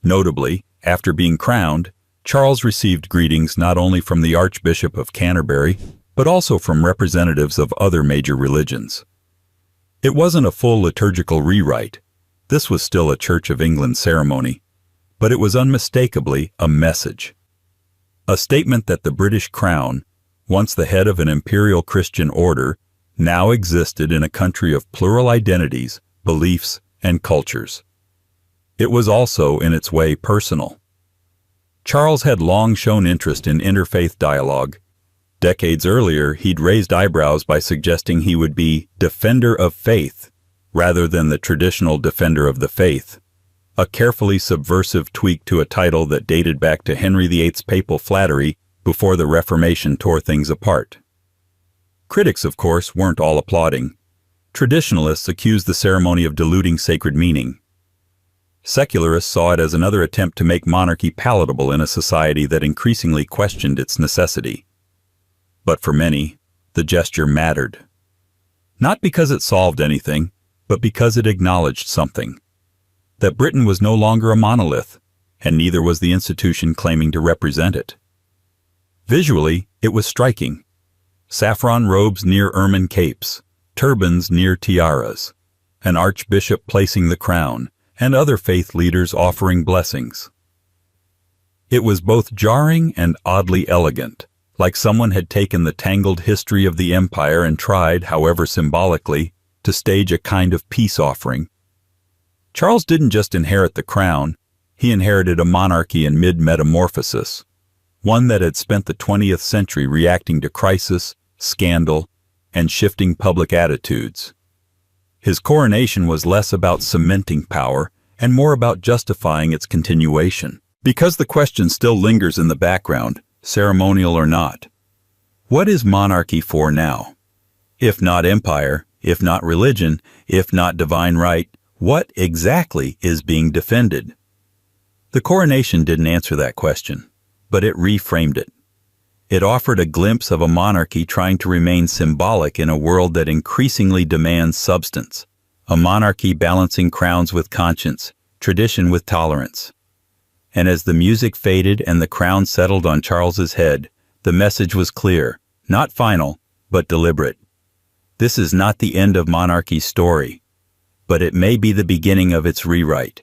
Notably, after being crowned, Charles received greetings not only from the Archbishop of Canterbury, but also from representatives of other major religions. It wasn't a full liturgical rewrite. This was still a Church of England ceremony, but it was unmistakably a message. A statement that the British crown, once the head of an imperial Christian order, now existed in a country of plural identities, beliefs, and cultures. It was also, in its way, personal. Charles had long shown interest in interfaith dialogue. Decades earlier, he'd raised eyebrows by suggesting he would be defender of faith, rather than the traditional defender of the faith, a carefully subversive tweak to a title that dated back to Henry VIII's papal flattery before the Reformation tore things apart. Critics, of course, weren't all applauding. Traditionalists accused the ceremony of diluting sacred meaning. Secularists saw it as another attempt to make monarchy palatable in a society that increasingly questioned its necessity. But for many, the gesture mattered. Not because it solved anything, but because it acknowledged something. That Britain was no longer a monolith, and neither was the institution claiming to represent it. Visually, it was striking. Saffron robes near ermine capes, turbans near tiaras, an archbishop placing the crown, and other faith leaders offering blessings. It was both jarring and oddly elegant, like someone had taken the tangled history of the empire and tried, however symbolically, to stage a kind of peace offering. Charles didn't just inherit the crown, he inherited a monarchy in mid-metamorphosis, one that had spent the 20th century reacting to crisis, scandal, and shifting public attitudes. His coronation was less about cementing power and more about justifying its continuation. Because the question still lingers in the background, ceremonial or not. What is monarchy for now? If not empire, if not religion, if not divine right, what exactly is being defended? The coronation didn't answer that question, but it reframed it. It offered a glimpse of a monarchy trying to remain symbolic in a world that increasingly demands substance, a monarchy balancing crowns with conscience, tradition with tolerance. And as the music faded and the crown settled on Charles's head, the message was clear, not final, but deliberate. This is not the end of monarchy's story, but it may be the beginning of its rewrite.